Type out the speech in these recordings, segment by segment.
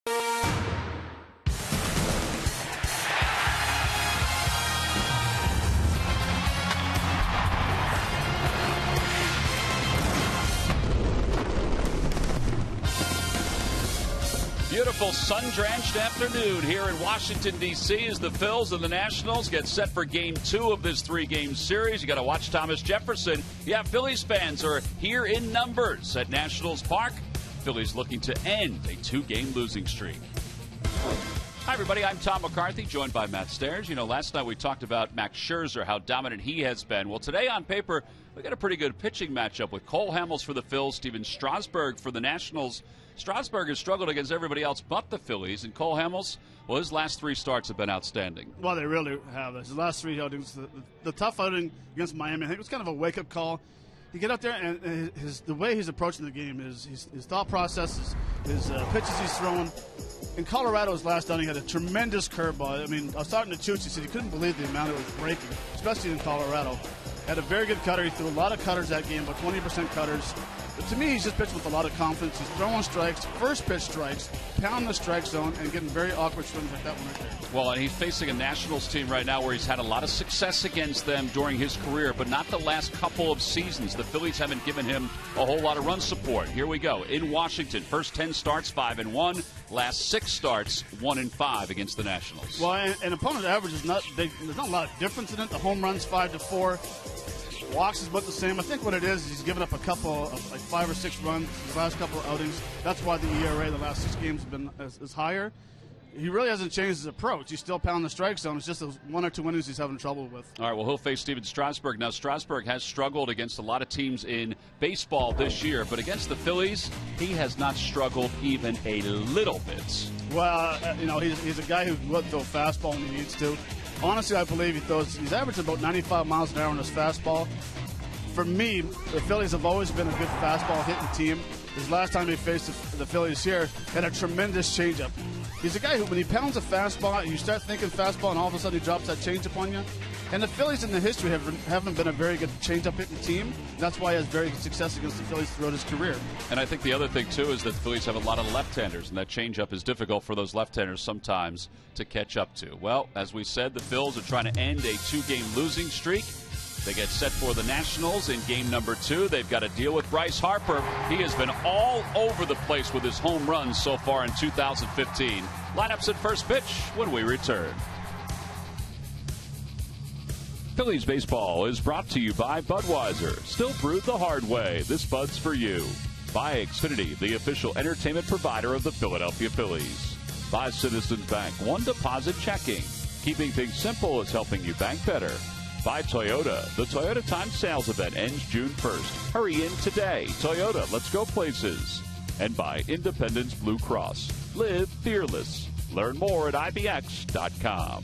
Beautiful sun-drenched afternoon here in Washington, D.C. as the Phils and the Nationals get set for Game 2 of this 3-game series. You got to watch Thomas Jefferson. Yeah, Phillies fans are here in numbers at Nationals Park. Phillies looking to end a 2-game losing streak. Hi, everybody. I'm Tom McCarthy, joined by Matt Stairs. You know, last night we talked about Max Scherzer, how dominant he has been. Well, today on paper, we got a pretty good pitching matchup with Cole Hamels for the Phils, Steven Strasburg for the Nationals. Strasburg has struggled against everybody else but the Phillies, and Cole Hamels, well, his last 3 starts have been outstanding. Well, they really have. His last 3 outings, the tough outing against Miami, I think it was kind of a wake-up call. You get out there, and the way he's approaching the game, his thought process, his pitches he's throwing. In Colorado's last outing, he had a tremendous curveball. I mean, I was talking to Chooch. He said he couldn't believe the amount it was breaking, especially in Colorado. Had a very good cutter. He threw a lot of cutters that game, about 20% cutters. But to me, he's just pitching with a lot of confidence. He's throwing strikes, first pitch strikes, pounding the strike zone, and getting very awkward swings like that one right there. Well, and he's facing a Nationals team right now where he's had a lot of success against them during his career, but not the last couple of seasons. The Phillies haven't given him a whole lot of run support. Here we go. In Washington, first 10 starts, 5-1. Last 6 starts, 1-5 against the Nationals. Well, and opponent average is not big. There's not a lot of difference in it. The home runs 5-4. Walks is about the same. I think what it is he's given up a couple of like 5 or 6 runs his last couple of outings. That's why the ERA the last 6 games have been is higher. He really hasn't changed his approach. He's still pounding the strike zone. It's just those 1 or 2 innings he's having trouble with. All right, well, he'll face Steven Strasburg. Now, Strasburg has struggled against a lot of teams in baseball this year, but against the Phillies, he has not struggled even a little bit. Well, he's a guy who will throw fastball when he needs to. Honestly, I believe he's averaging about 95 miles an hour on his fastball. For me, the Phillies have always been a good fastball hitting team. His last time he faced the Phillies here had a tremendous changeup. He's a guy who, when he pounds a fastball, you start thinking fastball, and all of a sudden he drops that changeup on you. And the Phillies in the history haven't been a very good changeup hitting team. That's why he has very good success against the Phillies throughout his career. And I think the other thing, too, is that the Phillies have a lot of left-handers, and that changeup is difficult for those left-handers sometimes to catch up to. Well, as we said, the Phils are trying to end a 2-game losing streak. They get set for the Nationals in game number 2. They've got to deal with Bryce Harper. He has been all over the place with his home runs so far in 2015. Lineups at first pitch when we return. Phillies baseball is brought to you by Budweiser. Still brewed the hard way. This Bud's for you. By Xfinity, the official entertainment provider of the Philadelphia Phillies. By Citizens Bank, one deposit checking. Keeping things simple is helping you bank better. By Toyota. The Toyota Time Sales event ends June 1st. Hurry in today. Toyota, let's go places. And by Independence Blue Cross. Live fearless. Learn more at IBX.com.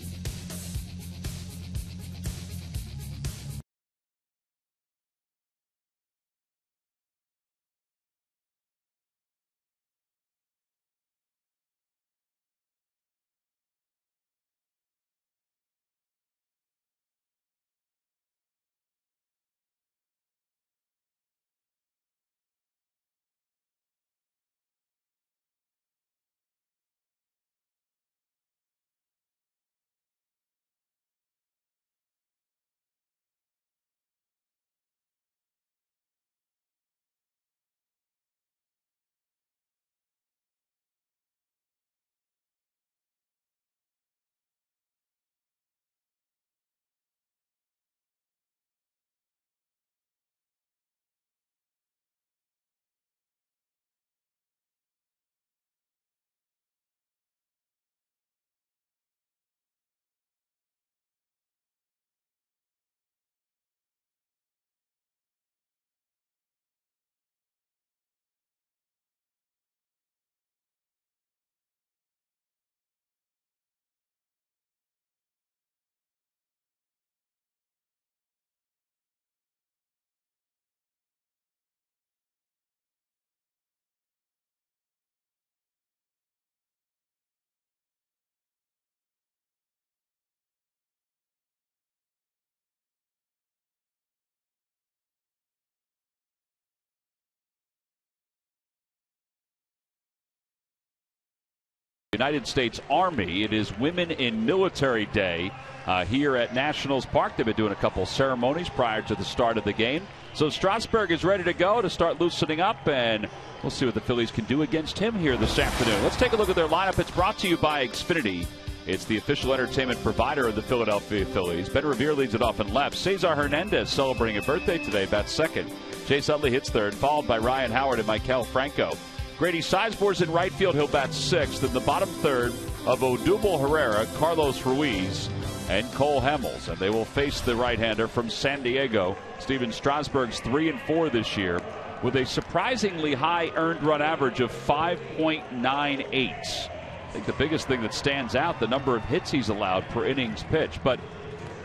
United States Army. It is Women in Military Day here at Nationals Park. They've been doing a couple ceremonies prior to the start of the game. So Strasburg is ready to go to start loosening up, and we'll see what the Phillies can do against him here this afternoon. Let's take a look at their lineup. It's brought to you by Xfinity. It's the official entertainment provider of the Philadelphia Phillies. Ben Revere leads it off in left. Cesar Hernandez celebrating a birthday today, bats second. Chase Utley hits third, followed by Ryan Howard and Maikel Franco. Grady Sizemore's in right field. He'll bat sixth. In the bottom third of Odubel Herrera, Carlos Ruiz, and Cole Hamels. And they will face the right-hander from San Diego. Steven Strasburg's 3-4 this year with a surprisingly high earned run average of 5.98. I think the biggest thing that stands out, the number of hits he's allowed per innings pitched. But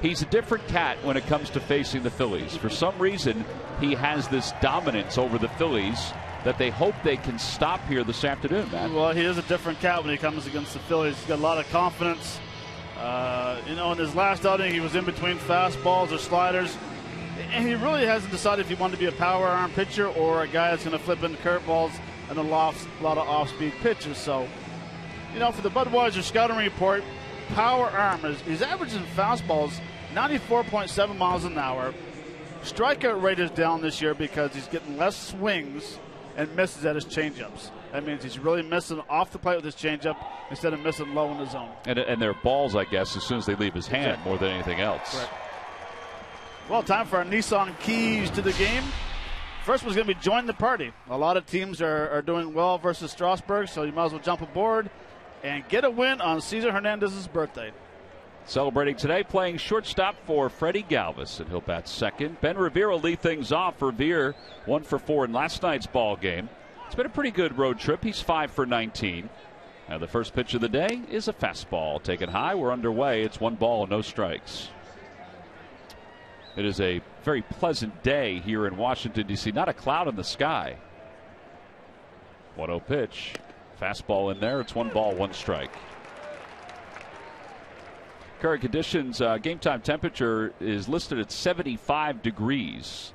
he's a different cat when it comes to facing the Phillies. For some reason, he has this dominance over the Phillies that they hope they can stop here this afternoon, Matt. Well, he is a different cat when he comes against the Phillies. He's got a lot of confidence. In his last outing, he was in between fastballs or sliders. And he really hasn't decided if he wanted to be a power arm pitcher or a guy that's going to flip in curveballs and a lot of off-speed pitches. So, for the Budweiser scouting report, power arm, he's averaging fastballs 94.7 miles an hour. Strikeout rate is down this year because he's getting less swings and misses at his changeups. That means he's really missing off the plate with his changeup instead of missing low in the zone. And they're balls, I guess, as soon as they leave his hand more than anything else. Correct. Well, time for our Nissan keys to the game. First one's going to be join the party. A lot of teams are doing well versus Strasburg, so you might as well jump aboard and get a win on Cesar Hernandez's birthday. Celebrating today, playing shortstop for Freddie Galvis, and he'll bat second. Ben Revere will lead things off. Revere 1 for 4 in last night's ball game. It's been a pretty good road trip. He's 5 for 19. Now the first pitch of the day is a fastball. Taken high, we're underway. It's 1 ball, no strikes. It is a very pleasant day here in Washington, D.C. Not a cloud in the sky. 1-0 pitch. Fastball in there. It's 1 ball, 1 strike. Current conditions, game time temperature is listed at 75 degrees.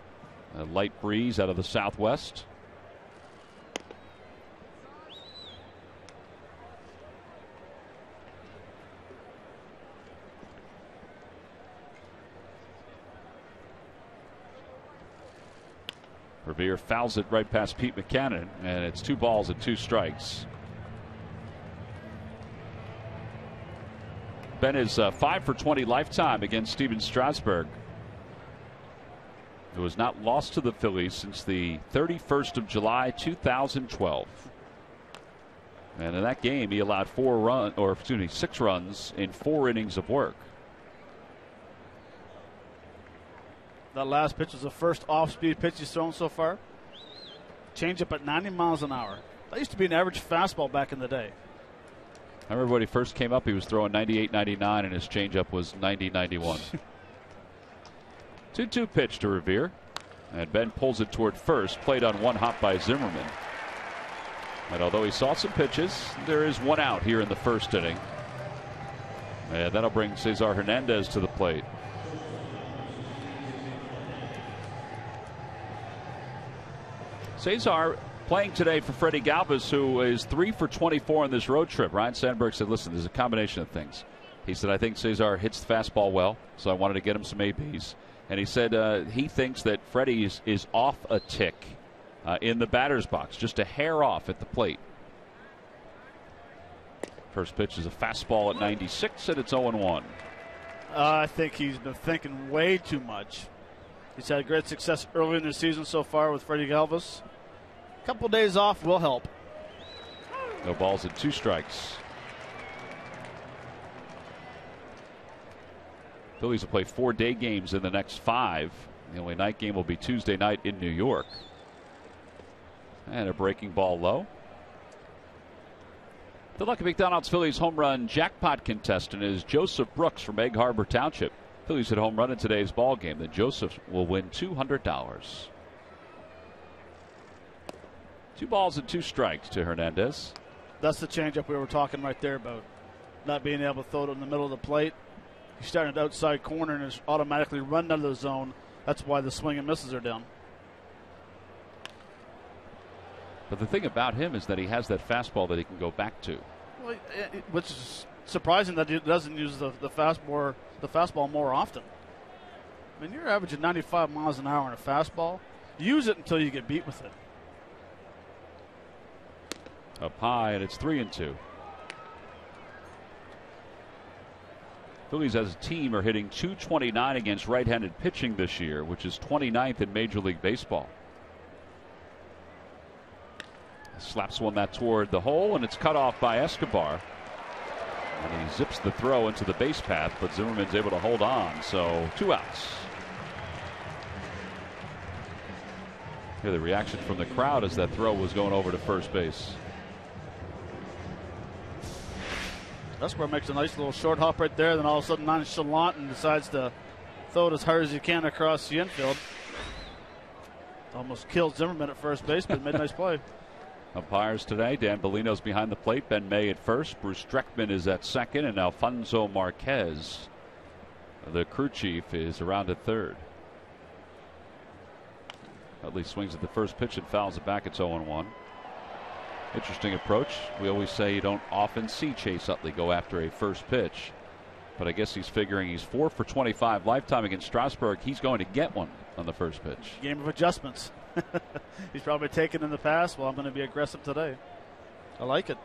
A light breeze out of the southwest. Revere fouls it right past Pete McCannon, and it's 2 balls and 2 strikes. Ben is 5 for 20 lifetime against Steven Strasburg, who has not lost to the Phillies since the 31st of July, 2012. And in that game, he allowed 6 runs in 4 innings of work. That last pitch was the first off-speed pitch he's thrown so far. Changeup at 90 miles an hour. That used to be an average fastball back in the day. I remember when he first came up, he was throwing 98, 99, and his changeup was 90, 91. 2-2 pitch to Revere. And Ben pulls it toward first, played on 1 hop by Zimmerman. And although he saw some pitches, there is 1 out here in the first inning. And that'll bring Cesar Hernandez to the plate. Cesar playing today for Freddie Galvis, who is 3 for 24 on this road trip. Ryan Sandberg said, listen, there's a combination of things. He said, I think Cesar hits the fastball well, so I wanted to get him some ABs. And he said he thinks that Freddie is off a tick in the batter's box, just a hair off at the plate. First pitch is a fastball at 96, and it's 0-1. I think he's been thinking way too much. He's had great success early in the season so far with Freddie Galvis. A couple days off will help. No balls and 2 strikes. Phillies will play 4 day games in the next 5. The only night game will be Tuesday night in New York. And a breaking ball low. The Lucky McDonald's Phillies home run jackpot contestant is Joseph Brooks from Egg Harbor Township. Phillies hit home run in today's ball game. Then Joseph will win $200. 2 balls and 2 strikes to Hernandez. That's the changeup we were talking right there about. Not being able to throw it in the middle of the plate. He's starting at the outside corner and is automatically running out of the zone. That's why the swing and misses are down. But the thing about him is that he has that fastball that he can go back to. Well, which is surprising that he doesn't use the fastball more often. I mean, you're averaging 95 miles an hour in a fastball. Use it until you get beat with it. Up high, and it's 3-2. Phillies as a team are hitting .229 against right-handed pitching this year, which is 29th in Major League Baseball. Slaps one that toward the hole, and it's cut off by Escobar. And he zips the throw into the base path, but Zimmerman's able to hold on, so 2 outs. Hear the reaction from the crowd as that throw was going over to first base. Escobar makes a nice little short hop right there, then all of a sudden nonchalant and decides to throw it as hard as he can across the infield. Almost killed Zimmerman at first base, but made a nice play. Umpires today, Dan Bellino's behind the plate, Ben May at first, Bruce Streckman is at second, and Alfonso Marquez, the crew chief, is around at third. Utley swings at the first pitch and fouls it back. It's 0-1. Interesting approach. We always say you don't often see Chase Utley go after a first pitch, but I guess he's figuring he's 4 for 25 lifetime against Strasburg. He's going to get one on the first pitch. Game of adjustments. He's probably taken in the past. Well, I'm going to be aggressive today. I like it.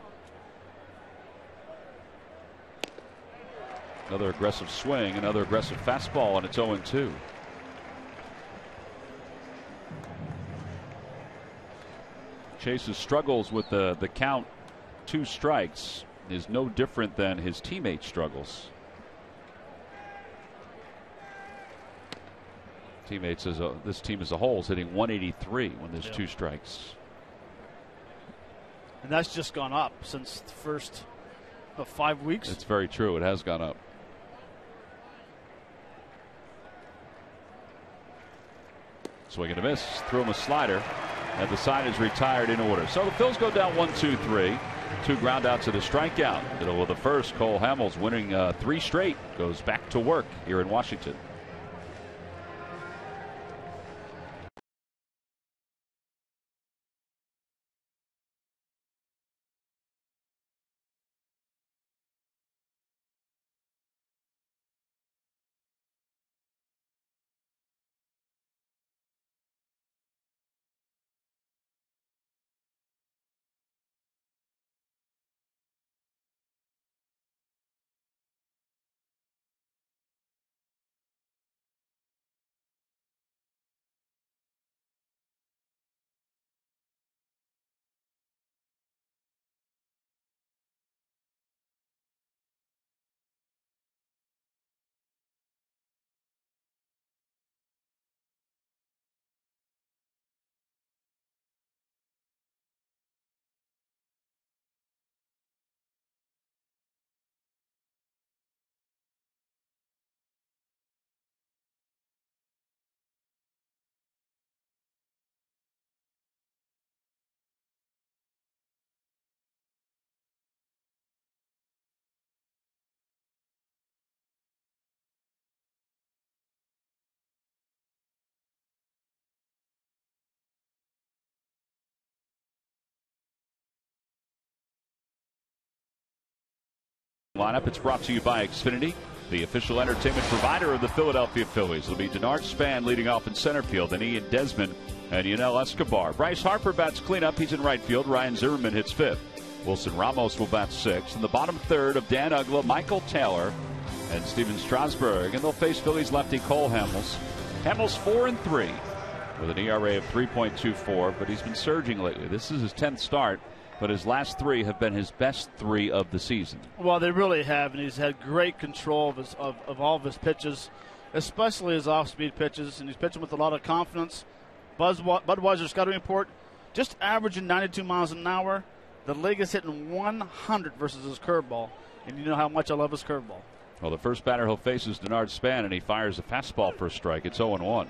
Another aggressive swing, another aggressive fastball, and it's 0-2. Chase's struggles with the count 2 strikes is no different than his teammates' struggles. Teammates this team as a whole is hitting 183 when there's 2 strikes. And that's just gone up since the first 5 weeks. It's very true. It has gone up. Swing and a miss. Threw him a slider. And the side is retired in order. So the Phils go down 1-2-3. 2 ground outs and a strikeout. Middle of the first, Cole Hamels winning 3 straight. Goes back to work here in Washington. Lineup. It's brought to you by Xfinity, the official entertainment provider of the Philadelphia Phillies. It'll be Denard Span leading off in center field, and Ian Desmond and Yunel Escobar. Bryce Harper bats cleanup. He's in right field. Ryan Zimmerman hits 5th. Wilson Ramos will bat 6th. In the bottom 3rd of Dan Uggla, Michael Taylor, and Steven Strasburg. And they'll face Phillies lefty Cole Hamels. Hamels 4-3 with an ERA of 3.24, but he's been surging lately. This is his 10th start, but his last 3 have been his best 3 of the season. Well, they really have, and he's had great control of all of his pitches, especially his off-speed pitches, and he's pitching with a lot of confidence. Budweiser's got to report, just averaging 92 miles an hour. The league is hitting 100 versus his curveball, and you know how much I love his curveball. Well, the first batter he'll face is Denard Span, and he fires a fastball for a strike. It's 0-1.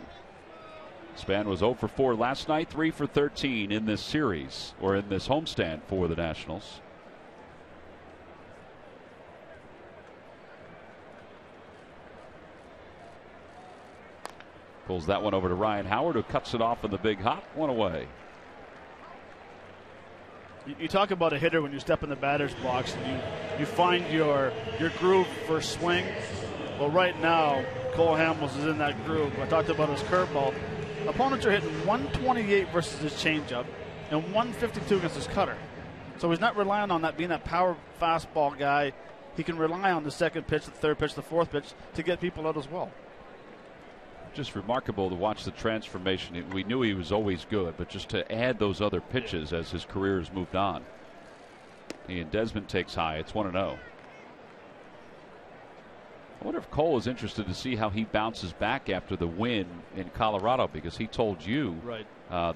Span was 0 for 4 last night, 3 for 13 in this series, or in this homestand for the Nationals. Pulls that one over to Ryan Howard, who cuts it off in the big hop. 1 away. You talk about a hitter when you step in the batter's box and you find your groove for swing. Well, right now, Cole Hamels is in that groove. I talked about his curveball. Opponents are hitting 128 versus his changeup and 152 against his cutter. So he's not relying on that being that power fastball guy. He can rely on the second pitch, the third pitch, the fourth pitch to get people out as well. Just remarkable to watch the transformation. We knew he was always good, but just to add those other pitches as his career has moved on. Ian Desmond takes high. It's 1-0. I wonder if Cole is interested to see how he bounces back after the win in Colorado, because he told you right.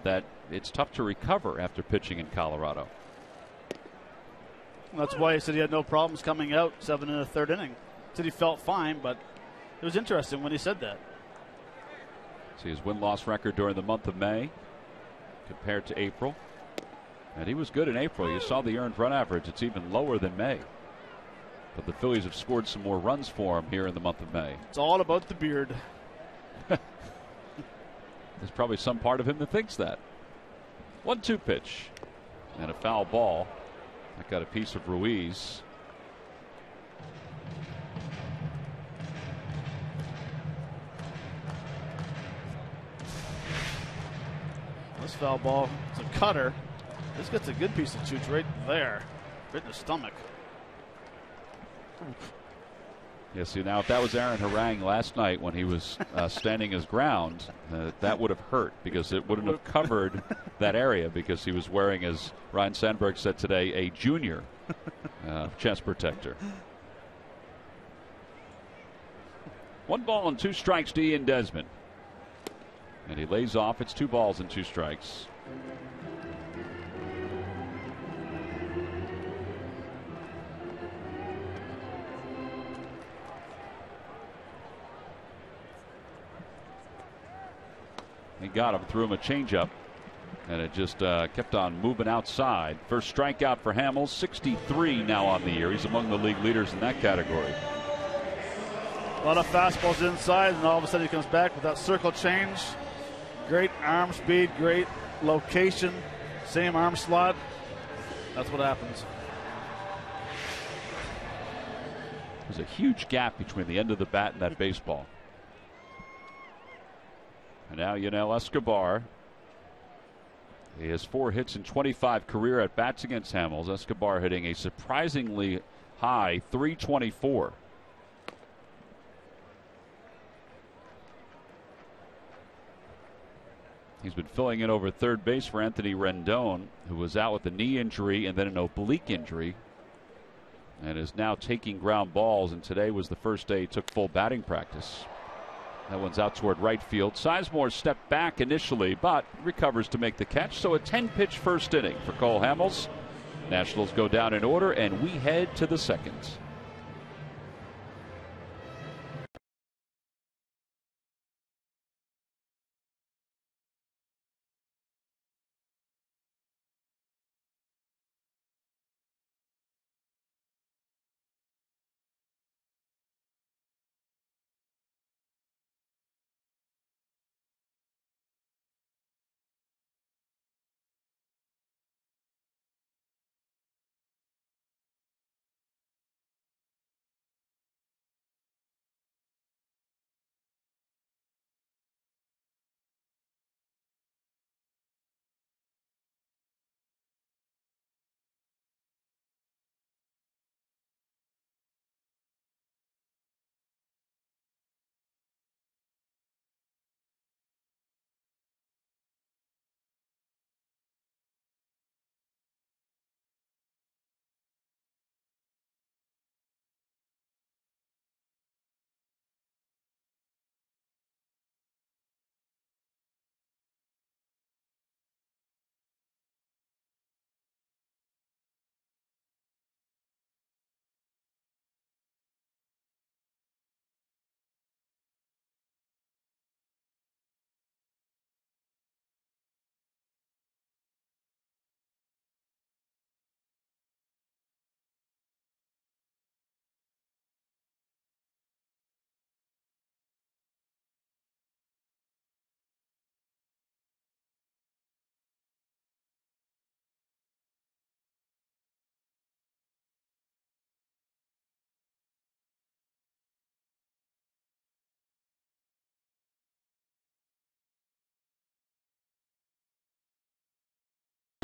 That it's tough to recover after pitching in Colorado. That's why he said he had no problems coming out 7 in the third inning. He said he felt fine, but it was interesting when he said that. See his win-loss record during the month of May compared to April. And he was good in April. You saw the earned run average. It's even lower than May. But the Phillies have scored some more runs for him here in the month of May. It's all about the beard. There's probably some part of him that thinks that. 1-2 pitch. And a foul ball. That got a piece of Ruiz. This foul ball, it's a cutter. This gets a good piece of chooch right there, right in the stomach. Oof. Yeah, see, now if that was Aaron Harang last night when he was standing his ground, that would have hurt because it wouldn't have covered that area because he was wearing, as Ryan Sandberg said today, a junior chest protector. 1 ball and 2 strikes to Ian Desmond. And he lays off. It's 2 balls and 2 strikes. He got him, threw him a changeup, and it just kept on moving outside. First strikeout for Hamels, 63 now on the year. He's among the league leaders in that category. A lot of fastballs inside, and all of a sudden he comes back with that circle change. Great arm speed, great location, same arm slot. That's what happens. There's a huge gap between the end of the bat and that baseball. And now Yunel Escobar. He has 4 hits in 25 career at bats against Hamels. Escobar hitting a surprisingly high .324. He's been filling in over third base for Anthony Rendon, who was out with a knee injury and then an oblique injury, and is now taking ground balls. And today was the first day he took full batting practice. That one's out toward right field. Sizemore stepped back initially, but recovers to make the catch. So a 10-pitch first inning for Cole Hamels. Nationals go down in order, and we head to the second.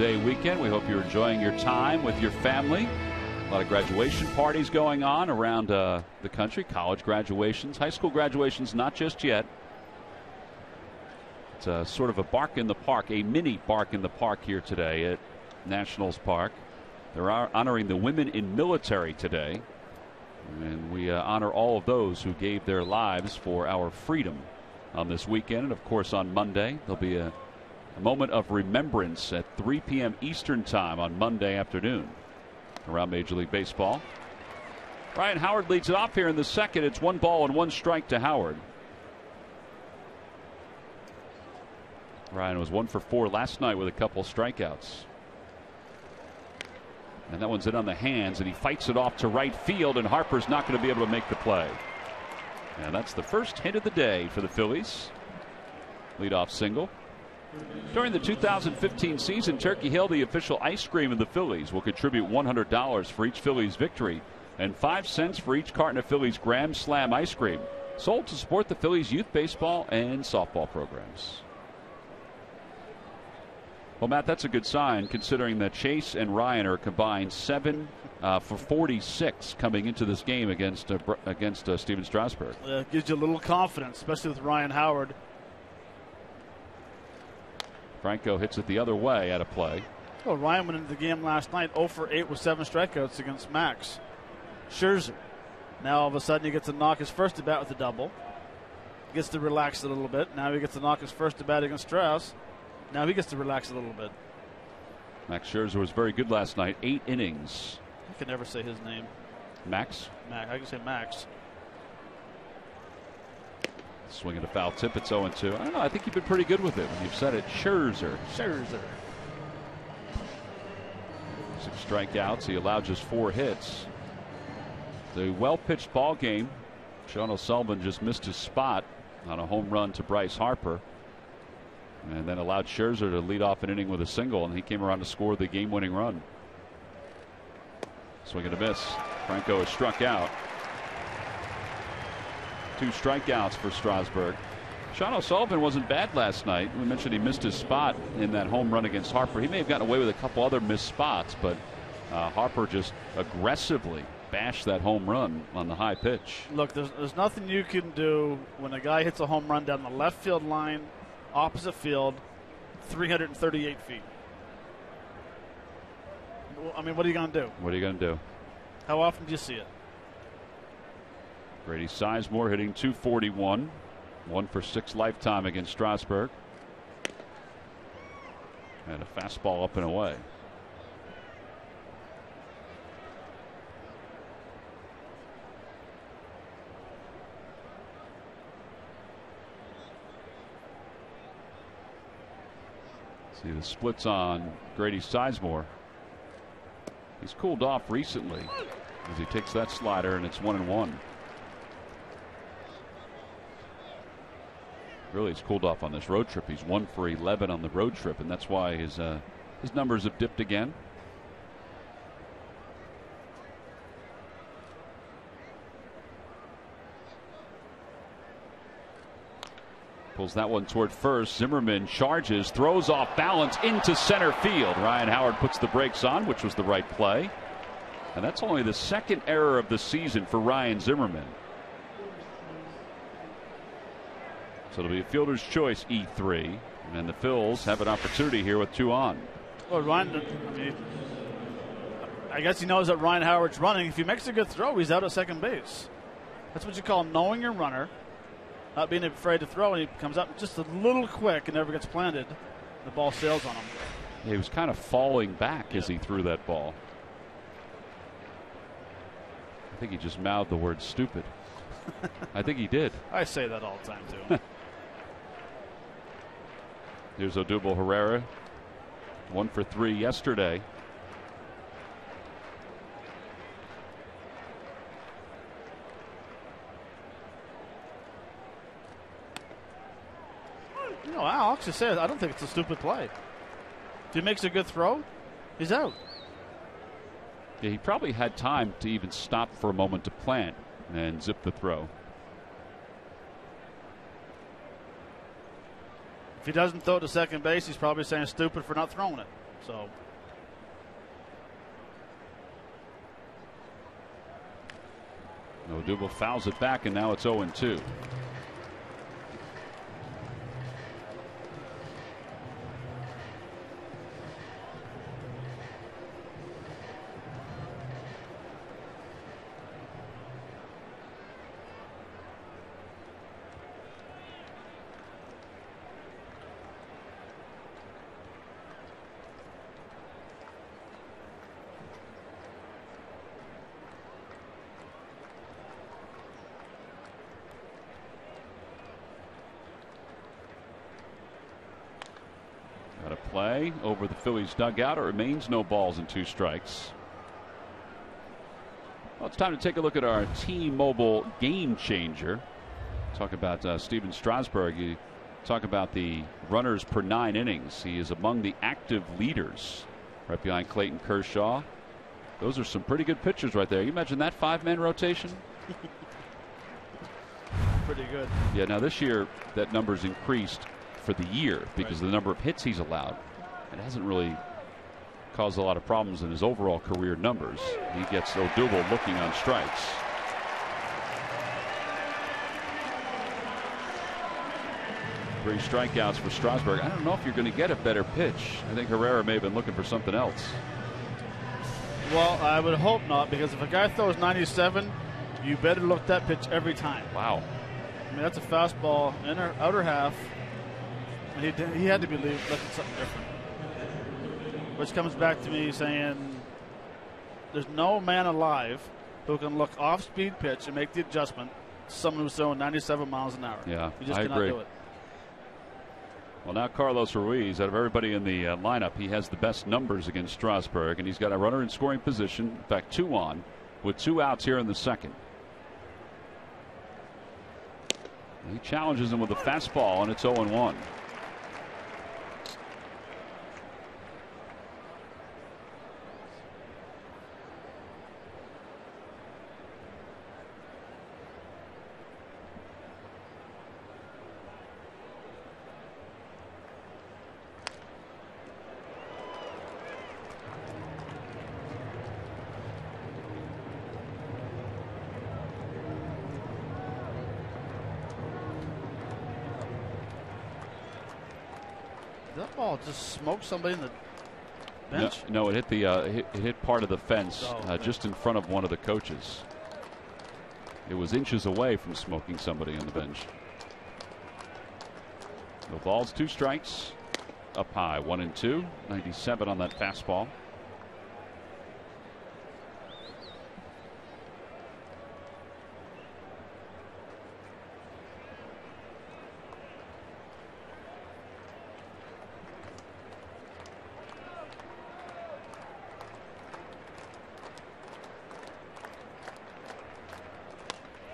Day weekend. We hope you're enjoying your time with your family. A lot of graduation parties going on around the country. College graduations, high school graduations, not just yet. It's sort of a bark in the park, a mini bark in the park here today at Nationals Park. They're honoring the women in military today. And we honor all of those who gave their lives for our freedom on this weekend. And, of course, on Monday, there'll be a moment of remembrance at 3 p.m. Eastern Time on Monday afternoon around Major League Baseball. Ryan Howard leads it off here in the second. It's 1 ball and 1 strike to Howard. Ryan was 1 for 4 last night with a couple strikeouts. And that one's in on the hands, and he fights it off to right field, and Harper's not going to be able to make the play. And that's the first hit of the day for the Phillies. Leadoff single. During the 2015 season, Turkey Hill, the official ice cream of the Phillies, will contribute $100 for each Phillies victory and 5 cents for each carton of Phillies Grand Slam ice cream, sold to support the Phillies youth baseball and softball programs. Well, Matt, that's a good sign considering that Chase and Ryan are combined 7 for 46 coming into this game against Steven Strasburg. It gives you a little confidence, especially with Ryan Howard. Franco hits it the other way out of play. Well, Ryan went into the game last night 0 for 8 with 7 strikeouts against Max Scherzer. Now all of a sudden he gets to knock his first at bat with a double. Gets to relax a little bit. Now he gets to knock his first at bat against Strauss. Now he gets to relax a little bit. Max Scherzer was very good last night. 8 innings. I can never say his name. Max? I can say Max. Swinging a foul tip. It's 0-2. I don't know. I think you've been pretty good with it when you've said it. Scherzer. 6 strikeouts. He allowed just 4 hits. The well-pitched ball game. Sean O'Sullivan just missed his spot on a home run to Bryce Harper. And then allowed Scherzer to lead off an inning with a single, and he came around to score the game-winning run. Swing and a miss. Franco is struck out. 2 strikeouts for Strasburg. Sean O'Sullivan wasn't bad last night. We mentioned he missed his spot in that home run against Harper. He may have gotten away with a couple other missed spots, but Harper just aggressively bashed that home run on the high pitch. Look, there's nothing you can do when a guy hits a home run down the left field line, opposite field, 338 feet. I mean, what are you going to do? What are you going to do? How often do you see it? Grady Sizemore hitting .241, 1 for 6 lifetime against Strasburg. And a fastball up and away. See the splits on Grady Sizemore. He's cooled off recently as he takes that slider, and it's 1-1. Really, he's cooled off on this road trip. He's 1 for 11 on the road trip, and that's why his numbers have dipped again. Pulls that one toward first. Zimmerman charges, throws off balance into center field. Ryan Howard puts the brakes on, which was the right play. And that's only the 2nd error of the season for Ryan Zimmerman. So it'll be a fielder's choice, E3. And the Phils have an opportunity here with 2 on. Well, Ryan, I guess he knows that Ryan Howard's running. If he makes a good throw, he's out at second base. That's what you call knowing your runner, not being afraid to throw, and he comes up just a little quick and never gets planted. The ball sails on him. He was kind of falling back as he threw that ball. I think he just mouthed the word stupid. I think he did. I say that all the time, too. Here's Odubel Herrera. 1 for 3 yesterday. No, I'll actually say I don't think it's a stupid play. If he makes a good throw, he's out. Yeah, he probably had time to even stop for a moment to plant and zip the throw. If he doesn't throw it to second base, he's probably saying stupid for not throwing it. So. Odubel fouls it back, and now it's 0-2. Play over the Phillies dugout. It remains no balls and 2 strikes. Well, it's time to take a look at our T-Mobile game changer. Talk about Steven Strasburg. You talk about the runners per 9 innings. He is among the active leaders, right behind Clayton Kershaw. Those are some pretty good pitchers right there. You imagine that 5-man rotation? Pretty good. Yeah, now this year that number's increased for the year because of the number of hits he's allowed. It hasn't really caused a lot of problems in his overall career numbers. He gets Odubel looking on strikes. Three strikeouts for Strasburg. I don't know if you're going to get a better pitch. I think Herrera may have been looking for something else. Well, I would hope not, because if a guy throws 97, you better look that pitch every time. Wow. I mean, that's a fastball, inner, outer half. He had to be looking something different. Which comes back to me saying there's no man alive who can look off-speed pitch and make the adjustment to someone who's throwing 97 miles an hour. Yeah, you just I cannot agree. do it. Well, now Carlos Ruiz, out of everybody in the lineup, he has the best numbers against Strasburg, and he's got a runner in scoring position. In fact, 2 on, with 2 outs here in the second. He challenges him with a fastball, and it's 0-1. That ball just smoked somebody in the bench? No, it hit the it hit part of the fence just in front of one of the coaches. It was inches away from smoking somebody on the bench. No balls, 2 strikes. Up high, 1-2. 97 on that fastball.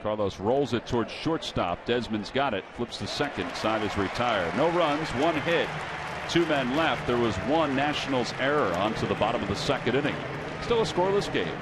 Carlos rolls it towards shortstop. Desmond's got it. Flips the second. Side is retired. No runs, 1 hit. 2 men left. There was 1 Nationals error onto the bottom of the second inning. Still a scoreless game.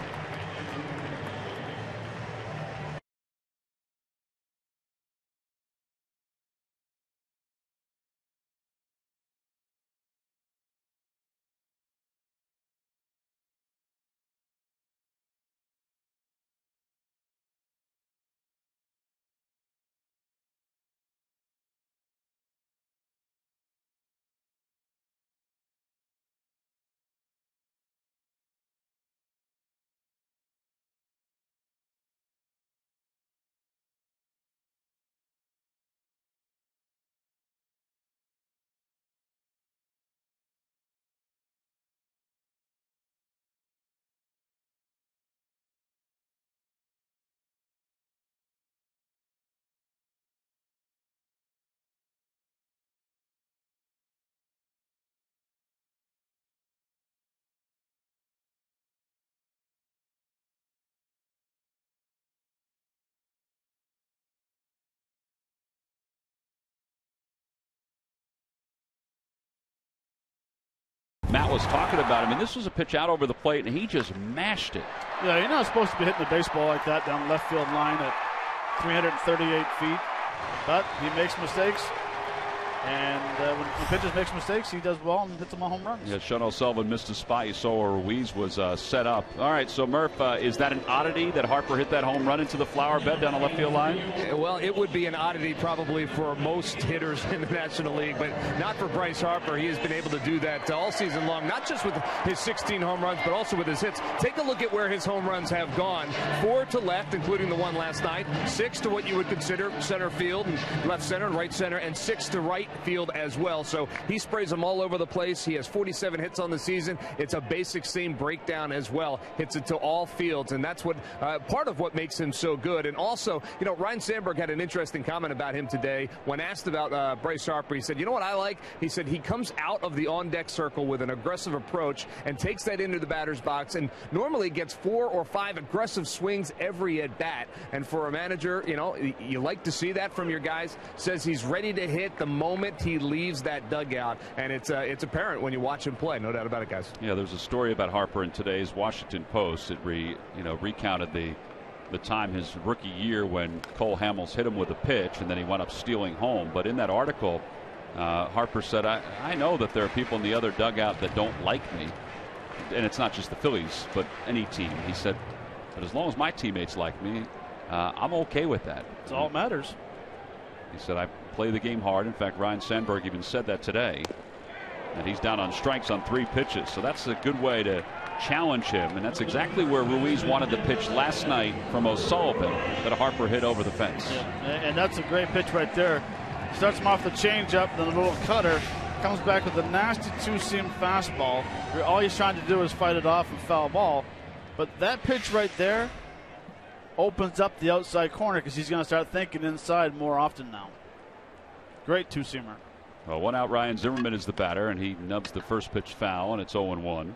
Matt was talking about him, and this was a pitch out over the plate, and he just mashed it. Yeah, you're not supposed to be hitting a baseball like that down the left field line at 338 feet, but he makes mistakes. And when pitchers makes mistakes, he does well and hits them on home runs. Yeah, Sean O'Sullivan missed a spot. You saw where Ruiz was set up. All right, so Murph, is that an oddity that Harper hit that home run into the flower bed down the left field line? Well, it would be an oddity probably for most hitters in the National League, but not for Bryce Harper. He has been able to do that all season long, not just with his 16 home runs, but also with his hits. Take a look at where his home runs have gone. 4 to left, including the one last night. 6 to what you would consider center field, and left center and right center, and 6 to right field as well. So he sprays them all over the place. He has 47 hits on the season. It's a basic seam breakdown as well. Hits it to all fields, and that's what part of what makes him so good. And also, you know, Ryan Sandberg had an interesting comment about him today when asked about Bryce Harper. He said, you know what I like? He said he comes out of the on-deck circle with an aggressive approach and takes that into the batter's box, and normally gets 4 or 5 aggressive swings every at bat. And for a manager, you know, you like to see that from your guys. Says he's ready to hit the moment he leaves that dugout, and it's apparent when you watch him play. No doubt about it, guys. Yeah, there's a story about Harper in today's Washington Post. It recounted the time his rookie year when Cole Hamels hit him with a pitch and then he wound up stealing home. But in that article, Harper said, I know that there are people in the other dugout that don't like me, and it's not just the Phillies but any team. He said, but as long as my teammates like me, I'm okay with that. It's all that matters. He said, I play the game hard. In fact, Ryan Sandberg even said that today. And he's down on strikes on 3 pitches. So that's a good way to challenge him. And that's exactly where Ruiz wanted the pitch last night from O'Sullivan that Harper hit over the fence. Yeah, and that's a great pitch right there. Starts him off the changeup, then a little cutter. Comes back with a nasty 2-seam fastball. All he's trying to do is fight it off and foul ball. But that pitch right there opens up the outside corner because he's going to start thinking inside more often now. Great 2-seamer. Well, 1 out, Ryan Zimmerman is the batter, and he nubs the first pitch foul, and it's 0-1.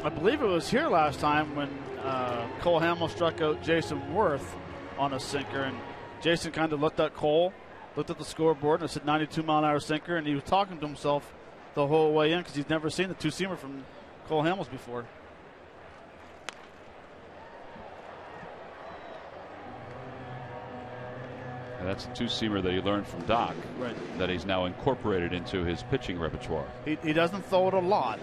I believe it was here last time when Cole Hamels struck out Jason Worth on a sinker, and Jason kind of looked at Cole, looked at the scoreboard, and it said 92-mile-an-hour sinker, and he was talking to himself the whole way in because he's never seen the 2-seamer from Cole Hamels before. And that's a 2-seamer that he learned from Doc, right, that he's now incorporated into his pitching repertoire. He doesn't throw it a lot,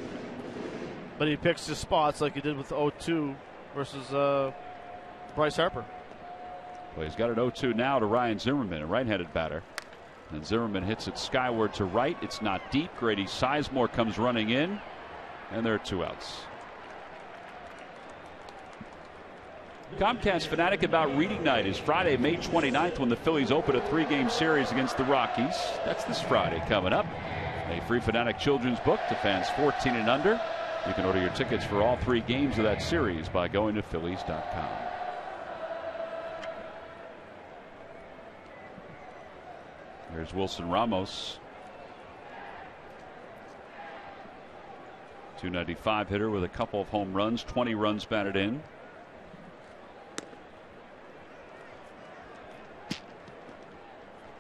but he picks his spots like he did with 0-2 versus Bryce Harper. Well, he's got an 0-2 now to Ryan Zimmerman, a right-handed batter. And Zimmerman hits it skyward to right. It's not deep. Grady Sizemore comes running in, and there are 2 outs. Comcast Fanatic About Reading Night is Friday, May 29th, when the Phillies open a 3-game series against the Rockies. That's this Friday coming up. A free Fanatic children's book to fans 14 and under. You can order your tickets for all 3 games of that series by going to Phillies.com. There's Wilson Ramos. .295 hitter with a couple of home runs, 20 runs batted in.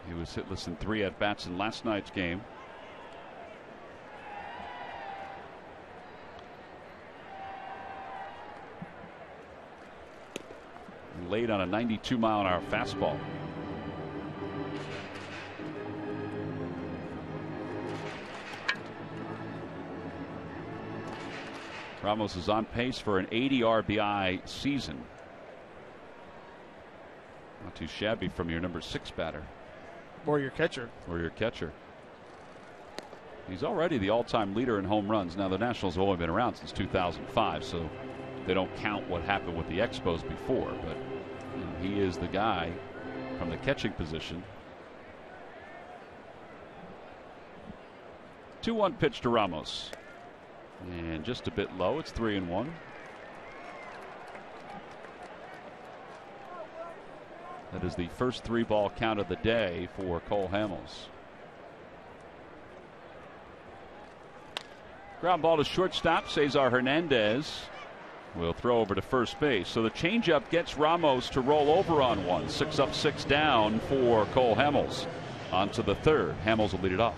He was hitless in 3 at-bats in last night's game. And laid on a 92-mile-an-hour fastball. Ramos is on pace for an 80 RBI season. Not too shabby from your number 6 batter. Or your catcher. Or your catcher. He's already the all-time leader in home runs. Now, the Nationals have only been around since 2005, so they don't count what happened with the Expos before. But you know, he is the guy from the catching position. 2-1 pitch to Ramos. And just a bit low. It's 3-1. That is the first 3-ball count of the day for Cole Hamels. Ground ball to shortstop. Cesar Hernandez will throw over to first base. So the changeup gets Ramos to roll over on one. 6 up, 6 down for Cole Hamels. On to the third. Hamels will lead it off.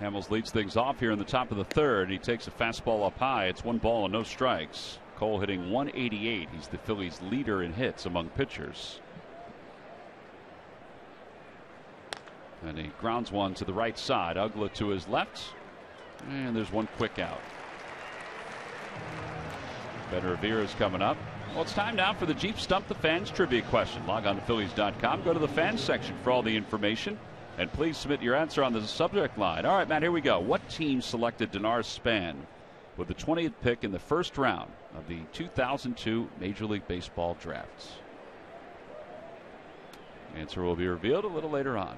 Hamels leads things off here in the top of the third. He takes a fastball up high. It's 1 ball and no strikes. Cole hitting 188. He's the Phillies leader in hits among pitchers. And he grounds one to the right side. Ugla to his left. And there's one quick out. Ben Revere is coming up. Well, it's time now for the Jeep Stump the Fans trivia question. Log on to Phillies.com. Go to the fans section for all the information. And please submit your answer on the subject line. All right, Matt, here we go. What team selected Dinar Span with the 20th pick in the first round of the 2002 Major League Baseball draft? Answer will be revealed a little later on.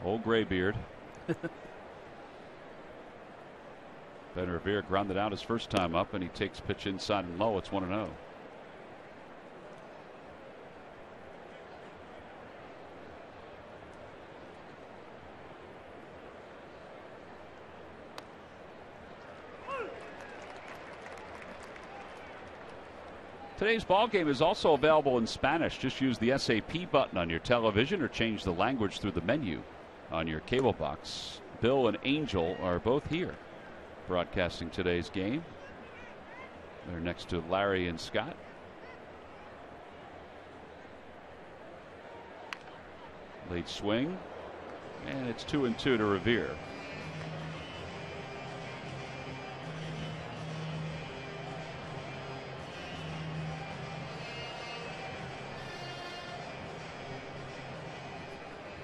Old graybeard. Ben Revere grounded out his first time up, and he takes pitch inside and low. It's 1-0. Today's ball game is also available in Spanish. Just use the SAP button on your television or change the language through the menu on your cable box. Bill and Angel are both here broadcasting today's game. They're next to Larry and Scott. Late swing, and it's 2-2 to Revere.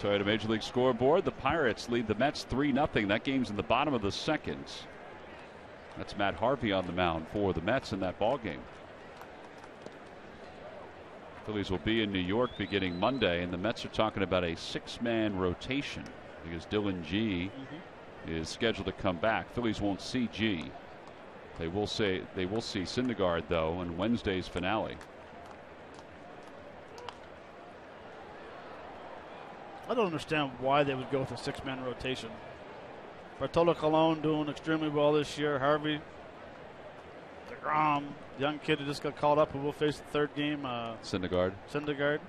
Toyota Major League scoreboard. The Pirates lead the Mets 3-0. That game's in the bottom of the second. That's Matt Harvey on the mound for the Mets in that ball game. Phillies will be in New York beginning Monday, and the Mets are talking about a 6-man rotation because Dylan G is scheduled to come back. Phillies won't see G. They will see Syndergaard though in Wednesday's finale. I don't understand why they would go with a 6-man rotation. Bartolo Colon doing extremely well this year. Harvey, DeGrom, young kid who just got called up who will face the third game. Syndergaard.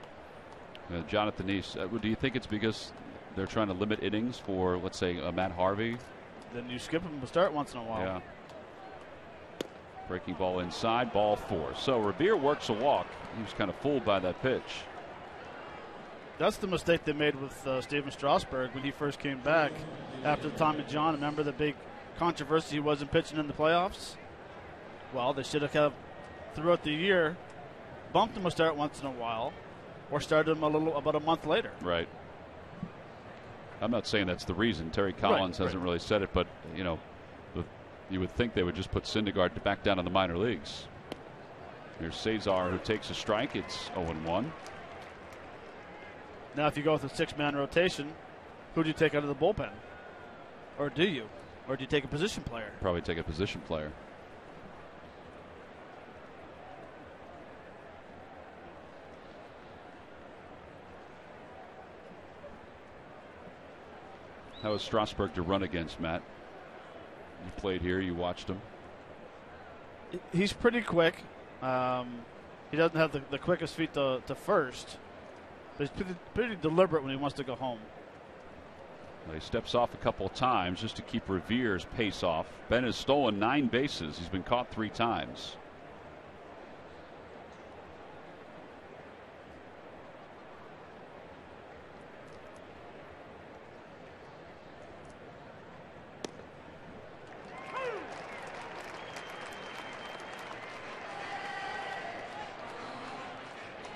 Jonathan East. Do you think it's because they're trying to limit innings for, let's say, Matt Harvey? Then you skip him to start once in a while. Yeah. Breaking ball inside, ball 4. So Revere works a walk. He was kind of fooled by that pitch. That's the mistake they made with Steven Strasburg when he first came back after Tommy John. Remember the big controversy he wasn't pitching in the playoffs? Well, they should have throughout the year bumped him a start once in a while or started him about a month later. Right. I'm not saying that's the reason. Terry Collins hasn't really said it, but you would think they would just put Syndergaard back down in the minor leagues. Here's Cesar who takes a strike. It's 0-1. Now, if you go with a 6-man rotation, who do you take out of the bullpen? Or do you? Or do you take a position player? Probably take a position player. How is Strasburg to run against, Matt? You played here. You watched him. He's pretty quick. He doesn't have the quickest feet to first. But he's pretty deliberate when he wants to go home. Well, he steps off a couple of times just to keep Revere's pace off. Ben has stolen 9 bases. He's been caught 3 times.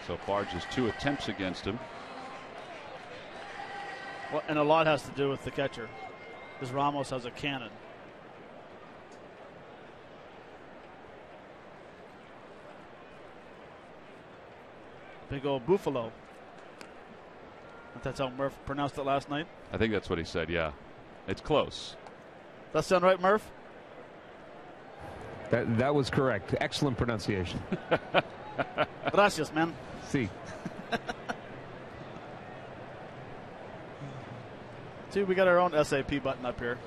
So far, just 2 attempts against him. Well, and a lot has to do with the catcher, because Ramos has a cannon. Big old buffalo. That's how Murph pronounced it last night. I think that's what he said. Yeah, it's close. That sound right, Murph? That was correct. Excellent pronunciation. Gracias, man. See. See, we got our own SAP button up here.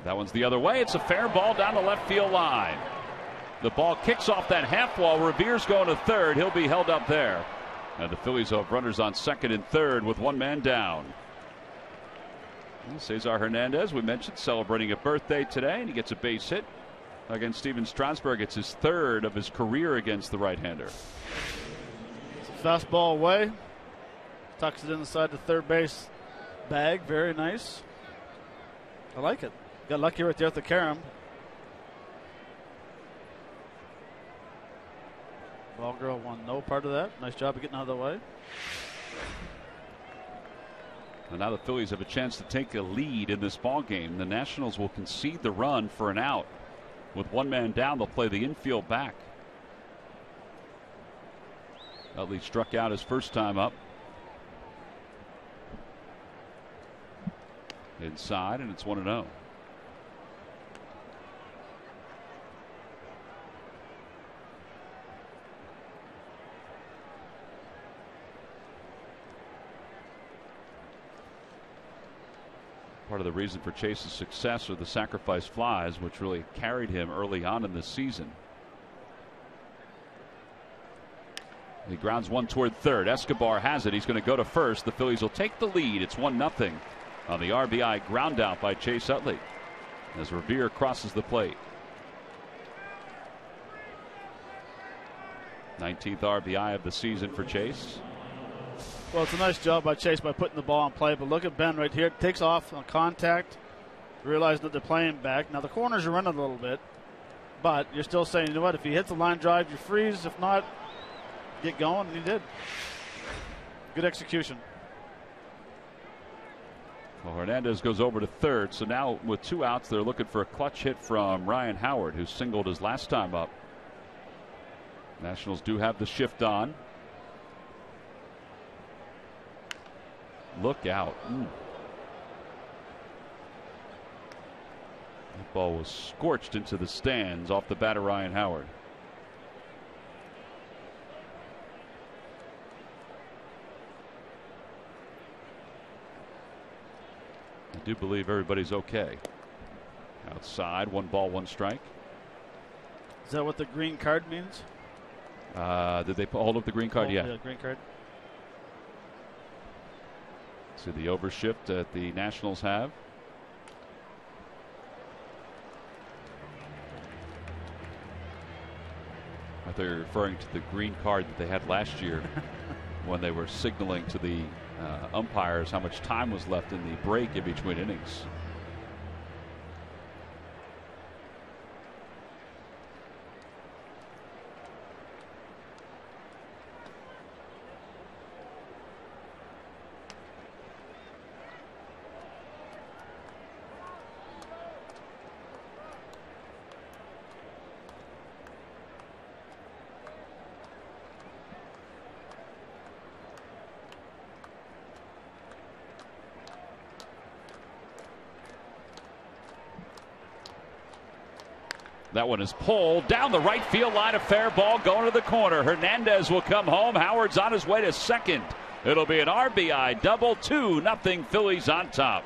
That one's the other way. It's a fair ball down the left field line. The ball kicks off that half wall. Revere's going to third. He'll be held up there. And the Phillies have runners on second and third with one man down. Well, Cesar Hernandez, we mentioned, celebrating a birthday today, and he gets a base hit against Steven Strasburg. It's his third of his career against the right-hander. It's a fastball away. Tucks it inside the third base bag. Very nice. I like it. Got lucky right there at the carom. Ball girl won no part of that. Nice job of getting out of the way. And now the Phillies have a chance to take a lead in this ball game. The Nationals will concede the run for an out. With one man down, they'll play the infield back. Utley struck out his first time up. Inside, and it's 1-0. Part of the reason for Chase's success are the sacrifice flies, which really carried him early on in this season. He grounds one toward third. Escobar has it. He's going to go to first. The Phillies will take the lead. It's 1-0 on the RBI ground out by Chase Utley as Revere crosses the plate. 19th RBI of the season for Chase. Well, it's a nice job by Chase by putting the ball in play, but look at Ben right here. Takes off on contact, realizing that they're playing back. Now the corners are running a little bit, but you're still saying, you know what, if he hits the line drive, you freeze. If not, get going, and he did. Good execution. Well, Hernandez goes over to third, so now with two outs, they're looking for a clutch hit from Ryan Howard, who singled his last time up. Nationals do have the shift on. Look out. That ball was scorched into the stands off the bat of Ryan Howard. I do believe everybody's okay. Outside, 1-1 Is that what the green card means? Did they hold up the green card? Yeah. Green card. See the overshift that the Nationals have. I thought you were referring to the green card that they had last year when they were signaling to the umpires how much time was left in the break in between innings. That one is pulled down the right field line. A fair ball going to the corner. Hernandez will come home. Howard's on his way to second. It'll be an RBI double. 2-0 Phillies on top.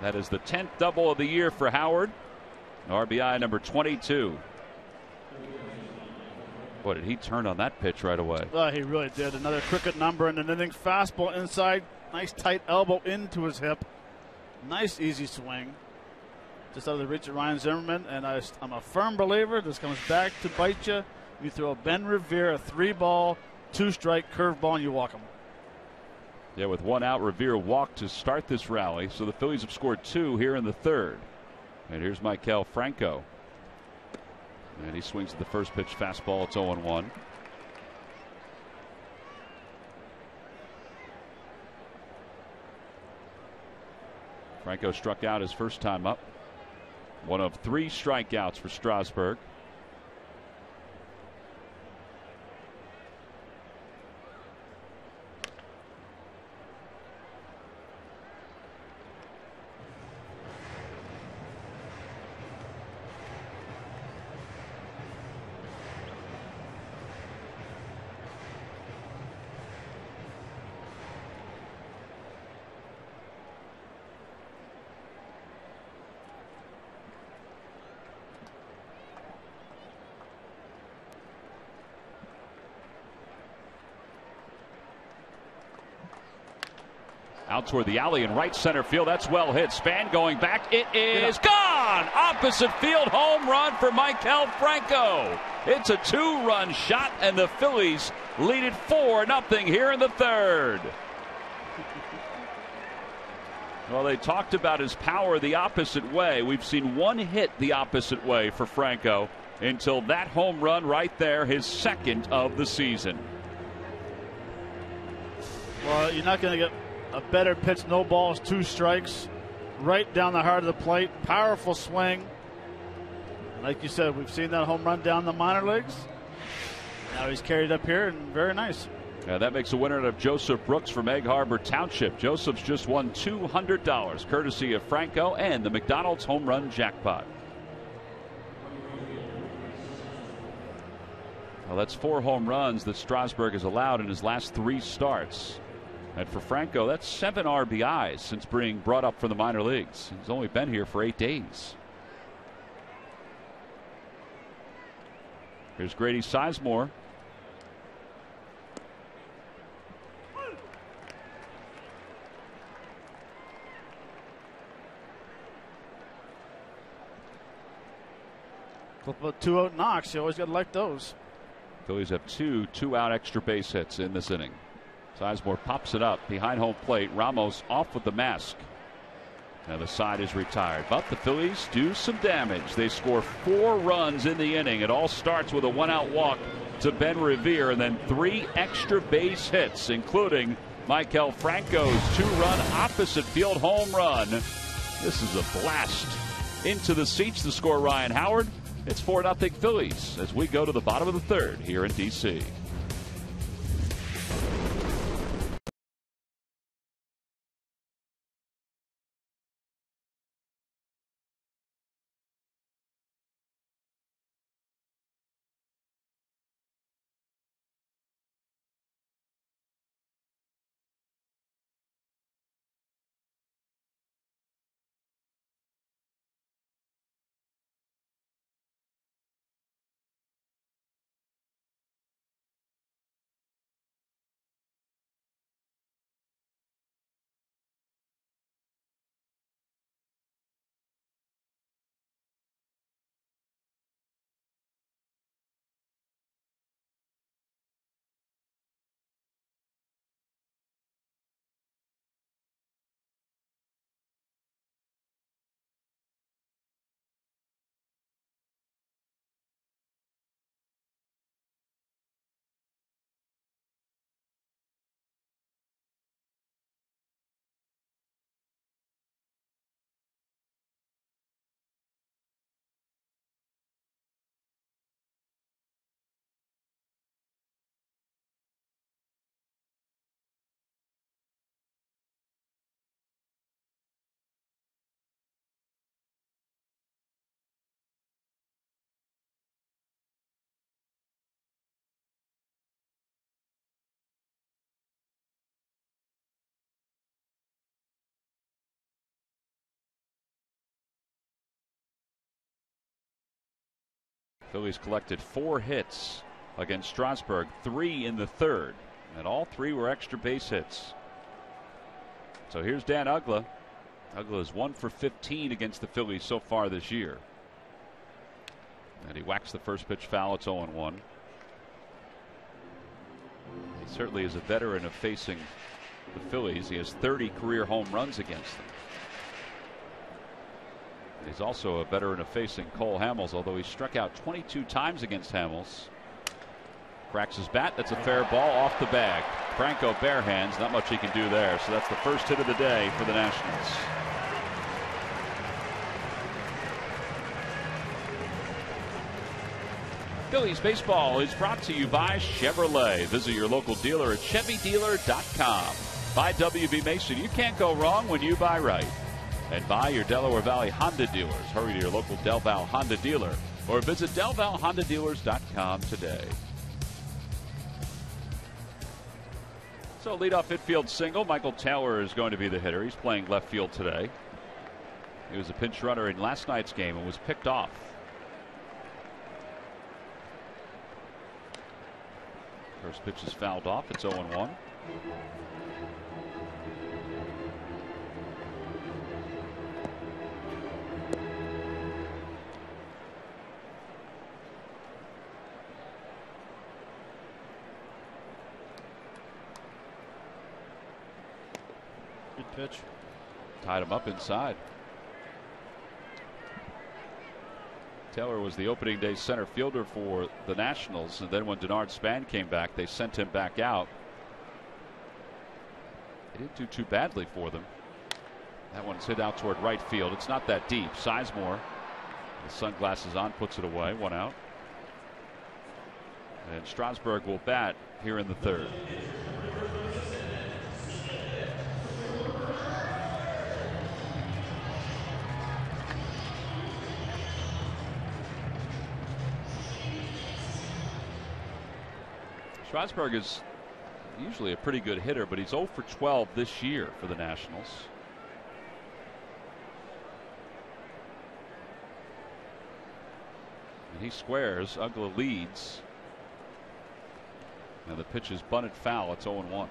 That is the 10th double of the year for Howard. RBI number 22. Boy, did he turn on that pitch right away. Oh, he really did. Another cricket number in an inning. Fastball inside. Nice tight elbow into his hip. Nice easy swing. Just out of the reach of Ryan Zimmerman, and I'm a firm believer this comes back to bite you. You throw Ben Revere a 3-ball, 2-strike curveball, and you walk him. Yeah, with one out, Revere walked to start this rally. So the Phillies have scored 2 here in the third. And here's Maikel Franco. And he swings at the first pitch fastball. It's 0-1. Franco struck out his first time up. One of 3 strikeouts for Strasburg. Out toward the alley in right center field. That's well hit. Span going back. It is gone. Opposite field home run for Maikel Franco. It's a 2-run shot, and the Phillies lead it 4-0 here in the third. Well, they talked about his power the opposite way. We've seen one hit the opposite way for Franco until that home run right there, his second of the season. Well, you're not going to get a better pitch. No balls, 2 strikes, right down the heart of the plate. Powerful swing. Like you said, we've seen that home run down the minor leagues. Now he's carried up here, and very nice. That makes a winner out of Joseph Brooks from Egg Harbor Township. Joseph's just won $200, courtesy of Franco and the McDonald's home run jackpot. Well, that's 4 home runs that Strasburg has allowed in his last 3 starts. And for Franco, that's 7 RBIs since being brought up from the minor leagues. He's only been here for 8 days. Here's Grady Sizemore. Flip a 2-out knocks. You always got to like those. Phillies have 2 2-out extra base hits in this inning. Sizemore pops it up behind home plate. Ramos off with the mask. And the side is retired. But the Phillies do some damage. They score 4 runs in the inning. It all starts with a 1-out walk to Ben Revere and then 3 extra base hits, including Maikel Franco's 2-run opposite field home run. This is a blast into the seats to score Ryan Howard. It's 4-0 Phillies as we go to the bottom of the third here in D.C. Phillies collected 4 hits against Strasburg, 3 in the third, and all 3 were extra base hits. So here's Dan Uggla. Uggla is 1 for 15 against the Phillies so far this year. And he whacks the first pitch foul. It's 0-1. He certainly is a veteran of facing the Phillies. He has 30 career home runs against them. He's also a veteran of facing Cole Hamels, although he struck out 22 times against Hamels. Cracks his bat. That's a fair ball off the bag. Franco bare hands. Not much he can do there. So that's the first hit of the day for the Nationals. Phillies baseball is brought to you by Chevrolet. Visit your local dealer at ChevyDealer.com. Buy WB Mason. You can't go wrong when you buy right. And buy your Delaware Valley Honda dealers. Hurry to your local Del Val Honda dealer or visit DelValHondaDealers.com today. So leadoff infield single. Michael Taylor is going to be the hitter. He's playing left field today. He was a pinch runner in last night's game and was picked off. First pitch is fouled off. It's 0-1. pitch. Tied him up inside. Taylor was the opening day center fielder for the Nationals, and then when Denard Span came back, they sent him back out. They didn't do too badly for them. That one's hit out toward right field. It's not that deep. Sizemore, the sunglasses on, puts it away. 1 out. And Strasburg will bat here in the third. Strasburg is usually a pretty good hitter, but he's 0 for 12 this year for the Nationals. And he squares. Uggla leads. And the pitch is bunted foul. It's 0-1.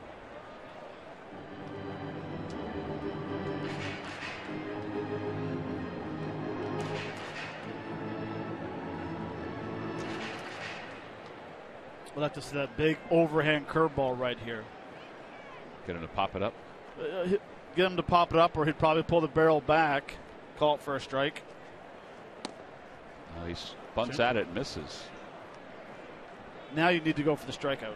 We'll have to see that big overhand curveball right here. Get him to pop it up. Get him to pop it up, or he'd probably pull the barrel back, call it for a strike. He bunts at it and misses. Now you need to go for the strikeout.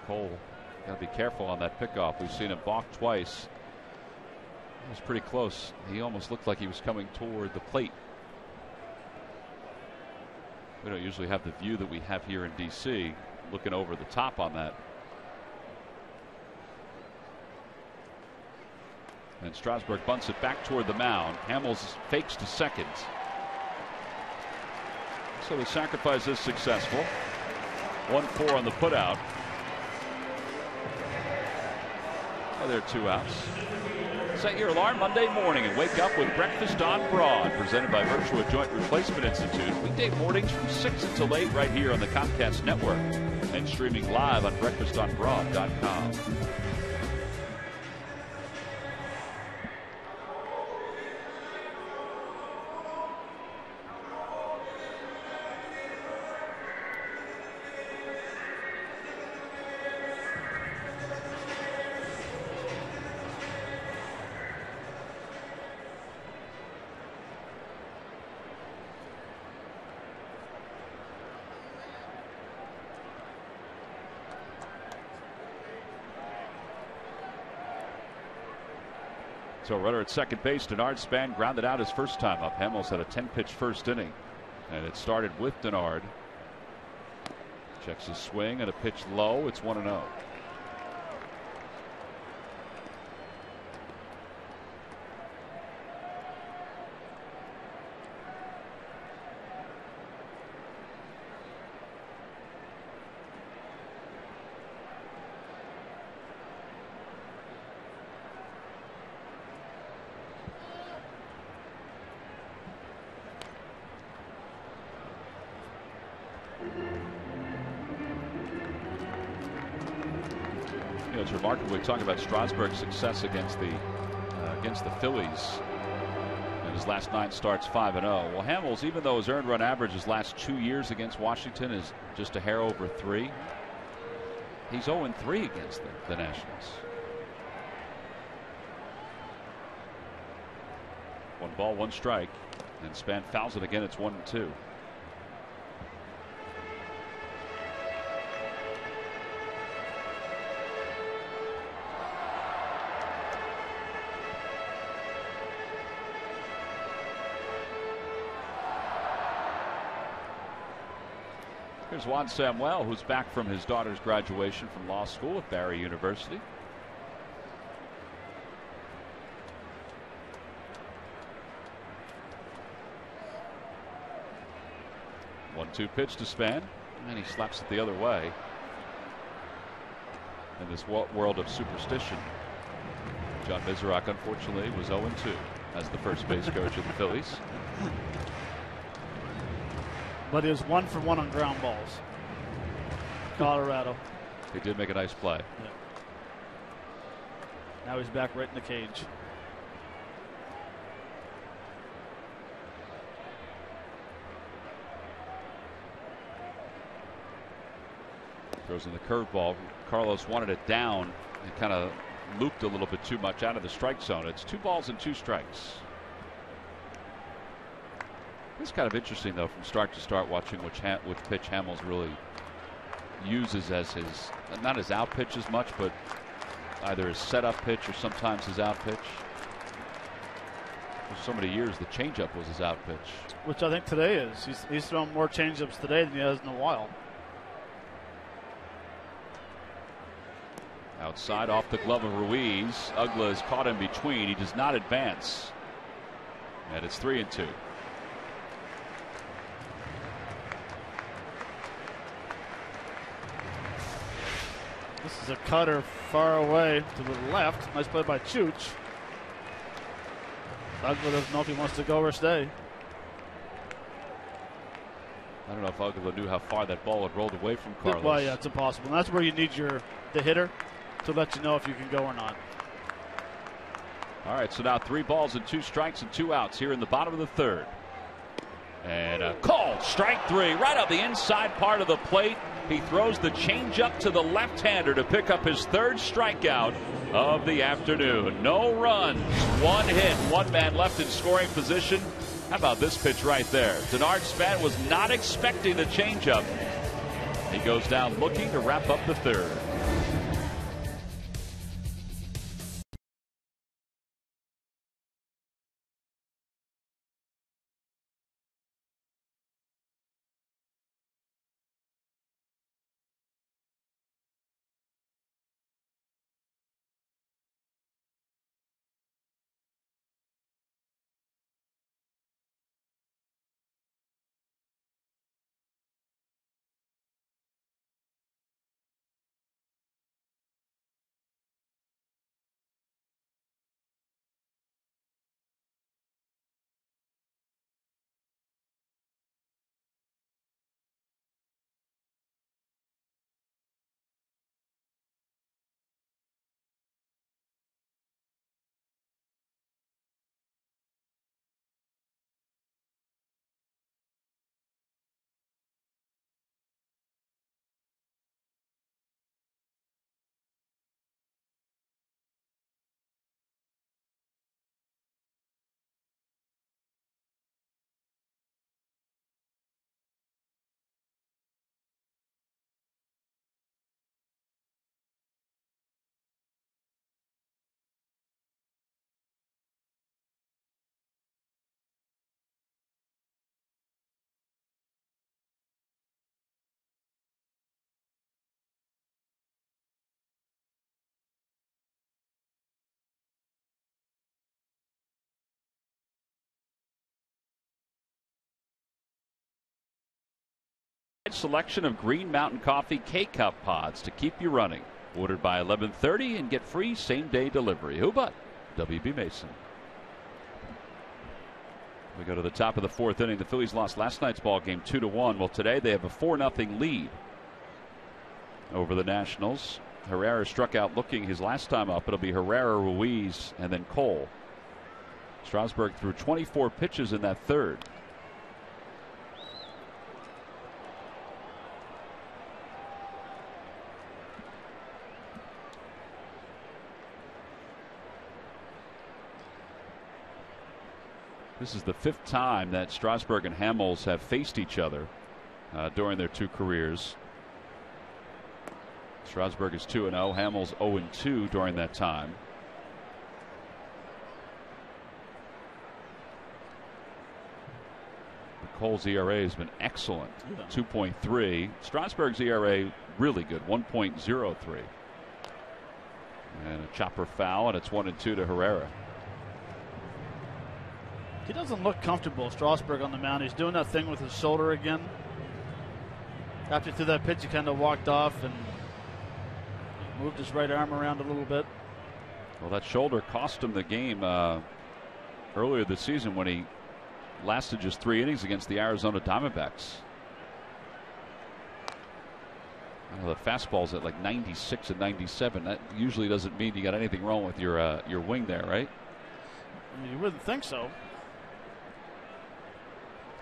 Cole, got to be careful on that pickoff. We've seen him balk twice. It was pretty close. He almost looked like he was coming toward the plate. We don't usually have the view that we have here in D.C. looking over the top on that. And Strasburg bunts it back toward the mound. Hamels fakes to second. So the sacrifice is successful. 1-4 on the putout. Oh, there are 2 outs. Set your alarm Monday morning and wake up with Breakfast on Broad, presented by Virtua Joint Replacement Institute. Weekday mornings from 6 until 8 right here on the Comcast Network and streaming live on breakfastonbroad.com. So runner at second base, Denard Span grounded out his first time up. Hamels had a 10-pitch first inning, and it started with Denard. Checks his swing and a pitch low. It's 1-0. It's remarkable. We talk about Strasburg's success against the Phillies. In his last 9 starts, 5-0. Well, Hamels, even though his earned run average his last 2 years against Washington is just a hair over 3, he's 0-3 against the Nationals. 1 ball, 1 strike, and Span fouls it again. It's 1-2. Here's Juan Samuel, who's back from his daughter's graduation from law school at Barry University. One-two pitch to Span, and he slaps it the other way. In this world of superstition, John Miserock, unfortunately, was 0-2 as the first base coach of the Phillies. But he was 1 for 1 on ground balls. Colorado. He did make a nice play. Yeah. Now he's back right in the cage. Throws in the curveball. Carlos wanted it down and kind of looped a little bit too much out of the strike zone. It's 2 balls and 2 strikes. It's kind of interesting, though, from start to start, watching which pitch Hamels really uses as his, not his out pitch as much, but either his setup pitch or sometimes his out pitch. For so many years, the changeup was his out pitch. Which I think today is. He's thrown more changeups today than he has in a while. Outside off the glove of Ruiz. Ugla is caught in between. He does not advance. And it's 3-2. This is a cutter far away to the left. Nice play by Chooch. Ugla doesn't know if he wants to go or stay. I don't know if Ugla knew how far that ball had rolled away from Carlos. Well, yeah, it's impossible. And that's where you need the hitter to let you know if you can go or not. All right, so now 3 balls and 2 strikes and 2 outs here in the bottom of the 3rd. And a called strike 3 right up the inside part of the plate. He throws the changeup to the left-hander to pick up his 3rd strikeout of the afternoon. No runs, 1 hit, 1 man left in scoring position. How about this pitch right there? Denard Span was not expecting the changeup. He goes down looking to wrap up the 3rd. Selection of Green Mountain Coffee K-Cup pods to keep you running. Ordered by 11:30 and get free same-day delivery. Who but WB Mason? We go to the top of the 4th inning. The Phillies lost last night's ball game 2-1. Well, today they have a 4-0 lead over the Nationals. Herrera struck out looking his last time up. It'll be Herrera, Ruiz, and then Cole. Strasburg threw 24 pitches in that 3rd. This is the 5th time that Strasburg and Hamels have faced each other during their 2 careers. Strasburg is 2-0, Hamels 0-2 during that time. Cole's ERA has been excellent, 2.3. Strasburg's ERA really good, 1.03. And a chopper foul, and it's 1-2 to Herrera. He doesn't look comfortable, Strasburg, on the mound. He's doing that thing with his shoulder again. After he threw that pitch, he kind of walked off and moved his right arm around a little bit. Well, that shoulder cost him the game earlier this season when he lasted just 3 innings against the Arizona Diamondbacks. The fastball's at like 96 and 97. That usually doesn't mean you got anything wrong with your wing there, right? You wouldn't think so.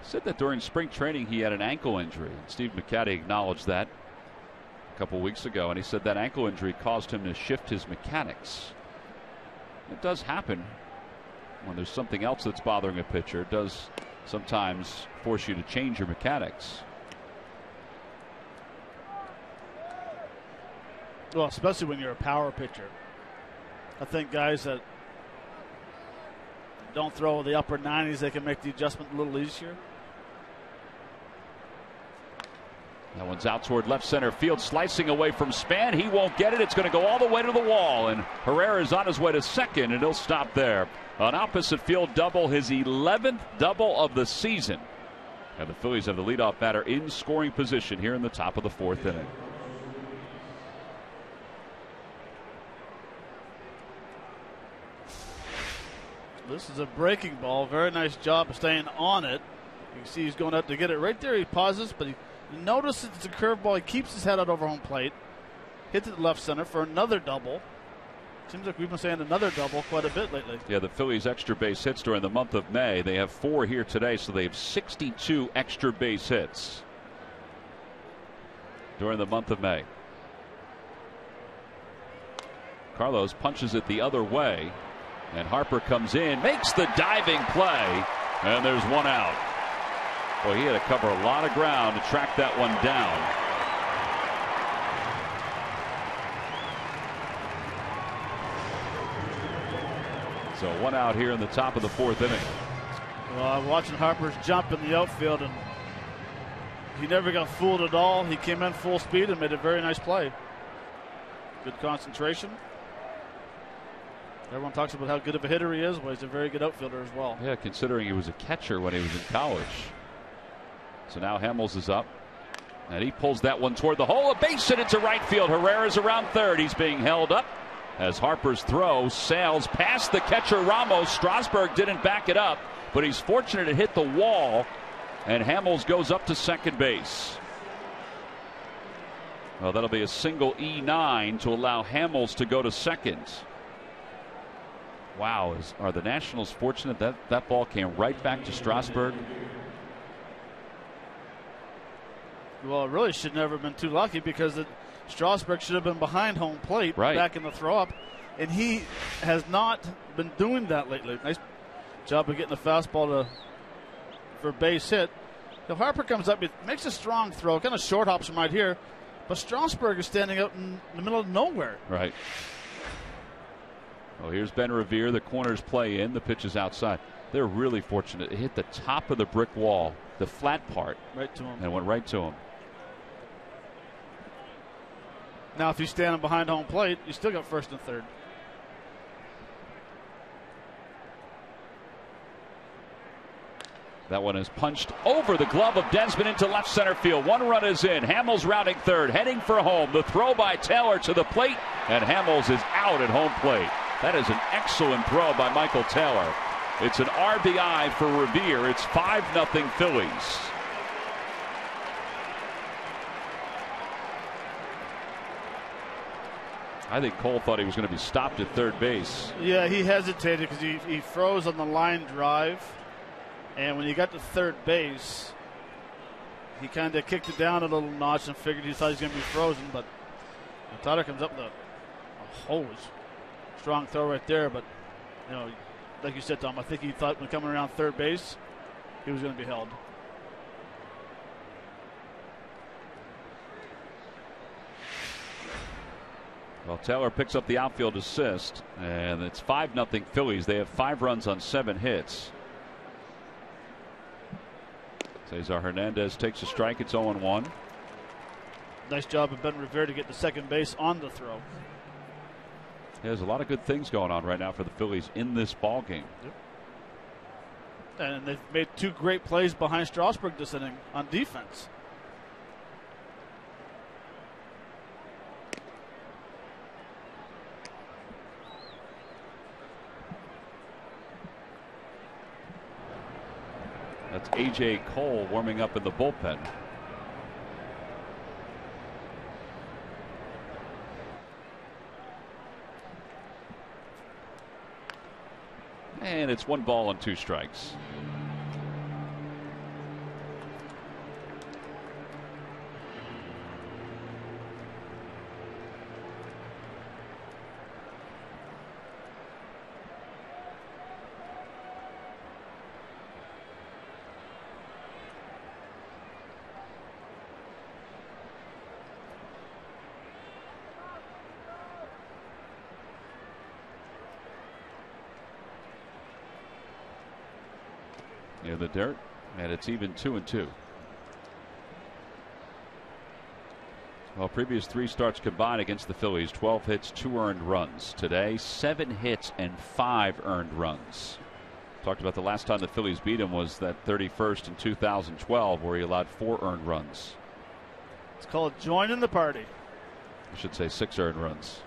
Said that during spring training he had an ankle injury. Steve McCaddy acknowledged that a couple weeks ago, and he said that ankle injury caused him to shift his mechanics. It does happen when there's something else that's bothering a pitcher. It does sometimes force you to change your mechanics. Well, especially when you're a power pitcher. I think guys that don't throw the upper 90s, they can make the adjustment a little easier. That one's out toward left center field, slicing away from Span. He won't get it. It's going to go all the way to the wall, and Herrera is on his way to second, and he'll stop there. An opposite field double, his 11th double of the season. And the Phillies have the leadoff batter in scoring position here in the top of the fourth inning. This is a breaking ball. Very nice job of staying on it. You can see he's going out to get it. Right there he pauses, but he notices it's a curveball. He keeps his head out over home plate. Hits it to left center for another double. Seems like we've been saying another double quite a bit lately. Yeah, the Phillies extra base hits during the month of May. They have 4 here today, so they have 62 extra base hits during the month of May. Carlos punches it the other way. And Harper comes in, makes the diving play, and there's one out. Boy, he had to cover a lot of ground to track that one down. So one out here in the top of the fourth inning. Well, I'm watching Harper's jump in the outfield, and he never got fooled at all. He came in full speed and made a very nice play. Good concentration. Everyone talks about how good of a hitter he is. Well, he's a very good outfielder as well. Yeah, considering he was a catcher when he was in college. So now Hamels is up. And he pulls that one toward the hole. A base hit into right field. Herrera's around third. He's being held up as Harper's throw sails past the catcher Ramos. Strasburg didn't back it up, but he's fortunate it hit the wall. And Hamels goes up to second base. Well, that'll be a single E9 to allow Hamels to go to second. Wow, are the Nationals fortunate that that ball came right back to Strasburg? Well, it really should never have been too lucky because Strasburg should have been behind home plate back in the throw up, and he has not been doing that lately. Nice job of getting the fastball for base hit. If Harper comes up, he makes a strong throw, kind of short hops from right here, but Strasburg is standing out in the middle of nowhere. Right. Well, here's Ben Revere. The corners play in. The pitch is outside. They're really fortunate. It hit the top of the brick wall, the flat part. Right to him. And went right to him. Now, if he's standing behind home plate, you still got first and third. That one is punched over the glove of Desmond into left center field. One run is in. Hamels rounding third, heading for home. The throw by Taylor to the plate, and Hamels is out at home plate. That is an excellent throw by Michael Taylor. It's an RBI for Revere. It's 5-0 Phillies. I think Cole thought he was going to be stopped at third base. Yeah, he hesitated because he froze on the line drive. And when he got to third base, he kind of kicked it down a little notch and figured he thought he was going to be frozen. But Tyler comes up with a hose. Strong throw right there. But, you know, like you said, Tom, I think he thought when coming around third base, he was going to be held. Well, Taylor picks up the outfield assist, and it's 5-0 Phillies. They have 5 runs on 7 hits. Cesar Hernandez takes a strike. It's 0-1. Nice job of Ben Revere to get to second base on the throw. There's a lot of good things going on right now for the Phillies in this ball game. Yep. And they've made 2 great plays behind Strasburg this inning on defense. That's A.J. Cole warming up in the bullpen. And it's 1 ball and 2 strikes. In the dirt, and it's even 2-2. Well, previous 3 starts combined against the Phillies, 12 hits, 2 earned runs. Today, 7 hits and 5 earned runs. Talked about the last time the Phillies beat him was that 31st in 2012, where he allowed 4 earned runs. It's called joining the party. I should say 6 earned runs.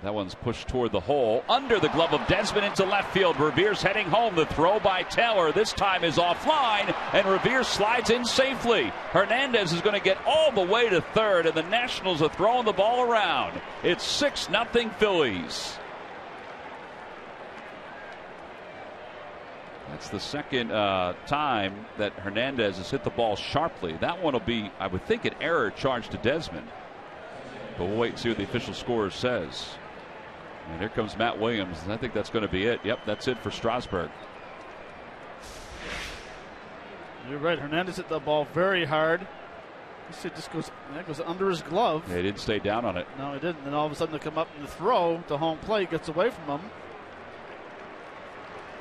That one's pushed toward the hole. Under the glove of Desmond into left field. Revere's heading home. The throw by Taylor this time is offline, and Revere slides in safely. Hernandez is going to get all the way to third, and the Nationals are throwing the ball around. It's 6-0 Phillies. That's the second time that Hernandez has hit the ball sharply. That one will be, I would think, an error charged to Desmond. But we'll wait and see what the official score says. And here comes Matt Williams. I think that's going to be it. Yep, that's it for Strasburg. You're right. Hernandez hit the ball very hard. It just goes under his glove. Yeah, he didn't stay down on it. No, he didn't. And all of a sudden they come up and the throw to home plate gets away from him.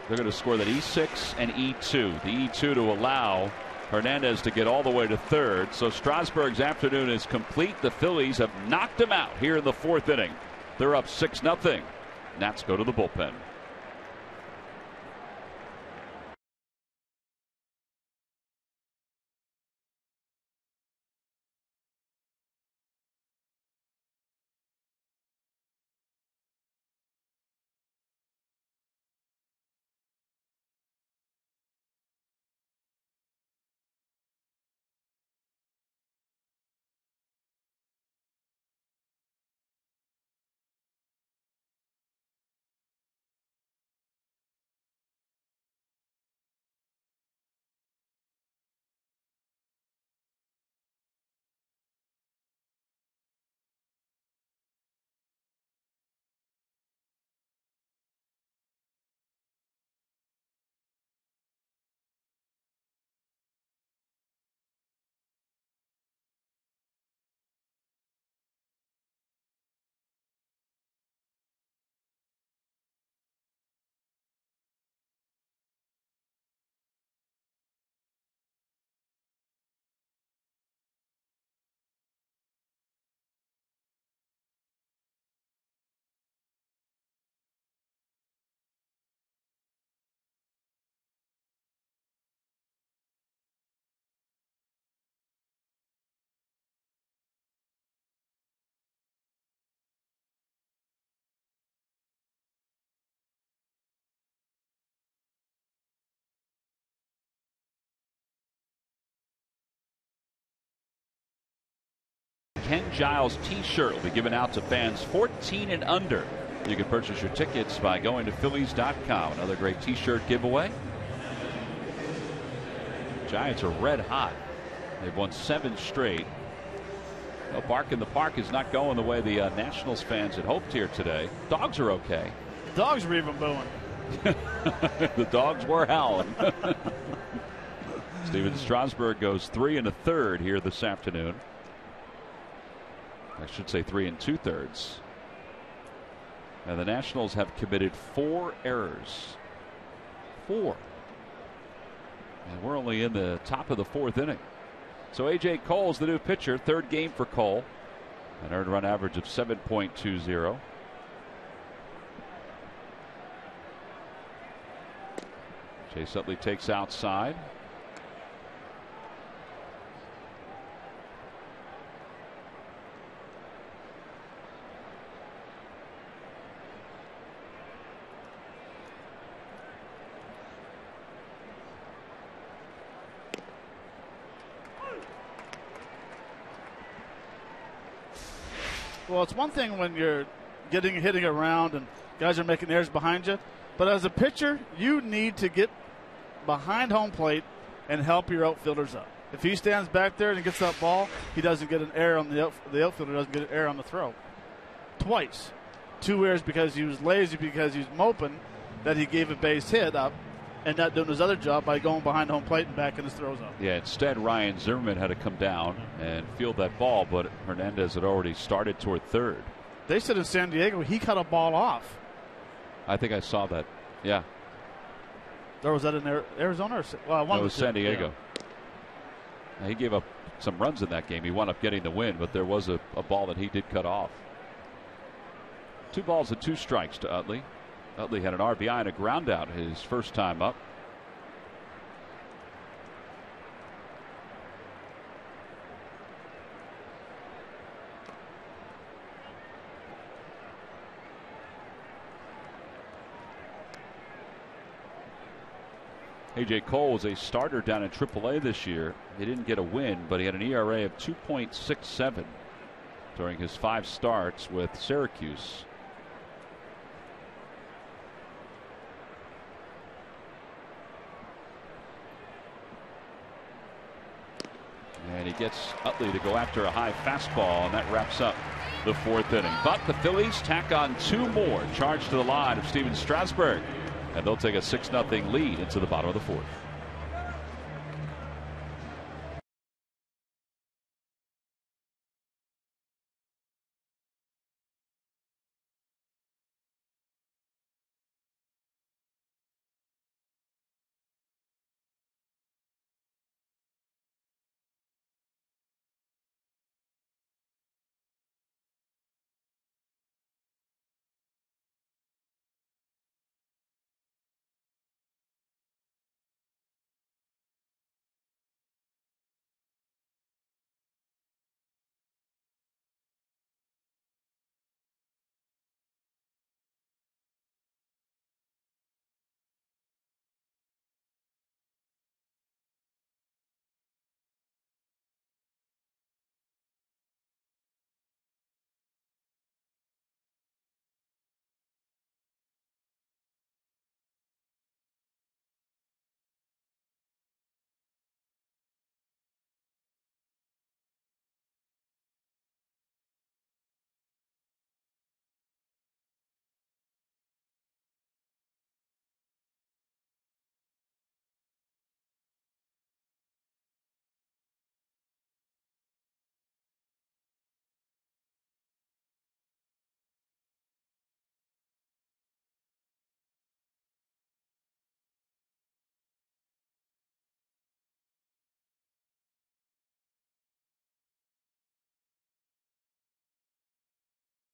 They're going to score that E6 and E2. The E2 to allow Hernandez to get all the way to third. So Strasburg's afternoon is complete. The Phillies have knocked him out here in the 4th inning. They're up 6-0. Nats go to the bullpen. Ken Giles t-shirt will be given out to fans 14 and under. You can purchase your tickets by going to Phillies.com. Another great t-shirt giveaway. Giants are red hot. They've won 7 straight. Well, Bark in the Park is not going the way the Nationals fans had hoped here today. Dogs are okay. The dogs were even booing. The dogs were howling. Steven Strasburg goes 3 1/3 here this afternoon. I should say 3 2/3. And the Nationals have committed 4 errors. 4. And we're only in the top of the 4th inning. So A.J. Cole's the new pitcher. 3rd game for Cole. An earned run average of 7.20. Chase Utley takes outside. Well, it's one thing when you're hitting around and guys are making errors behind you. But as a pitcher, you need to get behind home plate and help your outfielders up. If he stands back there and gets that ball, he doesn't get an error on the outfielder doesn't get an error on the throw. Twice. 2 errors because he was lazy, because he was moping that he gave a base hit up and not doing his other job by going behind home plate and backing his throws up. Yeah, instead Ryan Zimmerman had to come down and field that ball, but Hernandez had already started toward third. They said in San Diego he cut a ball off. I think I saw that. Yeah. Or was that in Arizona? It was San Diego. Yeah. He gave up some runs in that game. He wound up getting the win, but there was a ball that he did cut off. 2 balls and 2 strikes to Utley. Utley had an RBI and a ground out his first time up. A.J. Cole was a starter down in AAA this year. He didn't get a win, but he had an ERA of 2.67 during his 5 starts with Syracuse. And he gets Utley to go after a high fastball, and that wraps up the 4th inning. But the Phillies tack on 2 more, charged to the line of Steven Strasburg. And they'll take a 6-0 lead into the bottom of the 4th.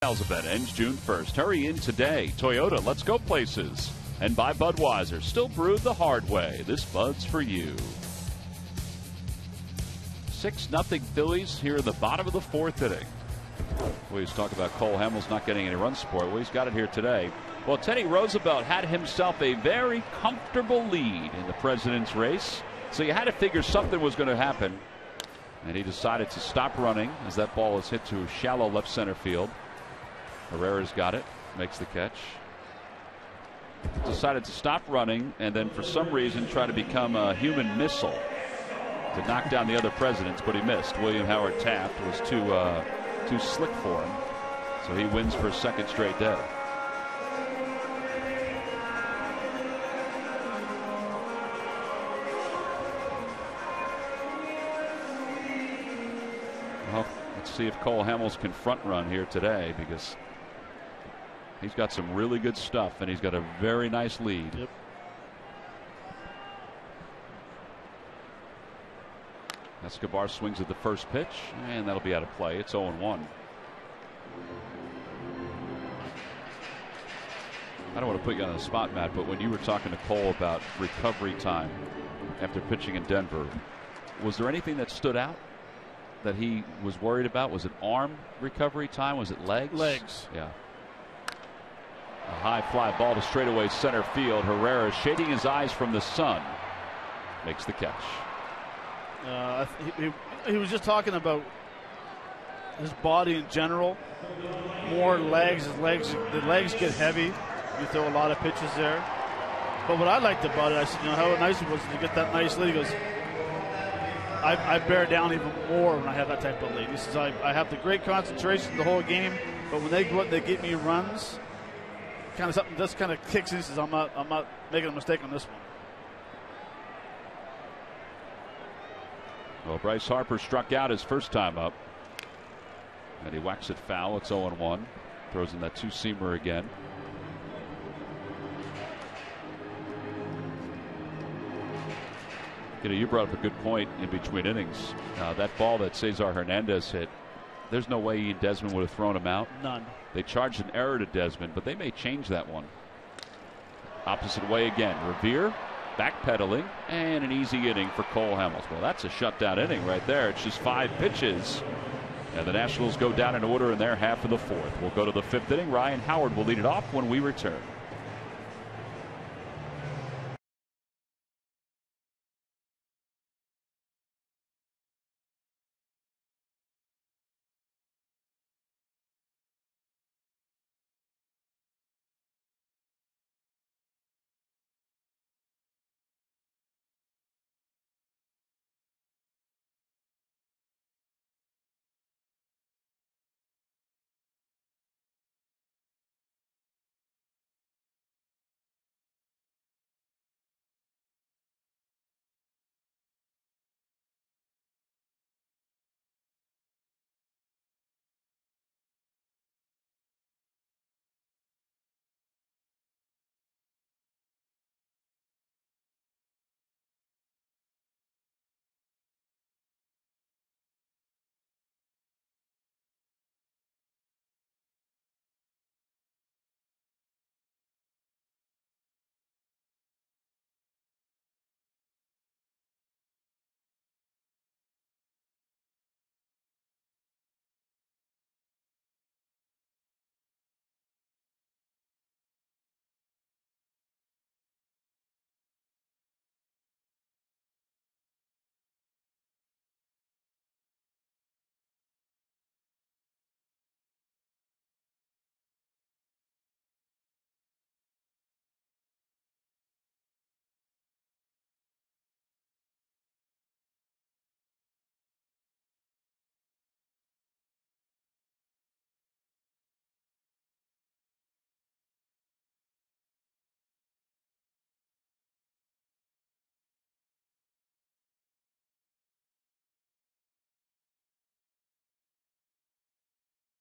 Event ends June 1st. Hurry in today. Toyota, let's go places. And buy Budweiser. Still brewed the hard way. This Bud's for you. 6-0 Phillies here in the bottom of the 4th inning. We always talk about Cole Hamels not getting any run support. Well, he's got it here today. Well, Teddy Roosevelt had himself a very comfortable lead in the president's race. So you had to figure something was going to happen. And he decided to stop running as that ball is hit to shallow left center field. Herrera's got it, makes the catch. Decided to stop running and then for some reason try to become a human missile to knock down the other presidents, but he missed. William Howard Taft was too slick for him, so he wins for a 2nd straight day. Well, let's see if Cole Hamels can front run here today, because he's got some really good stuff, and he's got a very nice lead. Yep. Escobar swings at the first pitch, and that'll be out of play. It's 0-1. I don't want to put you on the spot, Matt, but when you were talking to Cole about recovery time after pitching in Denver, was there anything that stood out that he was worried about? Was it arm recovery time? Was it legs? Legs. Yeah. A high fly ball to straightaway center field. Herrera shading his eyes from the sun. Makes the catch. He was just talking about his body in general. More legs. The legs get heavy. You throw a lot of pitches there. But what I liked about it, I said, how nice it was to get that nice lead. He goes, I bear down even more when I have that type of lead. He says, I have the great concentration the whole game, but when they go out and they get me runs, kind of something just kind of kicks in. He says, I'm not making a mistake on this one. Well, Bryce Harper struck out his first time up, and he whacks it foul. It's 0-1. Throws in that two-seamer again. You brought up a good point in between innings. That ball that Cesar Hernandez hit, there's no way Ian Desmond would have thrown him out. None. They charged an error to Desmond, but they may change that one. Opposite way again. Revere backpedaling, and an easy inning for Cole Hamels. Well, that's a shutdown inning right there. It's just 5 pitches. And the Nationals go down in order in their half of the 4th. We'll go to the 5th inning. Ryan Howard will lead it off when we return.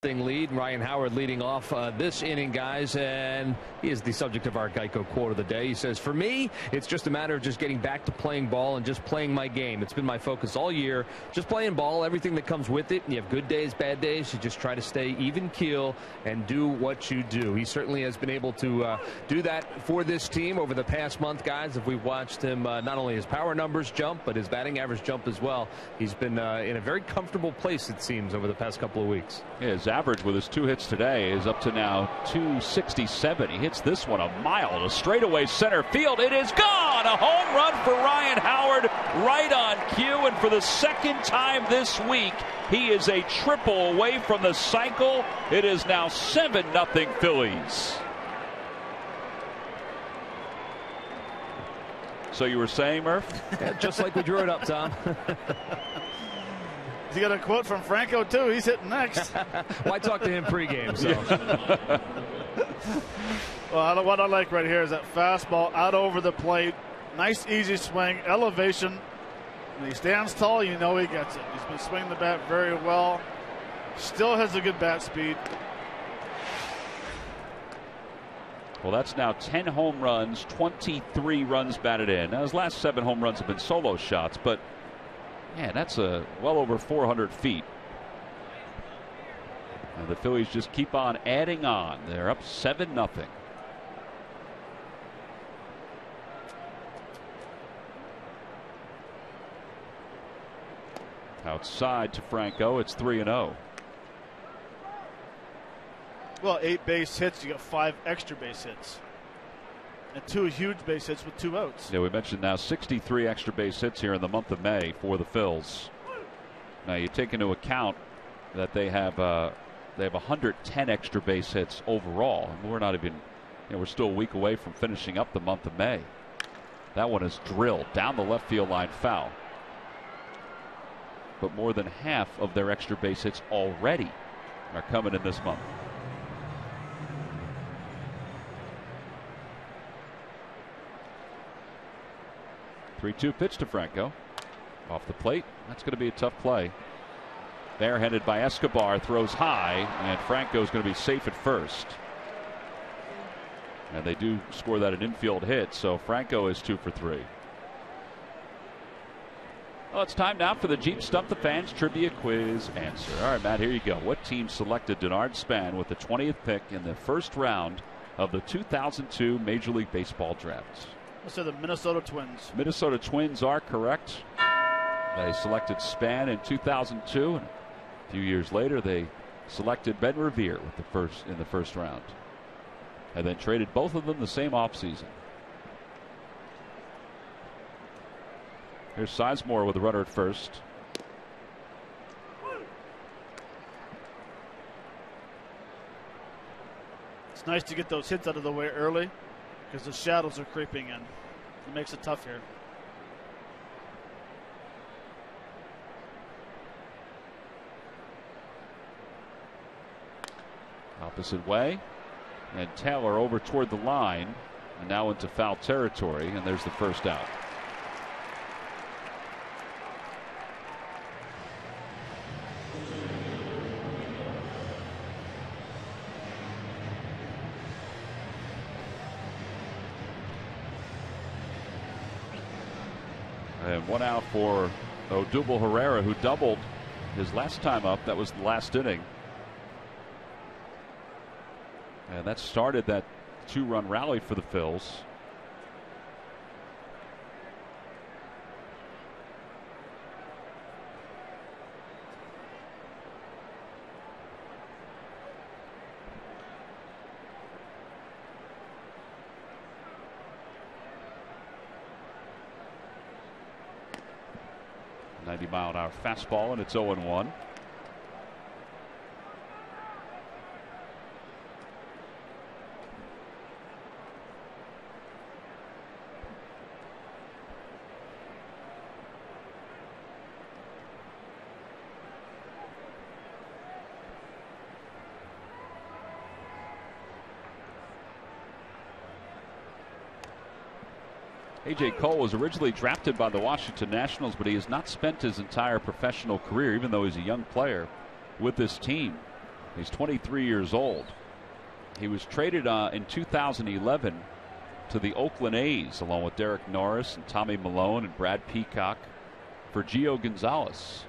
Lead. Ryan Howard leading off this inning, guys, and he is the subject of our Geico quote of the day. He says, for me, it's just a matter of just getting back to playing ball and just playing my game. It's been my focus all year, just playing ball, everything that comes with it. And you have good days, bad days. You just try to stay even keel and do what you do. He certainly has been able to do that for this team over the past month, guys. If we've watched him, not only his power numbers jump, but his batting average jump as well. He's been in a very comfortable place, it seems, over the past couple of weeks. Yeah, his average with his 2 hits today is up to now 267. He hits this one a mile to straightaway center field. It is gone. A home run for Ryan Howard right on cue. And for the second time this week, he is a triple away from the cycle. It is now 7-0 Phillies. So you were saying, Murph? Yeah, just like we drew it up, Tom. He got a quote from Franco, too. He's hitting next. Well, I talked to him pregame, so. Well, what I like right here is that fastball out over the plate. Nice, easy swing, elevation. When he stands tall, you know he gets it. He's been swinging the bat very well. Still has a good bat speed. Well, that's now 10 home runs, 23 runs batted in. Now, his last 7 home runs have been solo shots, but man, that's well over 400 feet. And the Phillies just keep on adding on. They're up 7-0. Outside to Franco, it's 3-0. Well, 8 base hits, you got 5 extra base hits. And 2 huge base hits with 2 outs. Yeah, we mentioned now 63 extra base hits here in the month of May for the Phils. Now you take into account that they have 110 extra base hits overall. And we're not even we're still a week away from finishing up the month of May. That one is drilled down the left field line, foul. But more than half of their extra base hits already are coming in this month. Three-two pitch to Franco. Off the plate. That's going to be a tough play. Barehanded by Escobar, throws high, and Franco's going to be safe at first. And they do score that an infield hit, so Franco is 2 for 3. Well, it's time now for the Jeep Stump the Fans Trivia Quiz answer. All right, Matt, here you go. What team selected Denard Span with the 20th pick in the first round of the 2002 Major League Baseball draft? Let's say the Minnesota Twins. Minnesota Twins are correct. They selected Span in 2002, and a few years later they selected Ben Revere with in the first round, and then traded both of them the same offseason. Here's Sizemore with a runner at first. It's nice to get those hits out of the way early because the shadows are creeping in. It makes it tough here. Opposite way, and Taylor over toward the line, and now into foul territory, and there's the first out. And one out for Odubel Herrera, who doubled his last time up. That was the last inning. And that started that 2-run rally for the Phils. .90-mile-an-hour fastball, and it's 0-1. A.J. Cole was originally drafted by the Washington Nationals, but he has not spent his entire professional career, even though he's a young player, with this team. He's 23 years old. He was traded in 2011 to the Oakland A's, along with Derek Norris and Tommy Malone and Brad Peacock, for Gio Gonzalez.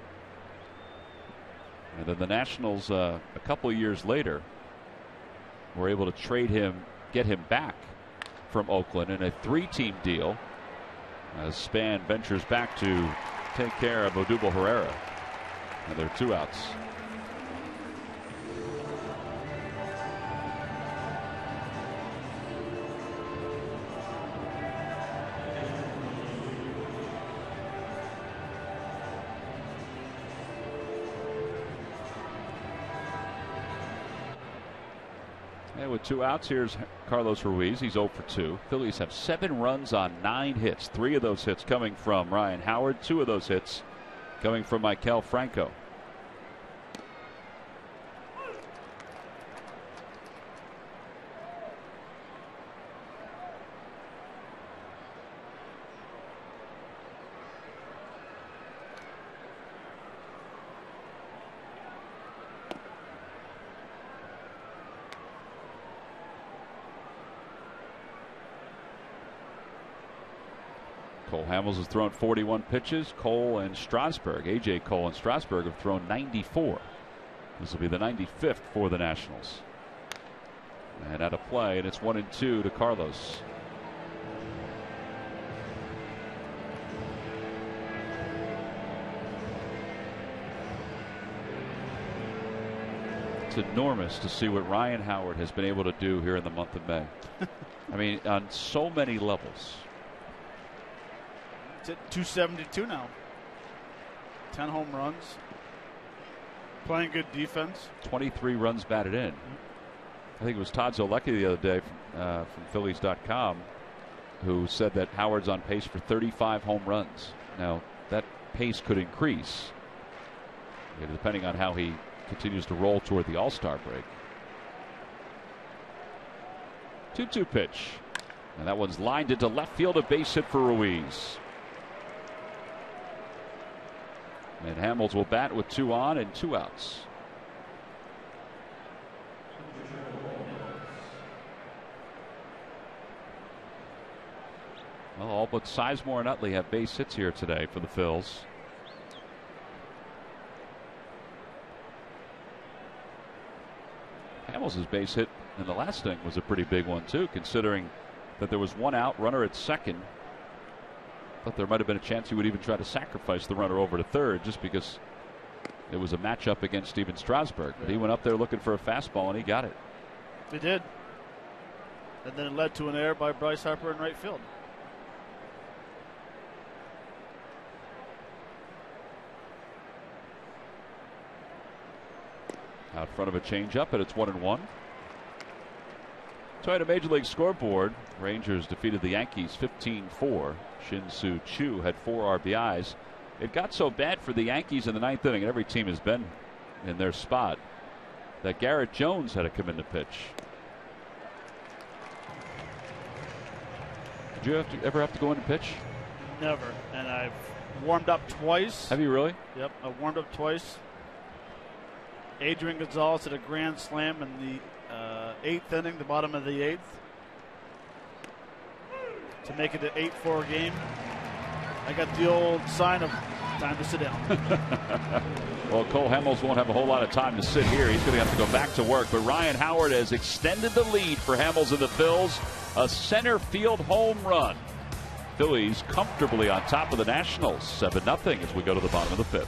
And then the Nationals, a couple of years later, were able to trade him, get him back from Oakland in a 3-team deal as Span ventures back to take care of Odubel Herrera. And there are 2 outs. And with 2 outs, here's Carlos Ruiz. He's 0 for 2. Phillies have 7 runs on 9 hits. 3 of those hits coming from Ryan Howard. 2 of those hits coming from Maikel Franco. Cole Hamels has thrown 41 pitches. Cole and Strasburg, A.J. Cole and Strasburg, have thrown 94. This will be the 95th for the Nationals. And out of play, and it's 1-2 to Carlos. It's enormous to see what Ryan Howard has been able to do here in the month of May. I mean, on so many levels. It's at 272 now. 10 home runs. Playing good defense. 23 runs batted in. I think it was Todd Zolecki the other day from Phillies.com who said that Howard's on pace for 35 home runs. Now, that pace could increase depending on how he continues to roll toward the All-Star break. 2-2 pitch. And that one's lined into left field, a base hit for Ruiz. And Hamels will bat with 2 on and 2 outs. Well, all but Sizemore and Utley have base hits here today for the Phils. Hamels' base hit in the last inning was a pretty big one, too, considering that there was 1 out, runner at second. Thought there might have been a chance he would even try to sacrifice the runner over to third just because it was a matchup against Steven Strasburg. But he went up there looking for a fastball, and he got it. He did. And then it led to an error by Bryce Harper in right field. Out front of a changeup, and it's 1-1. So at a Major League scoreboard, Rangers defeated the Yankees 15-4. Shin-Soo Choo had 4 RBIs. It got so bad for the Yankees in the 9th inning, and every team has been in their spot, that Garrett Jones had to come in to pitch. Did you ever have to go in and pitch? Never. And I've warmed up twice. Have you really? Yep, I warmed up twice. Adrian Gonzalez hit a grand slam in the 8th inning, the bottom of the 8th, to make it an 8-4 game. I got the old sign of time to sit down. Well, Cole Hamels won't have a whole lot of time to sit here. He's going to have to go back to work. But Ryan Howard has extended the lead for Hamels and the Phils. A center field home run. Phillies comfortably on top of the Nationals, 7-0 as we go to the bottom of the 5th.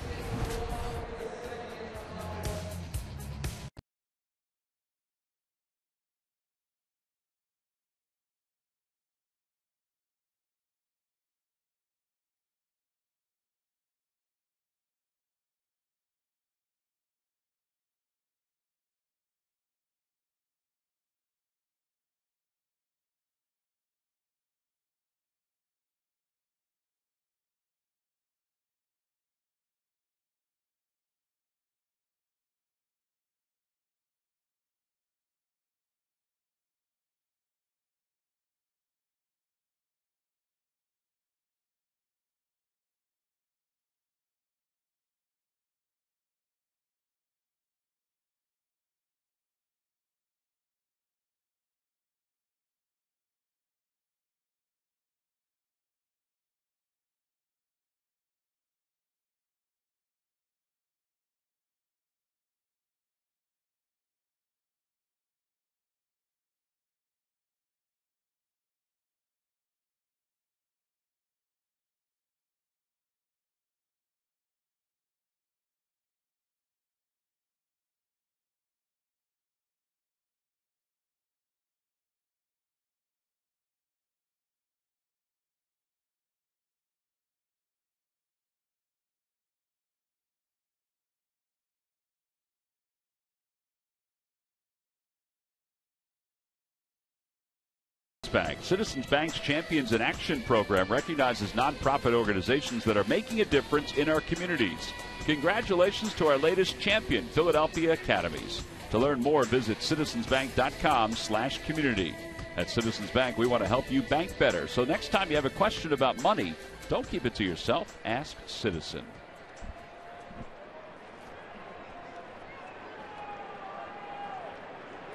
Bank. Citizens Bank's Champions in Action program recognizes nonprofit organizations that are making a difference in our communities. Congratulations to our latest champion, Philadelphia Academies. To learn more, visit citizensbank.com/community. At Citizens Bank, we want to help you bank better. So next time you have a question about money, don't keep it to yourself. Ask Citizen.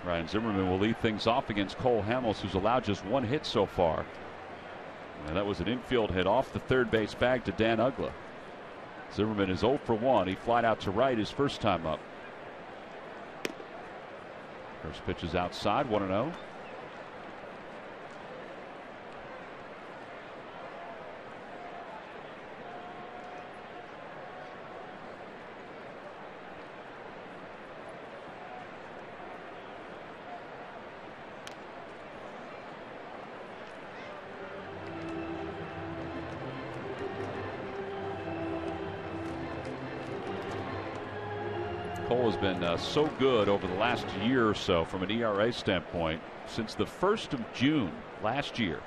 Ryan Zimmerman will lead things off against Cole Hamels, who's allowed just 1 hit so far. And that was an infield hit off the third base bag to Dan Uggla. Zimmerman is 0 for 1. He flied out to right his first time up. First pitch is outside, 1-0. Cole Cole has been so good over the last year or so from an ERA standpoint. Since the 1st of June last year,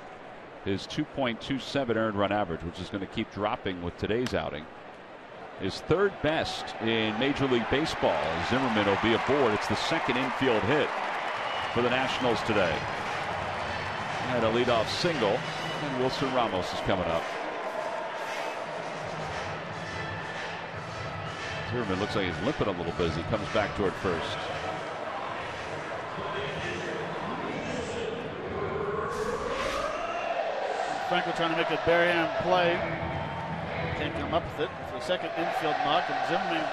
his 2.27 earned run average, which is going to keep dropping with today's outing, is third best in Major League Baseball. Zimmerman will be aboard. It's the second infield hit for the Nationals today. And a leadoff single, and Wilson Ramos is coming up. Zimmerman looks like he's limping a little bit as he comes back toward first. Franco trying to make a Berrien play. Can't come up with it for the second infield knock. And Zimmerman,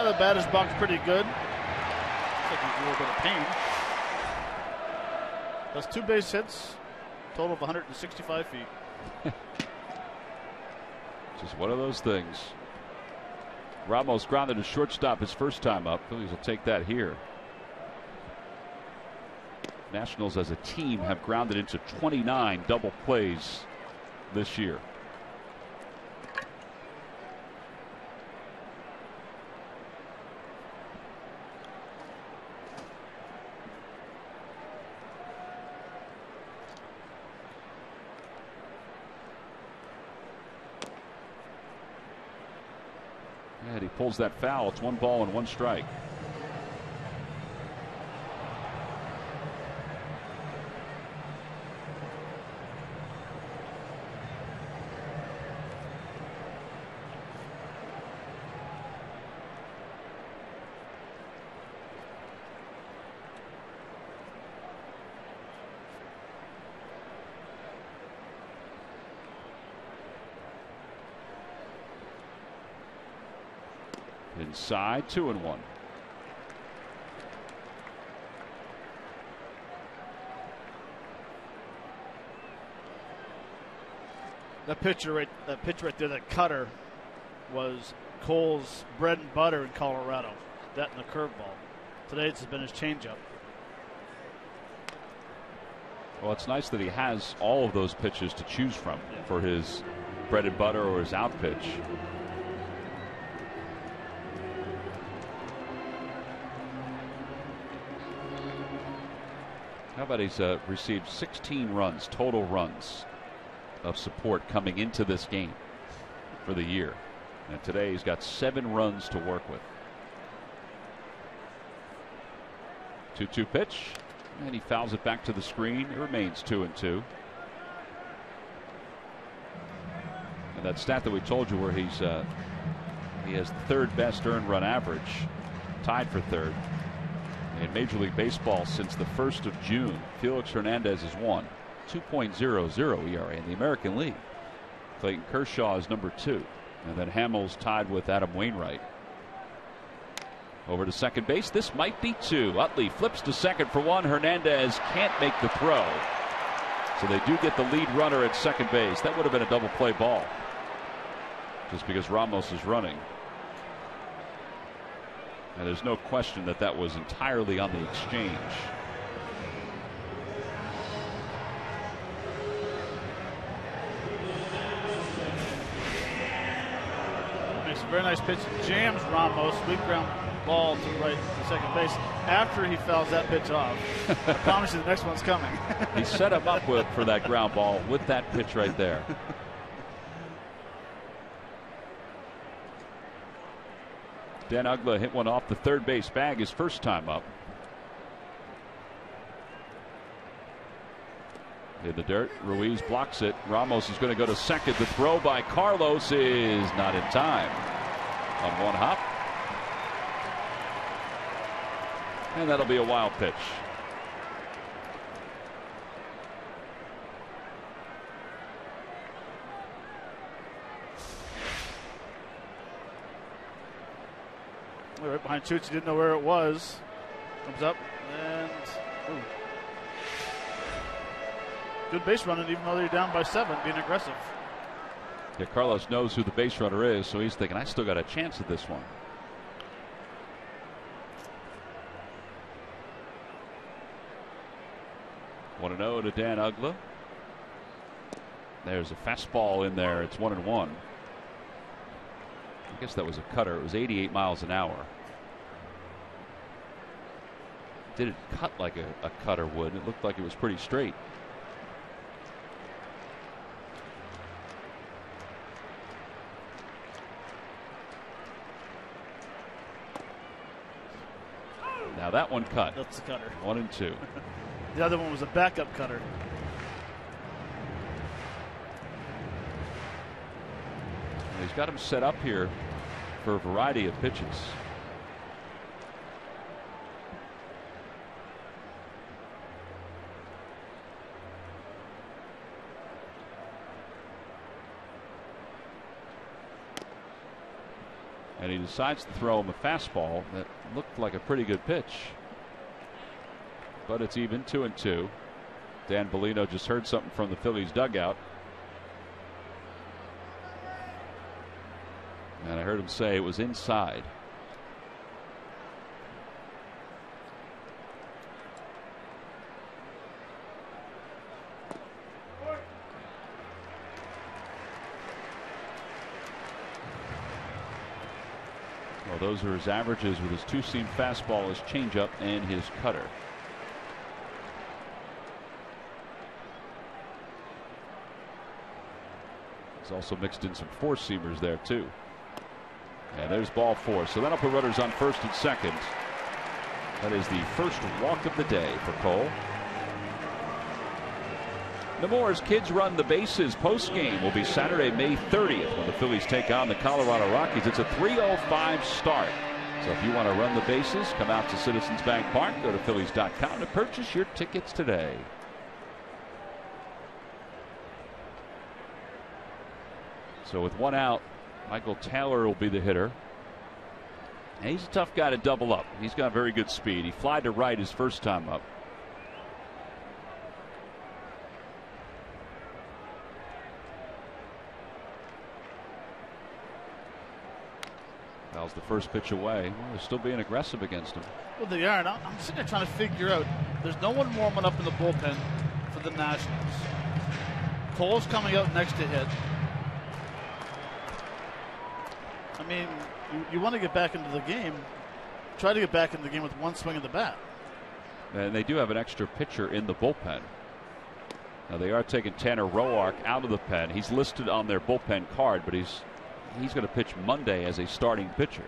the batter's box pretty good. Looks like he's in a little bit of pain. That's 2 base hits, total of 165 feet. Just one of those things. Ramos grounded to shortstop his first time up. Phillies will take that here. Nationals as a team have grounded into 29 double plays this year. And he pulls that foul. It's 1 ball and 1 strike. Inside, 2-1. That pitch right there, that cutter, was Cole's bread and butter in Colorado. That and the curveball. Today it's been his changeup. Well, it's nice that he has all of those pitches to choose from for his bread and butter or his out pitch. How about he's received 16 runs, total runs of support coming into this game for the year. And today he's got 7 runs to work with. 2-2 pitch, and he fouls it back to the screen. It remains 2-2. And that stat that we told you where he has the 3rd best earned run average, tied for 3rd. In Major League Baseball since the 1st of June, Felix Hernandez is 1. 2.00 ERA in the American League. Clayton Kershaw is number 2. And then Hamels tied with Adam Wainwright. Over to second base. This might be 2. Utley flips to second for 1. Hernandez can't make the throw. So they do get the lead runner at second base. That would have been a double play ball, just because Ramos is running. And there's no question that that was entirely on the exchange. Makes a very nice pitch. Jams Ramos. Weak ground ball to right to second base after he fouls that pitch off. I promise you the next one's coming. He set him up for that ground ball with that pitch right there. Dan Uggla hit one off the third base bag his first time up. In the dirt, Ruiz blocks it. Ramos is going to go to second. The throw by Carlos is not in time. On one hop. And that'll be a wild pitch. Right behind Chooch, he didn't know where it was. Comes up and good base running, even though they're down by 7, being aggressive. Yeah, Carlos knows who the base runner is, so he's thinking, I still got a chance at this one. One and 0 to Dan Uggla. There's a fastball in there. It's 1-1. I guess that was a cutter. It was 88 miles an hour. didn't cut like a cutter would. It looked like it was pretty straight. Now that one cut. That's the cutter. 1-2. The other one was a backup cutter. He's got him set up here for a variety of pitches. And he decides to throw him a fastball that looked like a pretty good pitch. But it's even 2-2. Dan Bellino just heard something from the Phillies dugout. And I heard him say it was inside. Well, those are his averages with his two-seam fastball, his changeup, and his cutter. He's also mixed in some four-seamers there, too. And there's ball 4. So that'll put runners on first and second. That is the first walk of the day for Cole. Nemours Kids Run the Bases postgame will be Saturday, May 30th when the Phillies take on the Colorado Rockies. It's a 3:05 start. So if you want to run the bases, come out to Citizens Bank Park. Go to Phillies.com to purchase your tickets today. So with one out, Michael Taylor will be the hitter. And he's a tough guy to double up. He's got very good speed. He flied to right his first time up. Fouls the first pitch away. Well, they're still being aggressive against him. Well, they are. And I'm sitting there trying to figure out. There's no one warming up in the bullpen for the Nationals. Cole's coming out next to hit. I mean, you want to get back into the game. Try to get back into the game with one swing of the bat. And they do have an extra pitcher in the bullpen. Now they are taking Tanner Roark out of the pen. He's listed on their bullpen card, but he's going to pitch Monday as a starting pitcher.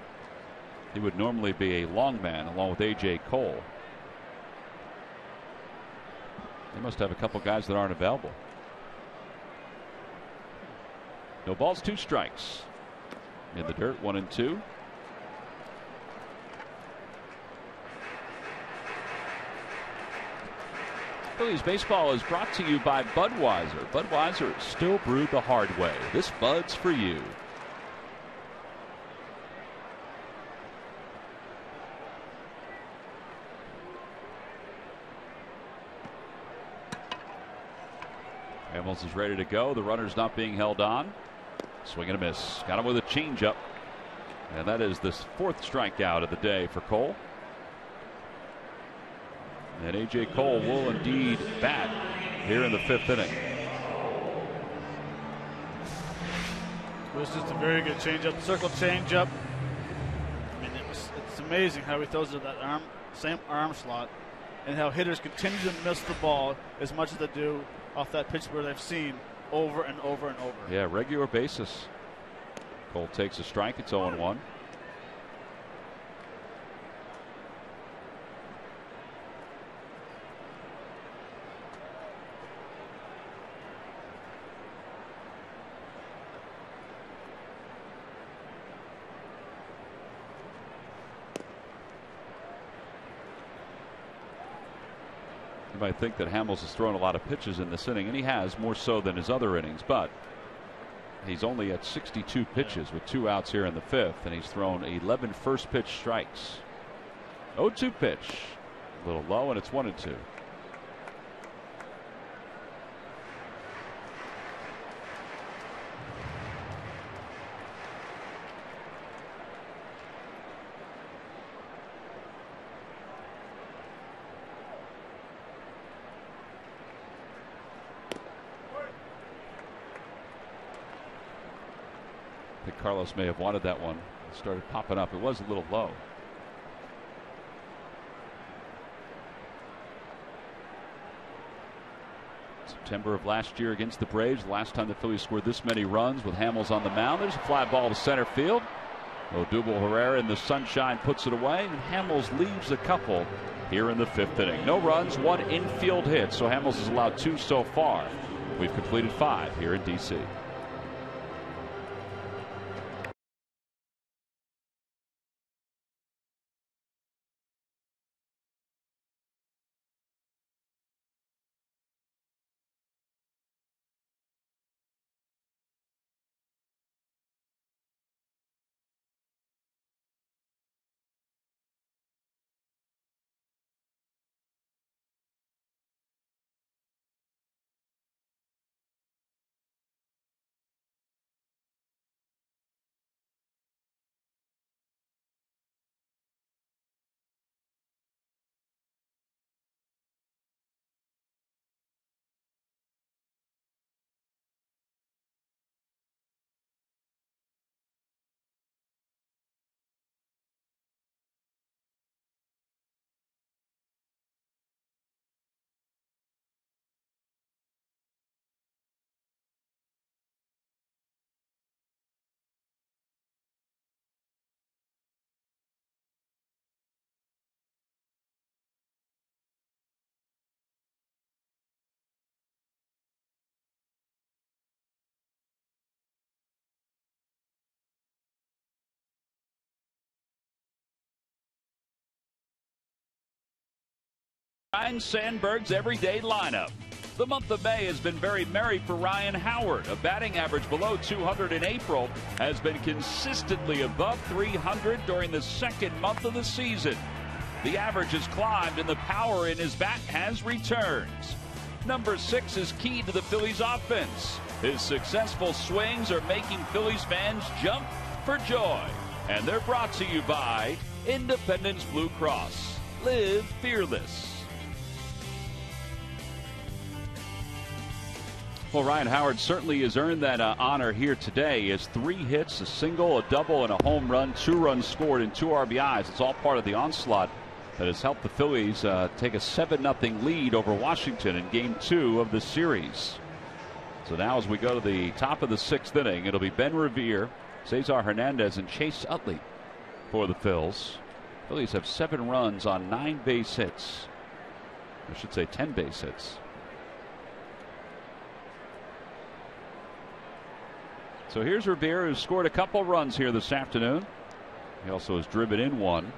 He would normally be a long man along with A.J. Cole. They must have a couple guys that aren't available. No balls, 2 strikes. In the dirt, 1-2. Phillies baseball is brought to you by Budweiser. Budweiser is still brewed the hard way. This Bud's for you. Hamels is ready to go. The runner's not being held on. Swing and a miss. Got him with a changeup. And that is the 4th strikeout of the day for Cole. And A.J. Cole will indeed bat here in the 5th inning. It was just a very good changeup. Circle changeup. I mean, it's amazing how he throws it that same arm slot, and how hitters continue to miss the ball as much as they do off that pitch where they've seen over and over and over. Yeah, regular basis. Cole takes a strike. It's 0-1. You might think that Hamels has thrown a lot of pitches in this inning, and he has, more so than his other innings, but he's only at 62 pitches with 2 outs here in the 5th, and he's thrown 11 first pitch strikes. 0-2 pitch. A little low, and it's 1-2. I think Carlos may have wanted that one. It started popping up. It was a little low. September of last year against the Braves, the last time the Phillies scored this many runs with Hamels on the mound. There's a fly ball to center field. Odubel Herrera in the sunshine puts it away, and Hamels leaves a couple here in the 5th inning. No runs, 1 infield hit, so Hamels has allowed 2 so far. We've completed 5 here in D.C. Ryan Sandberg's everyday lineup. The month of May has been very merry for Ryan Howard. A batting average below 200 in April has been consistently above 300 during the 2nd month of the season. The average has climbed and the power in his bat has returned. Number 6 is key to the Phillies offense. His successful swings are making Phillies fans jump for joy. And they're brought to you by Independence Blue Cross. Live fearless. Well, Ryan Howard certainly has earned that honor here today. He has 3 hits, a single, a double, and a home run. 2 runs scored and 2 RBIs. It's all part of the onslaught that has helped the Phillies take a 7-0 lead over Washington in Game 2 of the series. So now as we go to the top of the 6th inning, it'll be Ben Revere, Cesar Hernandez, and Chase Utley for the Phils. Phillies have 7 runs on 9 base hits. I should say 10 base hits. So here's Revere, who scored a couple runs here this afternoon. He also has driven in 1.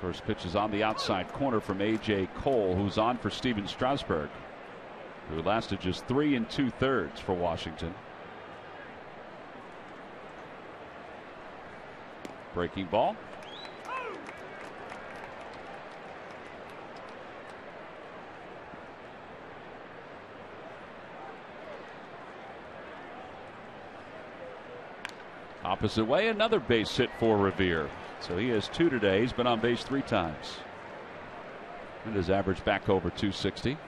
First pitch is on the outside corner from A.J. Cole, who's on for Steven Strasburg, who lasted just 3 2/3 for Washington. Breaking ball. Opposite way, another base hit for Revere. So he has 2 today. He's been on base 3 times. And his average back over 260.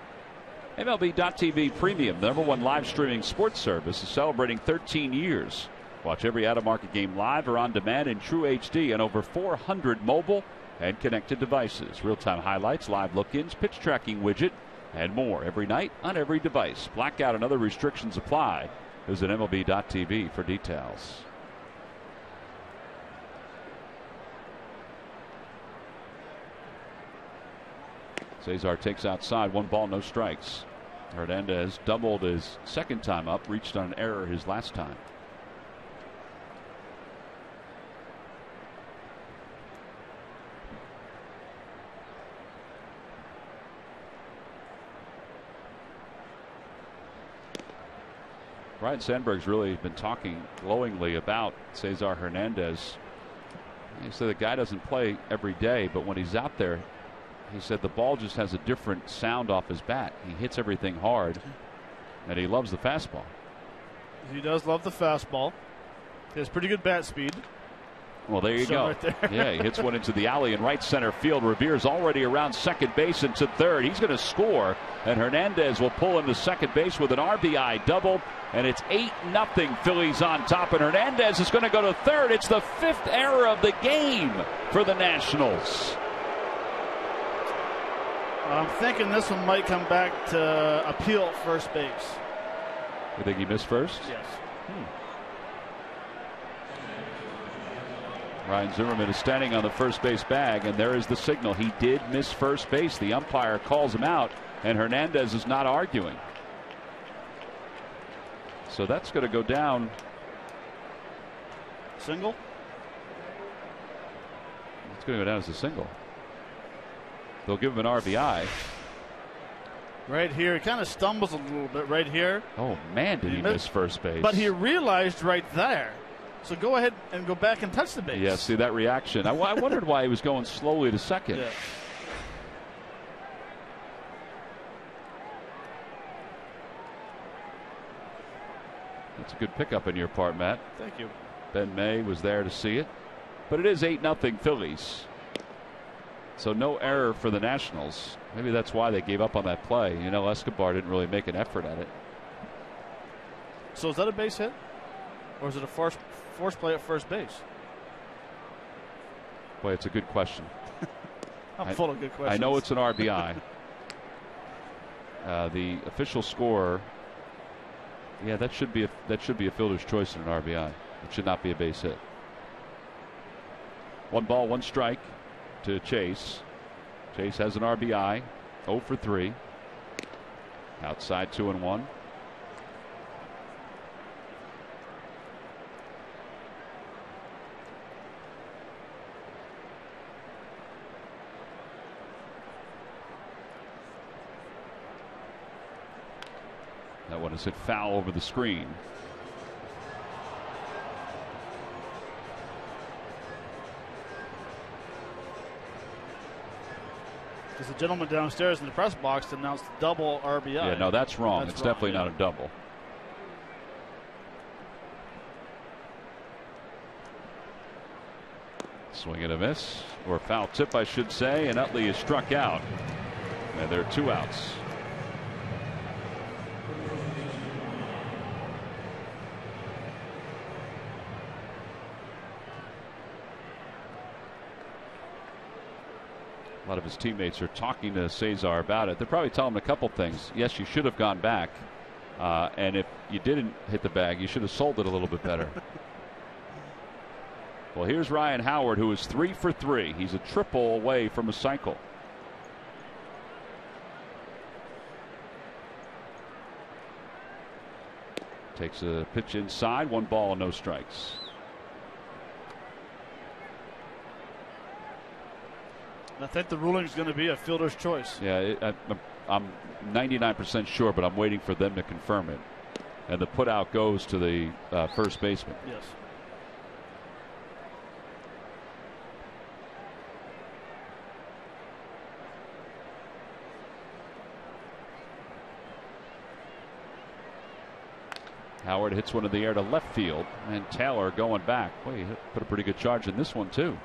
MLB.TV Premium, the #1 live streaming sports service, is celebrating 13 years. Watch every out-of-market game live or on demand in True HD on over 400 mobile and connected devices. Real-time highlights, live look-ins, pitch tracking widget, and more every night on every device. Blackout and other restrictions apply. Visit MLB.TV for details. Cesar takes outside, 1 ball, no strikes. Hernandez doubled his 2nd time up, reached on an error his last time. Ryan Sandberg's really been talking glowingly about Cesar Hernandez. He said the guy doesn't play every day, but when he's out there, he said the ball just has a different sound off his bat. He hits everything hard, and he loves the fastball. He does love the fastball. He has pretty good bat speed. Well, there you go. Right there. Yeah, he hits one into the alley in right center field. Revere's already around second base and to third. He's going to score, and Hernandez will pull into second base with an RBI double, and it's 8-0 Phillies on top, and Hernandez is going to go to third. It's the 5th error of the game for the Nationals. I'm thinking this one might come back to appeal at first base. You think he missed first? Yes. Ryan Zimmerman is standing on the first base bag, and there is the signal. He did miss first base. The umpire calls him out, and Hernandez is not arguing. So that's going to go down. Single? It's going to go down as a single. They'll give him an RBI. Right here. He kind of stumbles a little bit right here. Oh, man, did he miss first base. But he realized right there. So go ahead and go back and touch the base. Yeah, see that reaction. I wondered why he was going slowly to second. Yeah. That's a good pickup on your part, Matt. Thank you. Ben May was there to see it. But it is 8-0 Phillies. So no error for the Nationals. Maybe that's why they gave up on that play. You know, Escobar didn't really make an effort at it. So is that a base hit? Or is it a forced play at first base? Boy, it's a good question. I'm full of good questions. I know it's an RBI. The official score, yeah, that should be a fielder's choice in an RBI. It should not be a base hit. 1 ball, 1 strike to Chase. Chase has an RBI, 0 for 3. Outside 2-1. That one is hit foul over the screen. There's a gentleman downstairs in the press box announced double RBI. Yeah, no, that's wrong. It's wrong, definitely not a double. Swing and a miss, or foul tip, I should say, and Utley is struck out. And there are 2 outs. A lot of his teammates are talking to Cesar about it. They're probably telling him a couple things. Yes, you should have gone back. And if you didn't hit the bag, you should have sold it a little bit better. Well, here's Ryan Howard, who is 3 for 3. He's a triple away from a cycle. Takes a pitch inside, 1 ball, no strikes. I think the ruling is going to be a fielder's choice. Yeah, I'm 99% sure, but I'm waiting for them to confirm it. And the put out goes to the first baseman. Yes. Howard hits one in the air to left field, and Taylor going back. Boy, he put a pretty good charge in this one, too.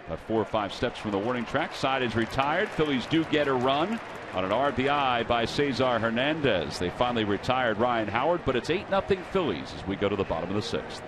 About 4 or 5 steps from the warning track. Side is retired. Phillies do get a run on an RBI by Cesar Hernandez. They finally retired Ryan Howard, but it's 8-0 Phillies as we go to the bottom of the 6th.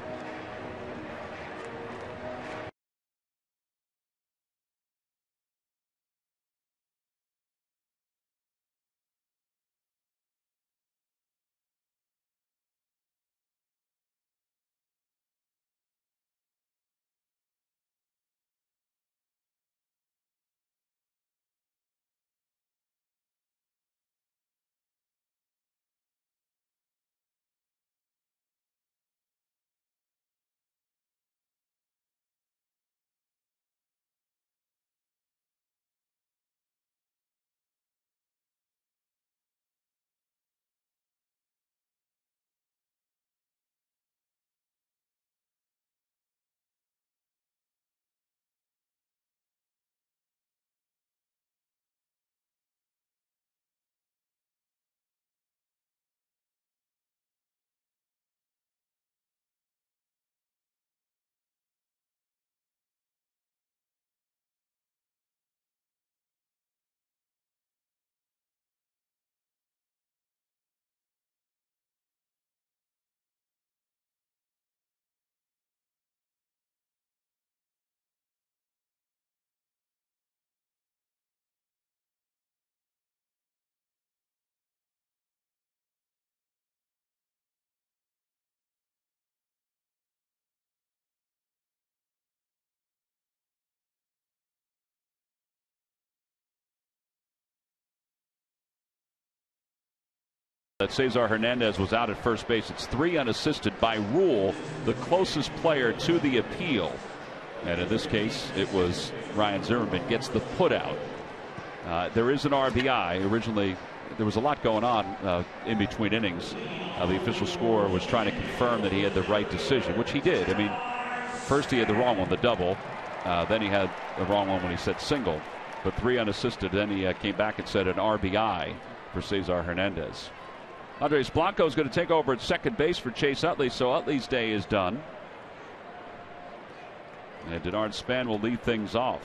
That Cesar Hernandez was out at first base. It's 3 unassisted by rule, the closest player to the appeal. And in this case, it was Ryan Zimmerman gets the put out. There is an RBI. Originally, there was a lot going on in between innings. The official scorer was trying to confirm that he had the right decision, which he did. I mean, first he had the wrong one, the double. Then he had the wrong one when he said single. But 3 unassisted. Then he came back and said an RBI for Cesar Hernandez. Andres Blanco is going to take over at second base for Chase Utley, so Utley's day is done. And Denard Span will lead things off.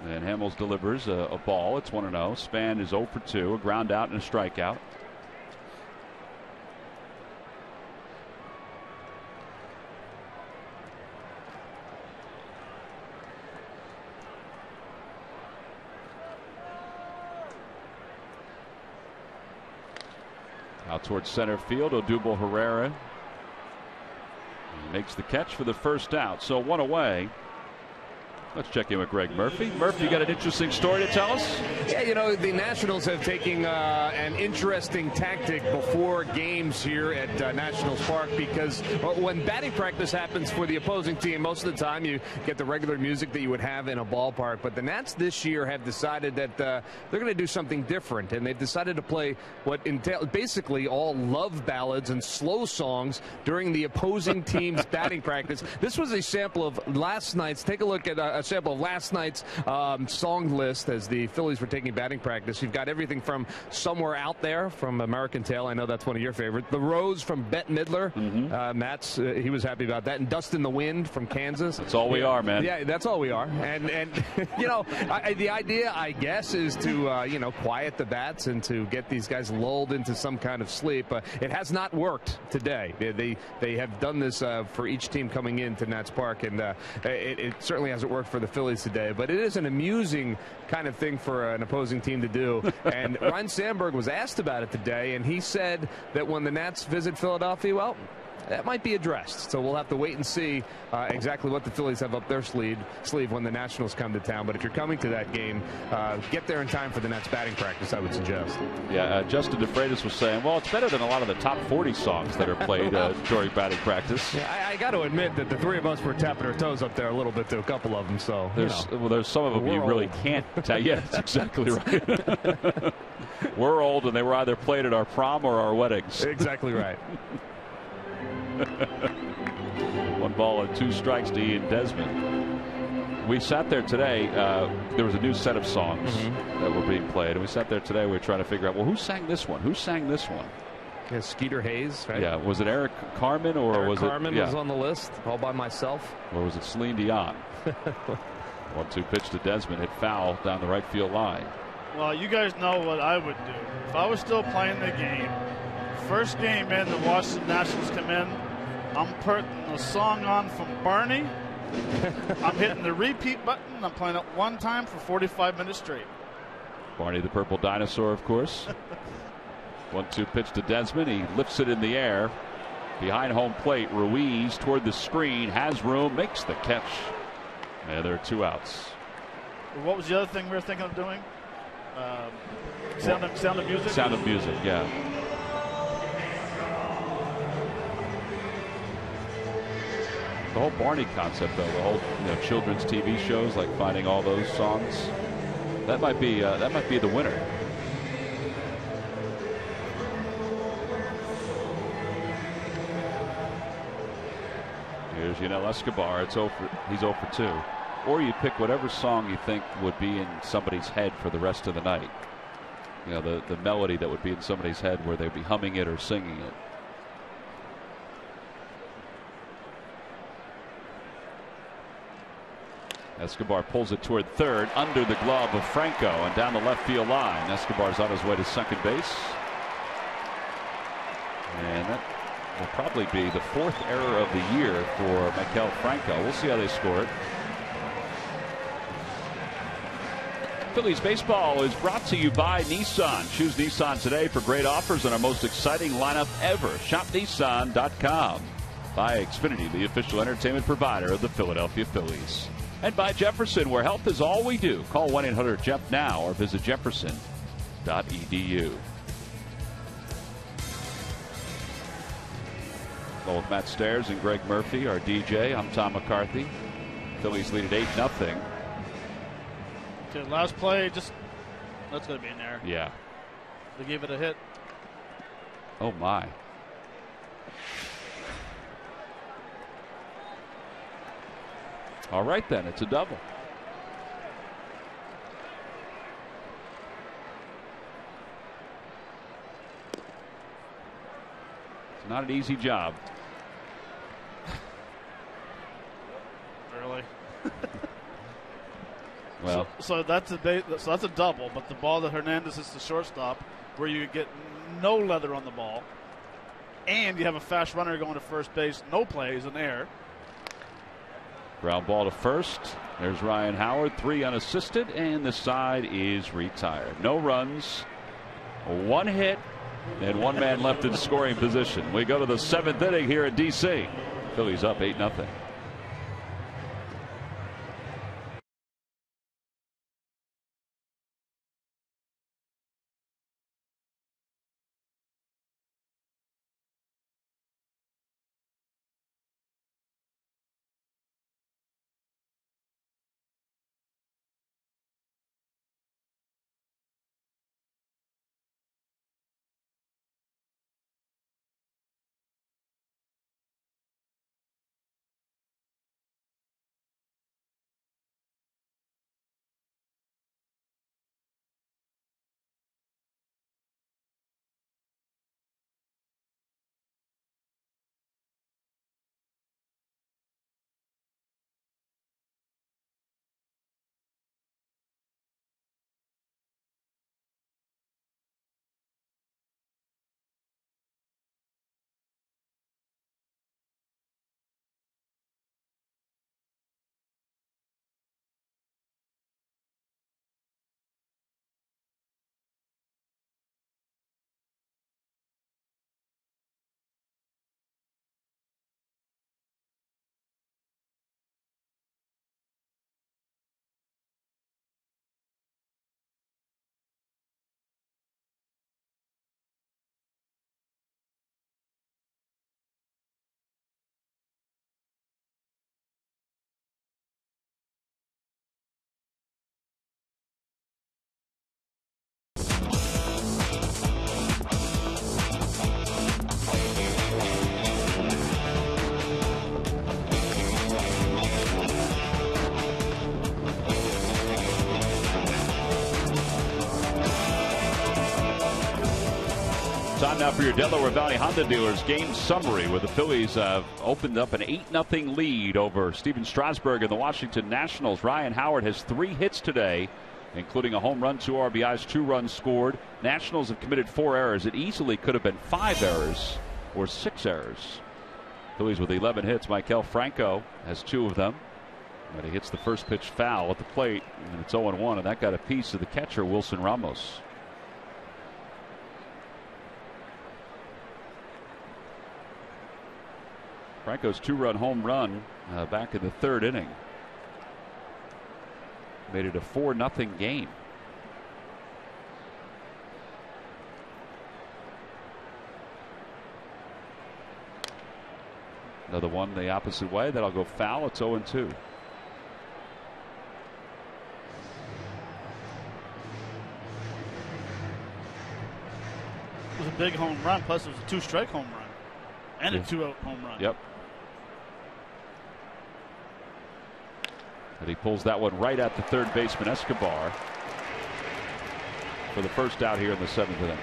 And Hamels delivers a ball. It's 1-0. Span is 0 for 2, a ground out and a strikeout. Out towards center field, Odubel Herrera makes the catch for the first out. So 1 away. Let's check in with Greg Murphy. Murphy, you got an interesting story to tell us? Yeah, you know, the Nationals have taken an interesting tactic before games here at Nationals Park, because when batting practice happens for the opposing team, most of the time you get the regular music that you would have in a ballpark. But the Nats this year have decided that they're going to do something different, and they've decided to play what entails basically all love ballads and slow songs during the opposing team's batting practice. This was a sample of last night's. Take a look at a sample of last night's song list as the Phillies were taking batting practice. You've got everything from Somewhere Out There from American Tail. I know that's one of your favorites. The Rose from Bette Midler. Matt's he was happy about that. And Dust in the Wind from Kansas. That's all we are, man. Yeah, that's all we are. And you know, the idea, I guess, is to you know, quiet the bats and to get these guys lulled into some kind of sleep. It has not worked today. They have done this for each team coming into Nats Park, and it certainly hasn't worked for the Phillies today, but it is an amusing kind of thing for an opposing team to do. And Ryan Sandberg was asked about it today, and he said that when the Nats visit Philadelphia, well, that might be addressed. So we'll have to wait and see exactly what the Phillies have up their sleeve when the Nationals come to town. But if you're coming to that game, get there in time for the Nats batting practice, I would suggest. Yeah, Justin DeFreitas was saying, well, it's better than a lot of the top 40 songs that are played during batting practice. Yeah, I got to admit that the three of us were tapping our toes up there a little bit to a couple of them. So there's some of them you really can't tell. Yeah, that's exactly right. We're old, and they were either played at our prom or our weddings. Exactly right. 1 ball and 2 strikes to Ian Desmond. We sat there today. There was a new set of songs that were being played, and we sat there today. We were trying to figure out, well, who sang this one? Who sang this one? Yeah, Skeeter Hayes, right? Yeah, was it Eric Carmen or Eric was Carmen it? was on the list all by myself. Or was it Celine Dion? 1-2 pitch to Desmond, hit foul down the right field line. Well, you guys know what I would do if I was still playing the game. First game in, the Washington Nationals come in. I'm putting a song on from Barney. I'm hitting the repeat button. I'm playing it one time for 45 minutes straight. Barney the Purple Dinosaur, of course. 1-2 pitch to Desmond. He lifts it in the air. Behind home plate, Ruiz toward the screen. Has room, makes the catch. And there are 2 outs. What was the other thing we were thinking of doing? Sound of music? Sound of music, yeah. The whole Barney concept, though, the whole children's TV shows, like finding all those songs, that might be the winner. Here's Yunel Escobar. He's 0 for 2. Or you pick whatever song you think would be in somebody's head for the rest of the night. The melody that would be in somebody's head where they'd be humming it or singing it. Escobar pulls it toward third, under the glove of Franco and down the left field line. Escobar's on his way to second base. And that will probably be the 4th error of the year for Maikel Franco. We'll see how they score it. Phillies baseball is brought to you by Nissan. Choose Nissan today for great offers on our most exciting lineup ever. Shop Nissan.com. By Xfinity, the official entertainment provider of the Philadelphia Phillies. And by Jefferson, where health is all we do. Call 1-800-JEFF now or visit jefferson.edu. Well, with Matt Stairs and Greg Murphy, our DJ, I'm Tom McCarthy. Phillies lead at 8-0. Okay, last play, that's going to be in there. Yeah. They gave it a hit. Oh, my. All right, then. It's a double. It's not an easy job. Really? Well, so that's a double, but the ball that Hernandez hits the shortstop, where you get no leather on the ball, and you have a fast runner going to first base, no plays, an error. ground ball to first. There's Ryan Howard, 3 unassisted, and the side is retired. No runs, 1 hit, and 1 man left in scoring position. We go to the 7th inning here at D.C. Phillies up 8-0. Time now for your Delaware Valley Honda dealers game summary, where the Phillies have opened up an 8-0 lead over Steven Strasburg and the Washington Nationals. Ryan Howard has 3 hits today, including a home run, 2 RBIs, 2 runs scored. Nationals have committed 4 errors. It easily could have been 5 errors or 6 errors. Phillies with 11 hits. Maikel Franco has 2 of them. But he hits the first pitch foul at the plate, and it's 0-1, and that got a piece of the catcher, Wilson Ramos. Franco's 2-run home run back in the 3rd inning made it a 4-0 game. Another one the opposite way. That'll go foul. It's 0-2. It was a big home run, plus it was a 2-strike home run and a 2-out home run. Yep. And he pulls that one right at the third baseman Escobar for the first out here in the 7th inning.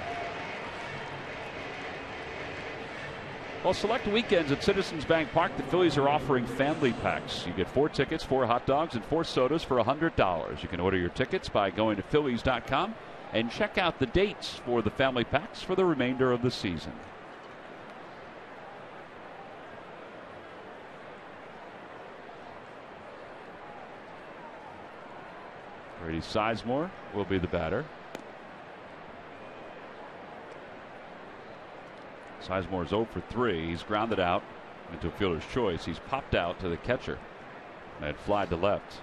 Well, select weekends at Citizens Bank Park, the Phillies are offering family packs. You get 4 tickets, 4 hot dogs, and 4 sodas for $100. You can order your tickets by going to Phillies.com and check out the dates for the family packs for the remainder of the season. Brady Sizemore will be the batter. Sizemore's 0 for 3. He's grounded out into a fielder's choice. He's popped out to the catcher. And fly to left.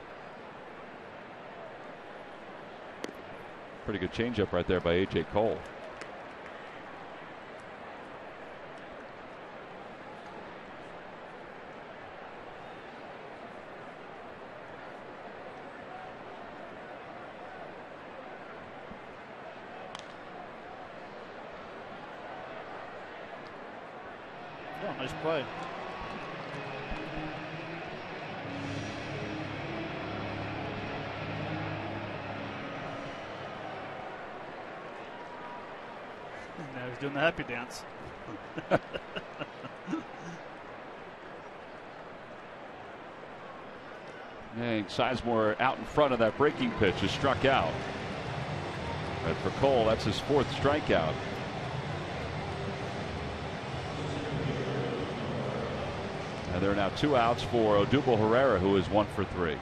Pretty good changeup right there by A.J. Cole. Oh, nice play. Now he's doing the happy dance. And Sizemore out in front of that breaking pitch is struck out. And for Cole, that's his 4th strikeout. And there are now 2 outs for Odubel Herrera, who is 1 for 3.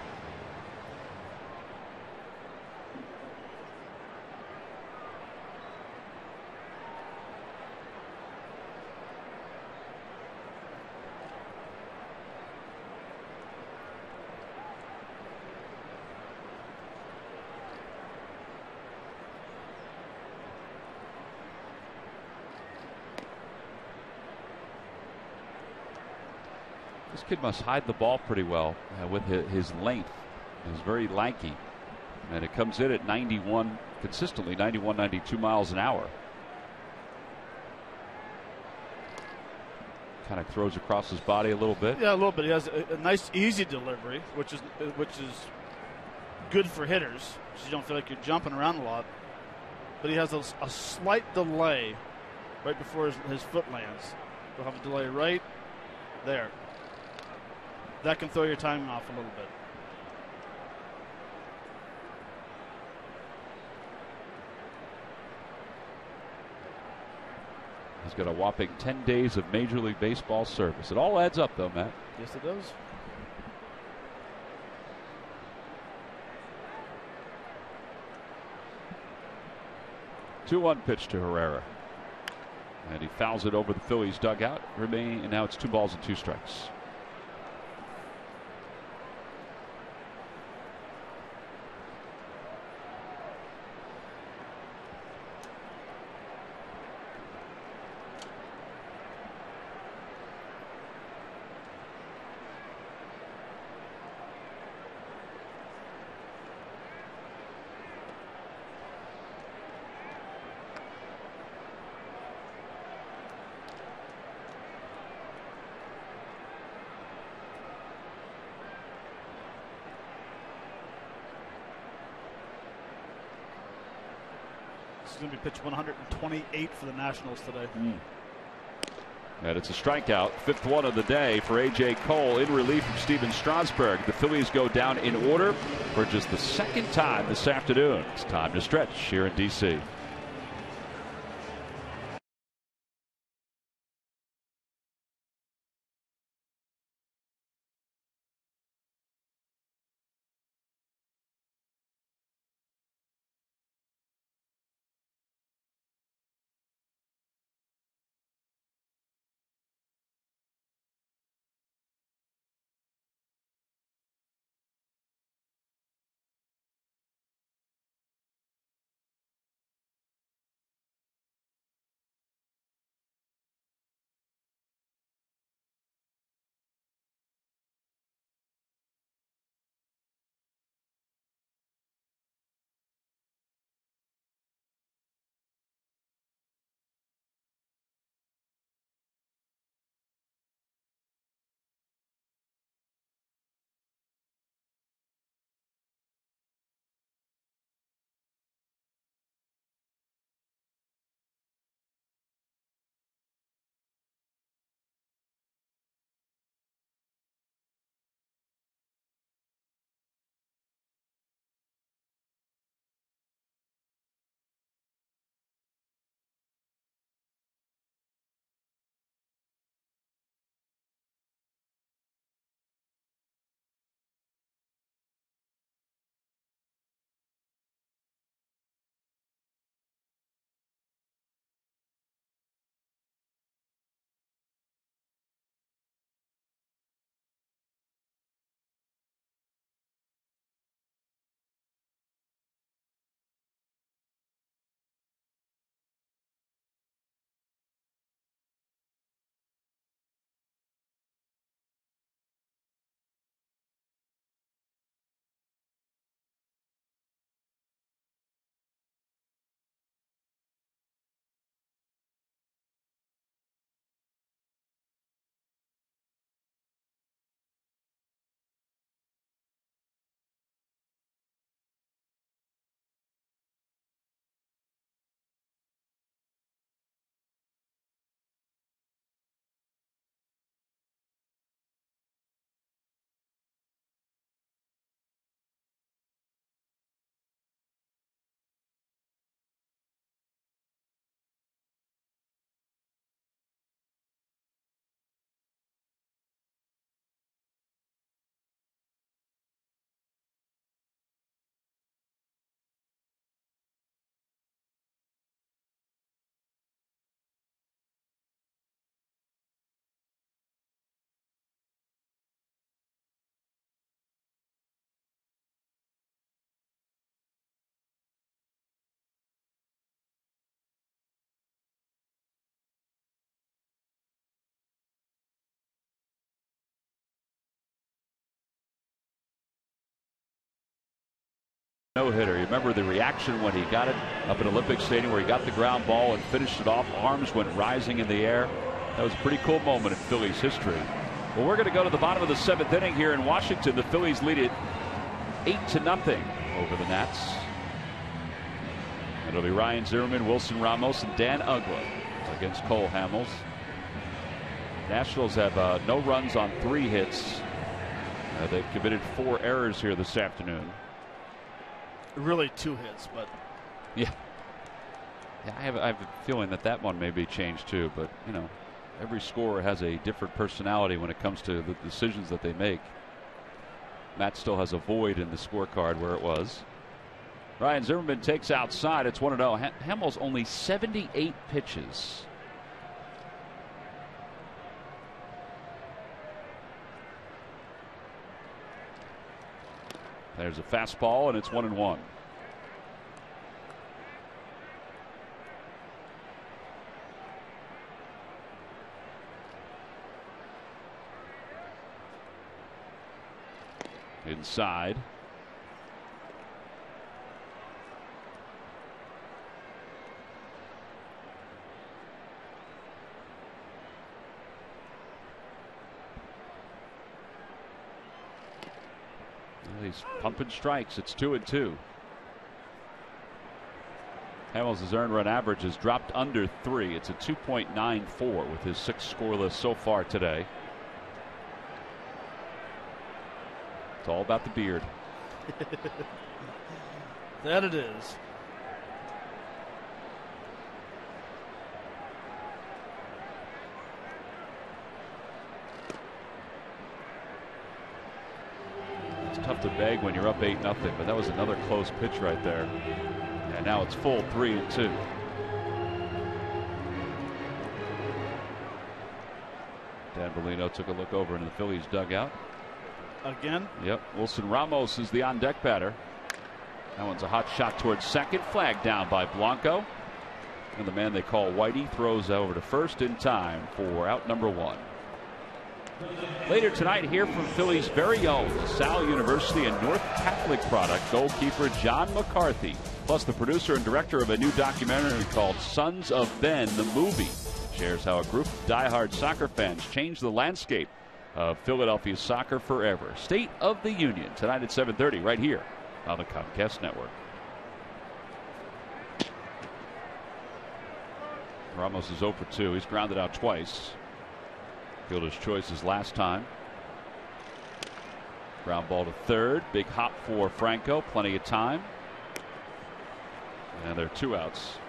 This kid must hide the ball pretty well with his length. He's very lanky. And it comes in at 91, consistently 91, 92 miles an hour. Kind of throws across his body a little bit. Yeah, a little bit. He has a nice, easy delivery, which is good for hitters, so you don't feel like you're jumping around a lot. But he has a slight delay right before his foot lands. He'll have a delay right there. That can throw your timing off a little bit. He's got a whopping 10 days of Major League Baseball service. It all adds up, though, Matt. Yes, it does. Two-one pitch to Herrera. And he fouls it over the Phillies dugout. And now it's 2 balls and 2 strikes. He's going to be pitched 128 for the Nationals today. And it's a strikeout, 5th one of the day for A.J. Cole in relief from Steven Strasburg. The Phillies go down in order for just the 2nd time this afternoon. It's time to stretch here in D.C. no-hitter. You remember the reaction when he got it up at Olympic Stadium where he got the ground ball and finished it off. Arms went rising in the air. That was a pretty cool moment in Phillies history. Well, we're going to go to the bottom of the 7th inning here in Washington. The Phillies lead it 8-0 over the Nats. It'll be Ryan Zimmerman, Wilson Ramos, and Dan Uggla against Cole Hamels. Nationals have no runs on 3 hits. They've committed 4 errors here this afternoon. Really 2 hits, but yeah, I have a feeling that one may be changed too. But you know, every scorer has a different personality when it comes to the decisions that they make. Matt still has a void in the scorecard where it was. Ryan Zimmerman takes outside. It's 1-0. Hamels only 78 pitches. There's a fastball, and it's 1-1. Inside. He's pumping strikes. It's 2-2. Hamels' earned run average has dropped under 3. It's a 2.94 with his 6 scoreless so far today. It's all about the beard. That it is. Tough to beg when you're up 8-0, but that was another close pitch right there. And now it's full 3-2. Dan Bellino took a look over into the Phillies dugout. Again? Yep. Wilson Ramos is the on deck batter. That one's a hot shot towards second. Flag down by Blanco. And the man they call Whitey throws over to first in time for out number 1. Later tonight, hear from Philly's very own LaSalle University and North Catholic product goalkeeper John McCarthy, plus the producer and director of a new documentary called Sons of Ben, the movie. Shares how a group of diehard soccer fans changed the landscape of Philadelphia soccer forever. State of the Union tonight at 7:30 right here on the Comcast Network. Ramos is 0 for 2. He's grounded out twice. Fielder's choices last time. Ground ball to third. Big hop for Franco. Plenty of time. And there are 2 outs.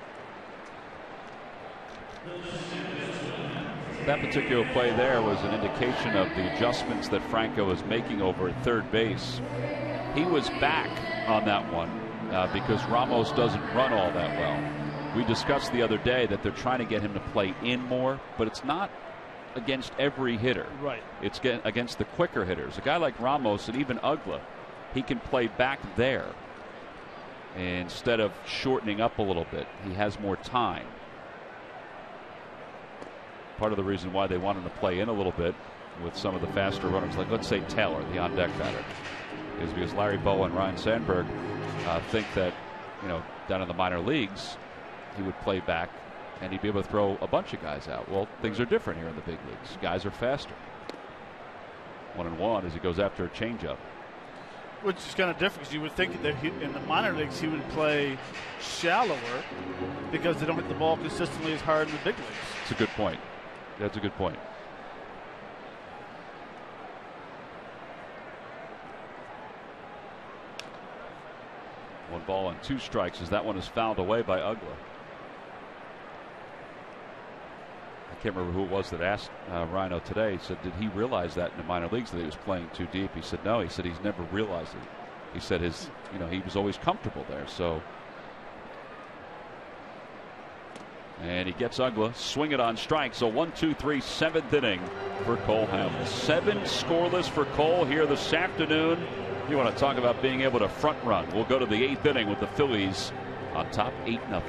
That particular play there was an indication of the adjustments that Franco is making over at third base. He was back on that one because Ramos doesn't run all that well. We discussed the other day that they're trying to get him to play in more, but it's not against every hitter. Right. It's against the quicker hitters. A guy like Ramos and even Uggla, he can play back there instead of shortening up a little bit. He has more time. Part of the reason why they want him to play in a little bit with some of the faster runners, like let's say Taylor, the on-deck batter, is because Larry Bowa and Ryan Sandberg think that, you know, down in the minor leagues, he would play back and he'd be able to throw a bunch of guys out. Well, things are different here in the big leagues. Guys are faster. 1-1 as he goes after a changeup. Which is kind of different because you would think that in the minor leagues he would play shallower because they don't hit the ball consistently as hard in the big leagues. It's a good point. That's a good point. One ball and 2 strikes as that one is fouled away by Uggla. I can't remember who it was that asked Rhino today. He said, did he realize that in the minor leagues that he was playing too deep? He said, no. He said he's never realized it. He said he was always comfortable there. So, and he gets Uggla, swing it on strike. So 1-2-3, 7th inning for Cole Hamels. 7 scoreless for Cole here this afternoon. You want to talk about being able to front run? We'll go to the 8th inning with the Phillies on top 8-0.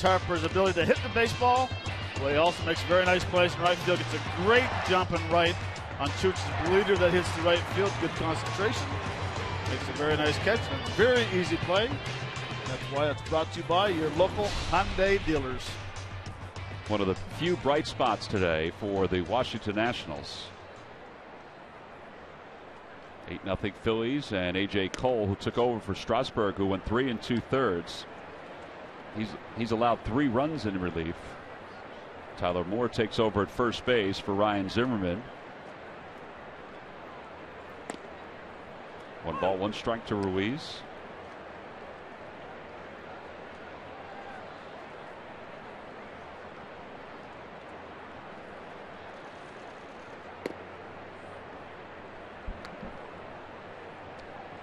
Harper's ability to hit the baseball. Well, he also makes very nice plays in right field. Gets a great jump in right on Chooch's bleeder that hits the right field. Good concentration. Makes a very nice catch. And a very easy play. That's why it's brought to you by your local Hyundai dealers. One of the few bright spots today for the Washington Nationals. 8-0 Phillies, and A.J. Cole, who took over for Strasburg, who went 3 2/3. He's allowed 3 runs in relief. Tyler Moore takes over at first base for Ryan Zimmerman. 1 ball, 1 strike to Ruiz.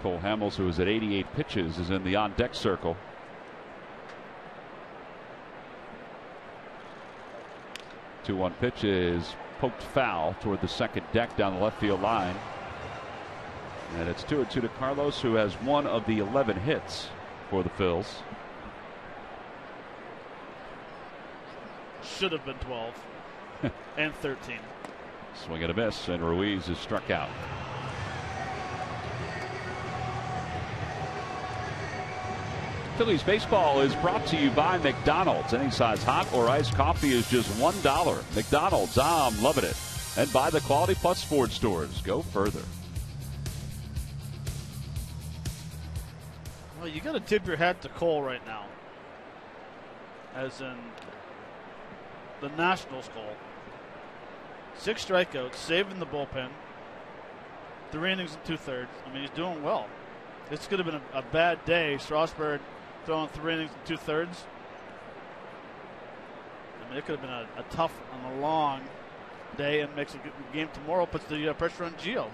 Cole Hamels, who is at 88 pitches, is in the on-deck circle. The 2-1 pitch is poked foul toward the second deck down the left field line. And it's 2-2 to Carlos, who has 1 of the 11 hits for the Phils. Should have been 12 and 13. Swing and a miss, and Ruiz is struck out. Phillies baseball is brought to you by McDonald's. Any size hot or iced coffee is just $1. McDonald's, I'm loving it. And by the Quality Plus Sports Stores. Go further. Well, you got to tip your hat to Cole right now. As in the Nationals Cole. 6 strikeouts, saving the bullpen. 3 innings and 2/3. I mean, he's doing well. This could have been a bad day. Strasburg throwing 3 innings and 2/3. I mean, it could have been a tough and a long day, and makes a good game tomorrow. Puts the pressure on Gio.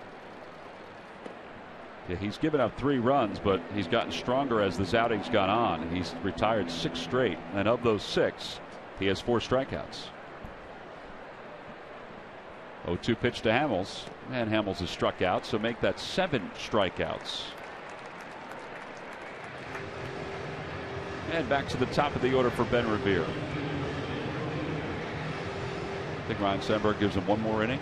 Yeah, he's given up 3 runs, but he's gotten stronger as this outing's gone on. He's retired 6 straight, and of those 6, he has 4 strikeouts. 0-2 pitch to Hamels, and Hamels is struck out, so make that 7 strikeouts. And back to the top of the order for Ben Revere. I think Ryan Sandberg gives him 1 more inning.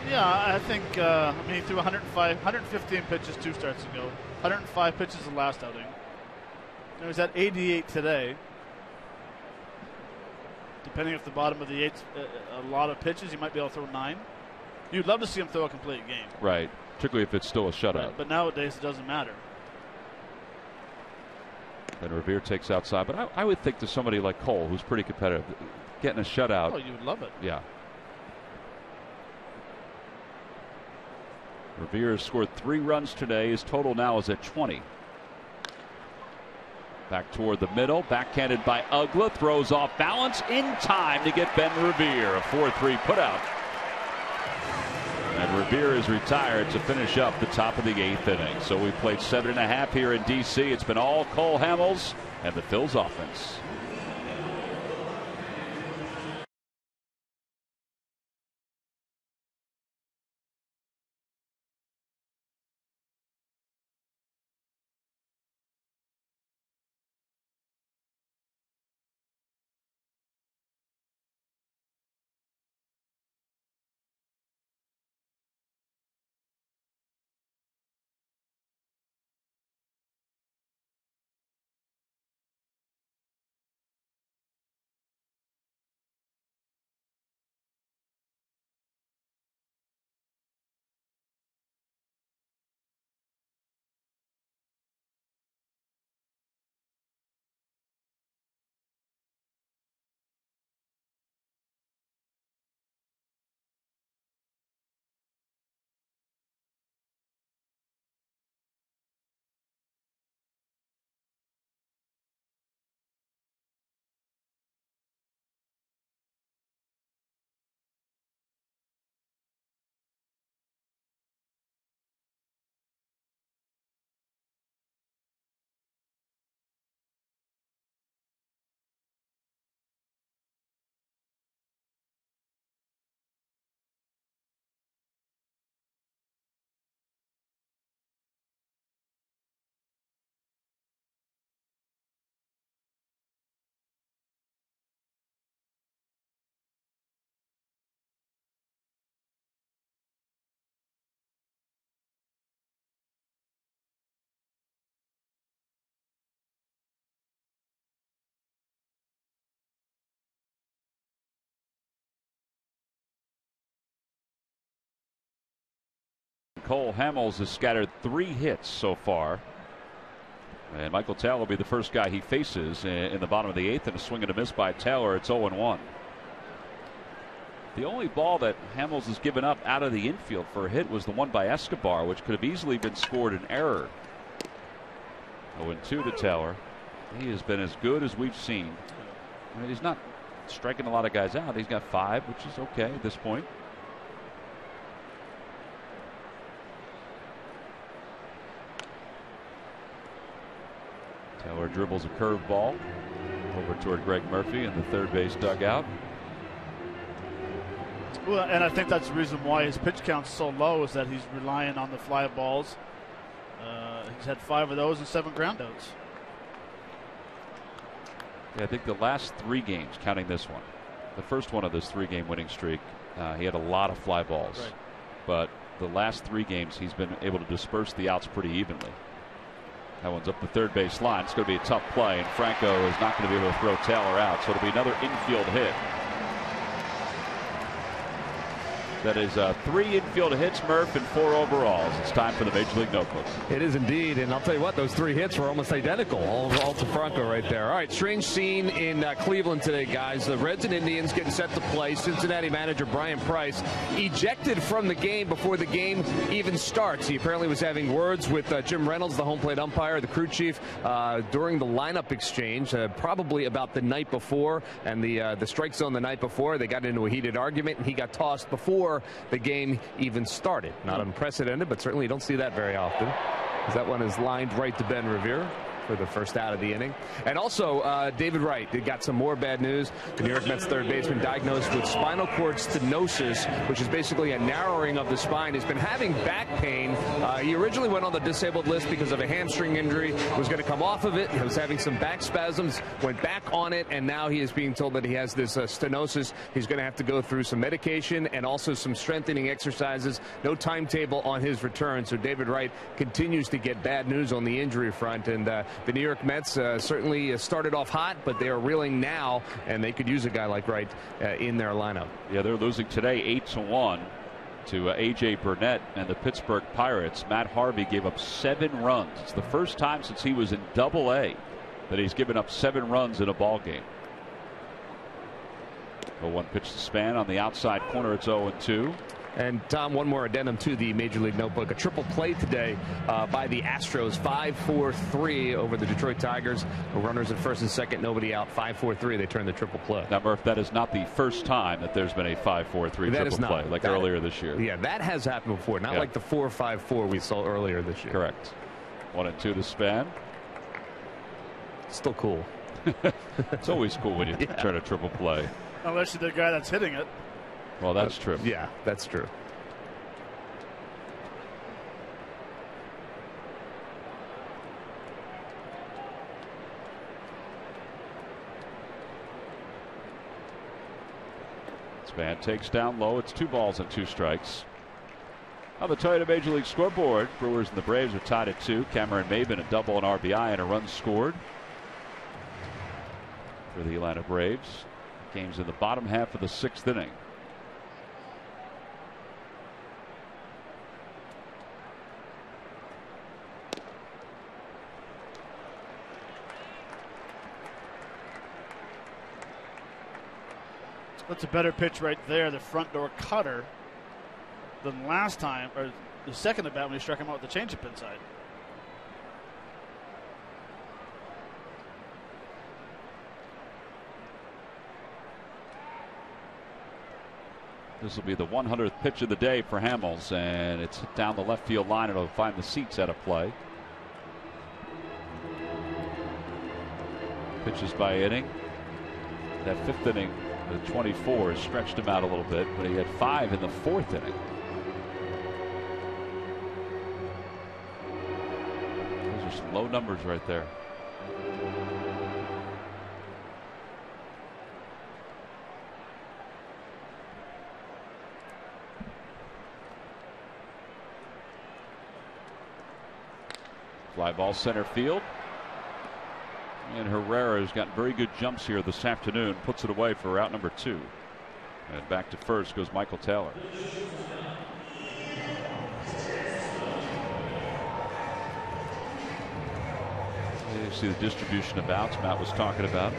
Yeah, I think, he threw 115 pitches 2 starts ago. 105 pitches the last outing. He was at 88 today. Depending if the bottom of the 8's a lot of pitches, he might be able to throw 9. You'd love to see him throw a complete game. Right, particularly if it's still a shutout. Right, but nowadays it doesn't matter. And Revere takes outside, but I would think to somebody like Cole, who's pretty competitive, getting a shutout. Oh, you would love it. Yeah. Revere has scored 3 runs today. His total now is at 20. Back toward the middle, backhanded by Ugla, throws off balance in time to get Ben Revere. A 4-3 putout. And Revere is retired to finish up the top of the 8th inning. So we played 7.5 here in D.C. It's been all Cole Hamels and the Phils offense. Cole Hamels has scattered 3 hits so far. And Michael Taylor will be the first guy he faces in the bottom of the 8th, and a swing and a miss by Taylor. It's 0-1. The only ball that Hamels has given up out of the infield for a hit was the one by Escobar, which could have easily been scored an error. 0-2 to Taylor. He has been as good as we've seen. I mean, he's not striking a lot of guys out. He's got 5, which is okay at this point. Taylor dribbles a curveball over toward Greg Murphy in the third base dugout. Well, and I think that's the reason why his pitch count's so low, is that he's relying on the fly balls. He's had 5 of those and 7 ground outs. Yeah, I think the last 3 games, counting this one, the first one of this 3-game winning streak, he had a lot of fly balls. Right. But the last 3 games, he's been able to disperse the outs pretty evenly. That one's up the third base line. It's going to be a tough play, and Franco is not going to be able to throw Taylor out, so it'll be another infield hit. That is 3 infield hits, Murph, and 4 overalls. It's time for the Major League Notebook. It is indeed, and I'll tell you what, those 3 hits were almost identical, all to Franco right there. All right, strange scene in Cleveland today, guys. The Reds and Indians getting set to play. Cincinnati manager Brian Price ejected from the game before the game even starts. He apparently was having words with Jim Reynolds, the home plate umpire, the crew chief, during the lineup exchange, probably about the night before and the strike zone the night before. They got into a heated argument, and he got tossed before the game even started. Not unprecedented, but certainly you don't see that very often, as that one is lined right to Ben Revere for the first out of the inning. And also David Wright got some more bad news. The New York Mets third baseman diagnosed with spinal cord stenosis, which is basically a narrowing of the spine. He's been having back pain. He originally went on the disabled list because of a hamstring injury, was going to come off of it. He was having some back spasms, went back on it, and now he is being told that he has this stenosis. He's going to have to go through some medication and also some strengthening exercises. No timetable on his return, so David Wright continues to get bad news on the injury front, and the New York Mets certainly started off hot, but they are reeling now, and they could use a guy like Wright in their lineup. Yeah, they're losing today 8-1 to A.J. Burnett and the Pittsburgh Pirates. Matt Harvey gave up 7 runs. It's the first time since he was in Double-A that he's given up 7 runs in a ball game. 0-1 pitch to Span on the outside corner. It's 0-2. And Tom, one more addendum to the Major League Notebook. A triple play today by the Astros, 5-4-3 over the Detroit Tigers. Runners at first and second, nobody out. 5-4-3. They turn the triple play. Now, Murph, that is not the first time that there's been a 5-4-3 triple play like earlier this year. Yeah, that has happened before. Not like the 4-5-4 we saw earlier this year. Correct. 1-2 to Span. Still cool. It's always cool when you turn a triple play. Unless you're the guy that's hitting it. Well, that's true. Yeah, that's true. Span takes down low. It's 2 balls and 2 strikes. On the Toyota Major League scoreboard, Brewers and the Braves are tied at 2. Cameron Maben a double, an RBI, and a run scored for the Atlanta Braves. Game's in the bottom half of the 6th inning. That's a better pitch right there, the front door cutter, than last time, or the second at bat when he struck him out with the changeup inside. This will be the 100th pitch of the day for Hamels, and it's hit down the left field line. It'll find the seats out of play. Pitches by inning. That 5th inning, the 24, stretched him out a little bit, but he had 5 in the 4th inning. Those are some low numbers right there. Fly ball center field. And Herrera has got very good jumps here this afternoon. Puts it away for out number 2. And back to first goes Michael Taylor. You see the distribution of outs Matt was talking about.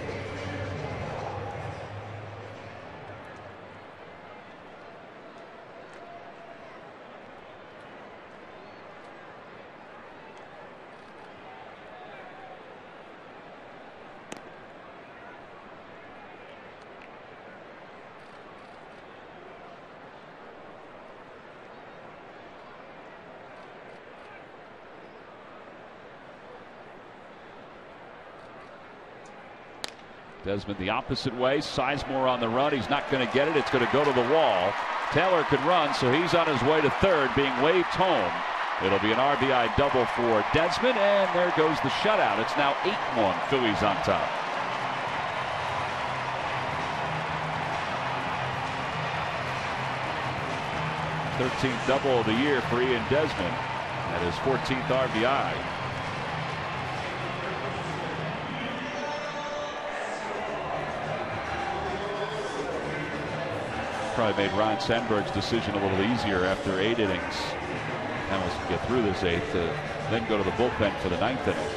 Desmond the opposite way. Sizemore on the run. He's not going to get it. It's going to go to the wall. Taylor can run, so he's on his way to third, being waved home. It'll be an RBI double for Desmond, and there goes the shutout. It's now 8-1. Phillies on top. #13th double of the year for Ian Desmond at his 14th RBI. Probably made Ryan Sandberg's decision a little easier after 8 innings. Hamels can get through this 8th, then go to the bullpen for the 9th inning.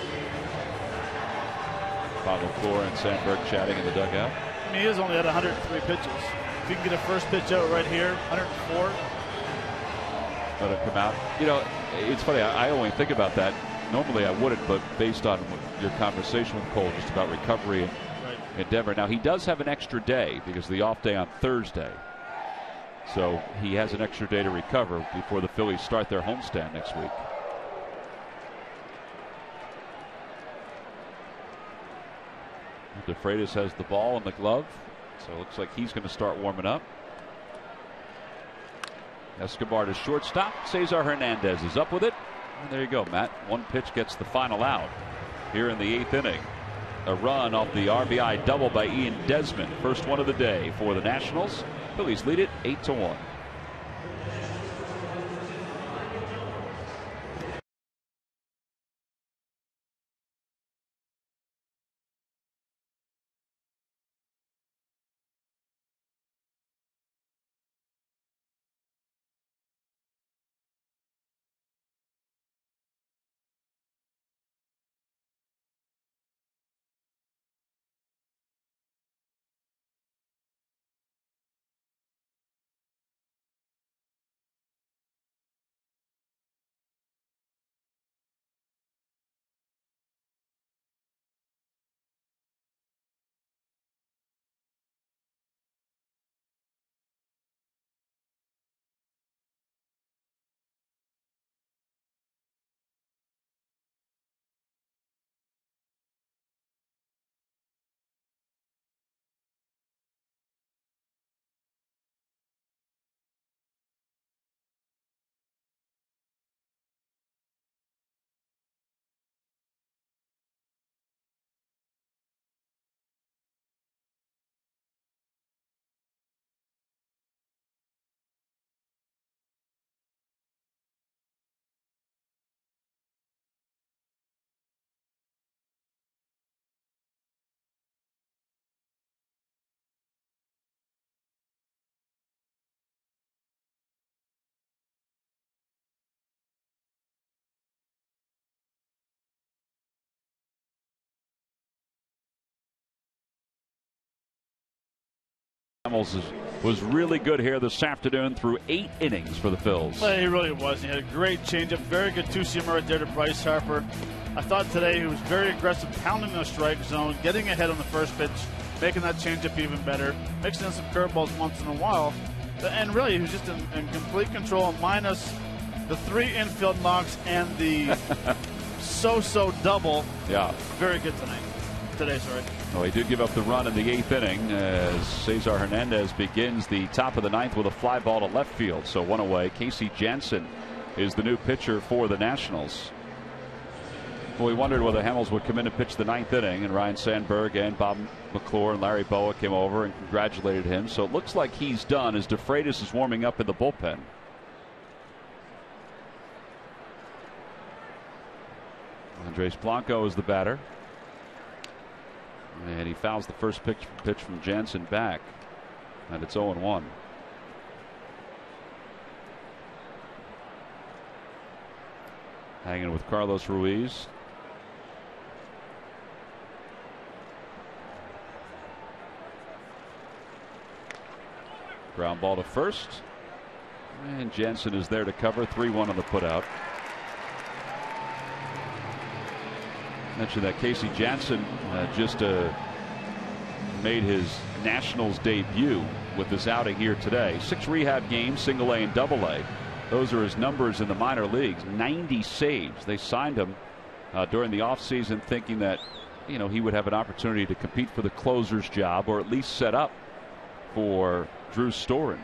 Bob McClure and Sandberg chatting in the dugout. I mean, he has only had 103 pitches. If you can get a first pitch out right here, 104. Let it come out. You know, it's funny. I only think about that. Normally I wouldn't, but based on your conversation with Cole just about recovery in Denver. Now, he does have an extra day because of the off day on Thursday. So he has an extra day to recover before the Phillies start their homestand next week. DeFreitas has the ball in the glove, so it looks like he's going to start warming up. Escobar to shortstop. Cesar Hernandez is up with it. And there you go, Matt. One pitch gets the final out here in the 8th inning. A run off the RBI double by Ian Desmond. First one of the day for the Nationals. Phillies lead it 8-1. Hamels was really good here this afternoon through 8 innings for the Phils. Well, he really was. He had a great changeup, very good two-seamer right there to Bryce Harper. I thought today he was very aggressive, pounding the strike zone, getting ahead on the first pitch, making that changeup even better, mixing in some curveballs once in a while. And really, he was just in complete control, minus the 3 infield knocks and the so-so double. Yeah. Very good today, sorry. Well, he did give up the run in the 8th inning as Cesar Hernandez begins the top of the 9th with a fly ball to left field. So 1 away. Casey Jansen is the new pitcher for the Nationals. Well, we wondered whether Hamels would come in and pitch the 9th inning, and Ryan Sandberg and Bob McClure and Larry Boa came over and congratulated him. So it looks like he's done as DeFreitas is warming up in the bullpen. Andres Blanco is the batter. And he fouls the first pitch from Jansen back. And it's 0-1. Hanging with Carlos Ruiz. Ground ball to first. And Jansen is there to cover. 3-1 on the putout. Mentioned that Casey Jansen just made his Nationals debut with this outing here today. 6 rehab games, single A and double A. Those are his numbers in the minor leagues. 90 saves. They signed him during the offseason thinking that, you know, he would have an opportunity to compete for the closer's job or at least set up for Drew Storen.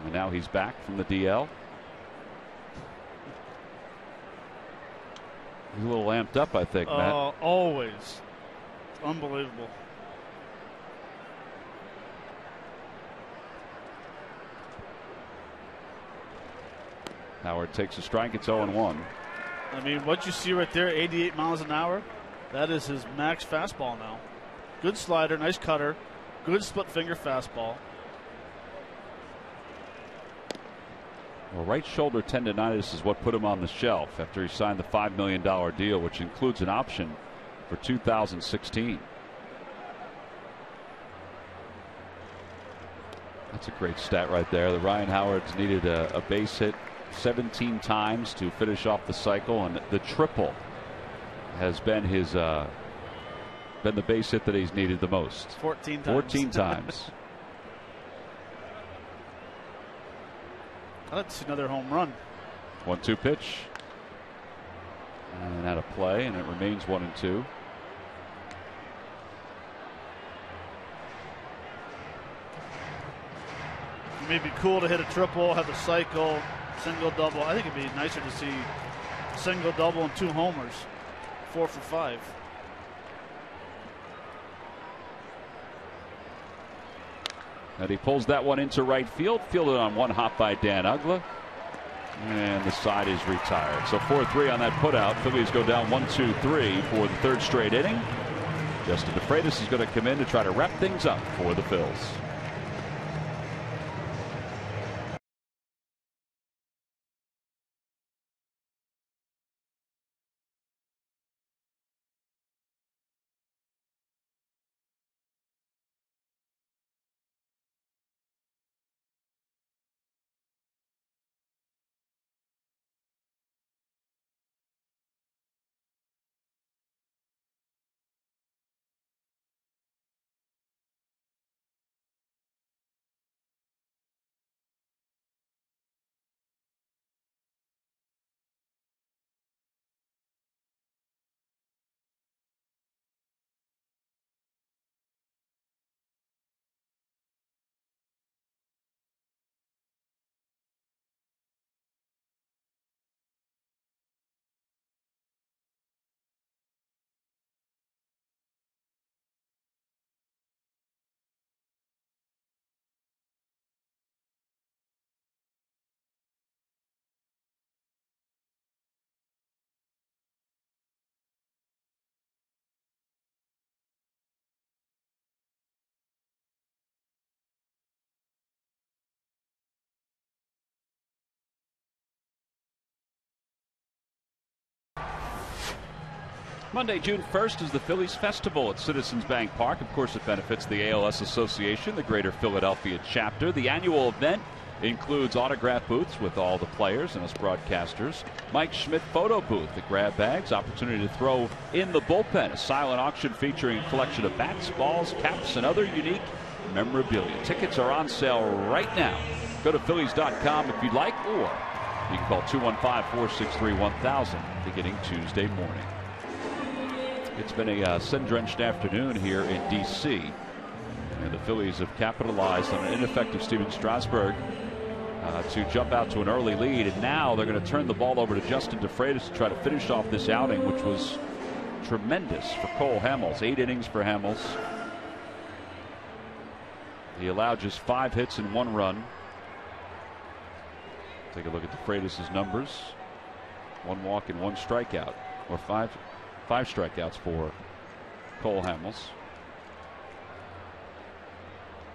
And now he's back from the DL. He's a little amped up, I think, Matt. Always. Unbelievable. Howard takes a strike. It's 0-1. I mean, what you see right there, 88 miles an hour, that is his max fastball now. Good slider, nice cutter, good split finger fastball. Well, right shoulder tendonitis is what put him on the shelf after he signed the $5 million deal, which includes an option for 2016. That's a great stat right there. The Ryan Howard's needed a base hit 17 times to finish off the cycle, and the triple has been his been the base hit that he's needed the most. 14 times. 14 times. I'd like to see another home run. 1-2 pitch. And out of play, and it remains 1-2. It may be cool to hit a triple, have a cycle, single, double. I think it'd be nicer to see single, double, and 2 homers. 4 for 5. And he pulls that one into right field. Fielded on one hop by Dan Uggla. And the side is retired. So 4-3 on that putout. Phillies go down 1-2-3 for the 3rd straight inning. Justin DeFreitas is going to come in to try to wrap things up for the Phils. Monday, June 1st is the Phillies Festival at Citizens Bank Park. Of course, it benefits the ALS Association, the Greater Philadelphia chapter. The annual event includes autograph booths with all the players and us broadcasters. Mike Schmidt photo booth, the grab bags, opportunity to throw in the bullpen, a silent auction featuring a collection of bats, balls, caps, and other unique memorabilia. Tickets are on sale right now. Go to Phillies.com if you'd like, or you can call 215-463-1000 beginning Tuesday morning. It's been a sun-drenched afternoon here in D.C. And the Phillies have capitalized on an ineffective Steven Strasburg to jump out to an early lead. And now they're going to turn the ball over to Justin DeFreitas to try to finish off this outing, which was tremendous for Cole Hamels. 8 innings for Hamels. He allowed just 5 hits and 1 run. Take a look at DeFreitas' numbers. 1 walk and 1 strikeout, or 5 strikeouts for Cole Hamels.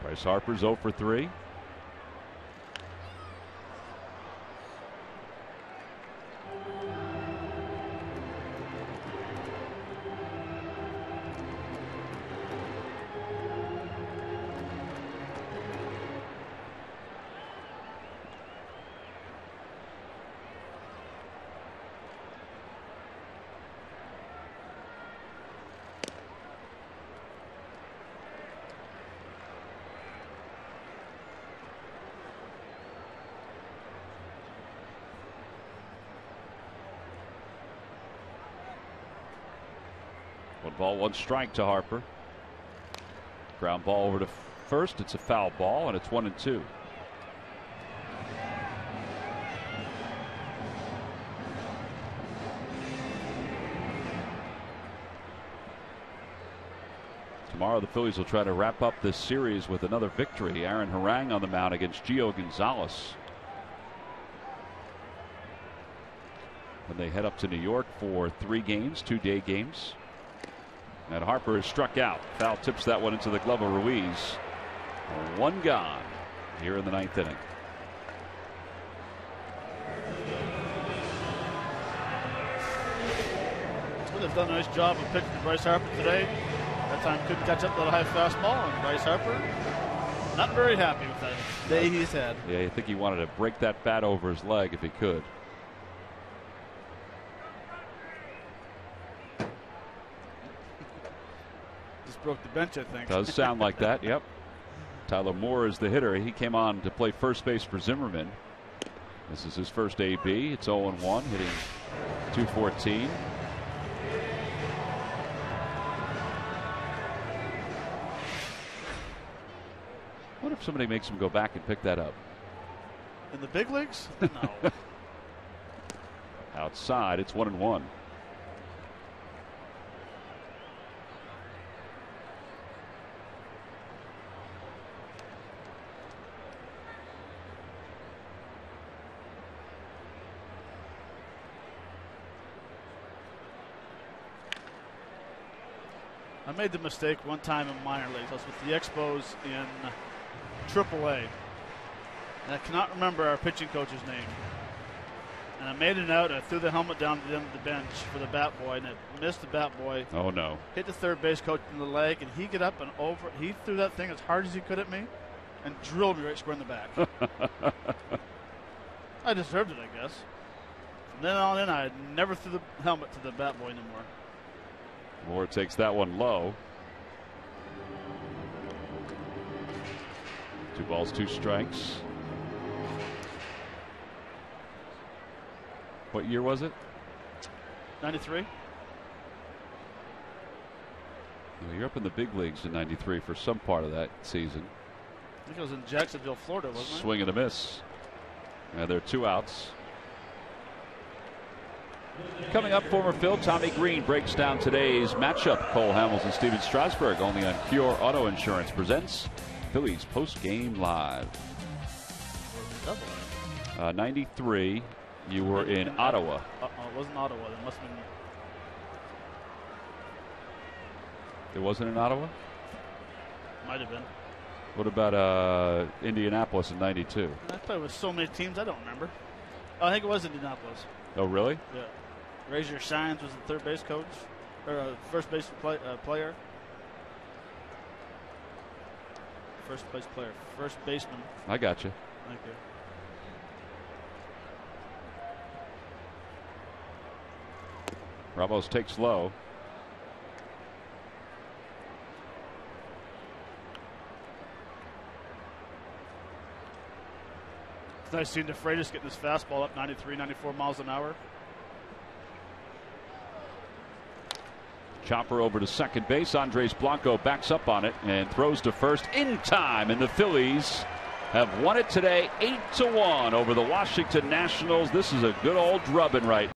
Bryce Harper's 0 for 3. 1 ball, 1 strike to Harper. Ground ball over to first. It's a foul ball, and it's 1-2. Tomorrow the Phillies will try to wrap up this series with another victory. Aaron Harang on the mound against Gio Gonzalez. When they head up to New York for 3 games, 2-day games. And Harper is struck out. Foul tips that one into the glove of Ruiz. 1 gone here in the 9th inning. Well, they've done a nice job of pitching to Bryce Harper today. That time couldn't catch up to the high fastball, and Bryce Harper not very happy with that day he's had. Yeah, I think he wanted to break that bat over his leg if he could. Just broke the bench, I think. Does sound like that, yep. Tyler Moore is the hitter. He came on to play first base for Zimmerman. This is his first AB. It's 0-1, hitting .214. What if somebody makes him go back and pick that up? In the big leagues? No. Outside, it's 1-1. I made the mistake one time in minor leagues. I was with the Expos in AAA. And I cannot remember our pitching coach's name. And I made it out, and I threw the helmet down to the end of the bench for the bat boy, and it missed the bat boy. Oh, no. Hit the third base coach in the leg, and he got up and over. He threw that thing as hard as he could at me and drilled me right square in the back. I deserved it, I guess. From then on in, I never threw the helmet to the bat boy anymore. Moore takes that one low. 2 balls, 2 strikes. What year was it? 93. Well, you're up in the big leagues in 93 for some part of that season. I think it was in Jacksonville, Florida, wasn't it? Swing and a miss. And there are 2 outs. Coming up, former Phil Tommy Green breaks down today's matchup. Cole Hamels and Steven Strasburg, only on Pure Auto Insurance, presents Phillies Post-Game Live. 93, you were in Ottawa. It wasn't Ottawa. It must have been. It wasn't in Ottawa? Might have been. What about Indianapolis in 92? I played with so many teams, I don't remember. Oh, I think it was Indianapolis. Oh, really? Yeah. Razor Shines was the third base coach, or first base player. First base player, first baseman. I got you. Thank you. Ramos takes low. It's nice seeing DeFreitas getting his fastball up 93, 94 miles an hour. Chopper over to second base. Andres Blanco backs up on it and throws to first in time. And the Phillies have won it today 8-1 over the Washington Nationals. This is a good old drubbing right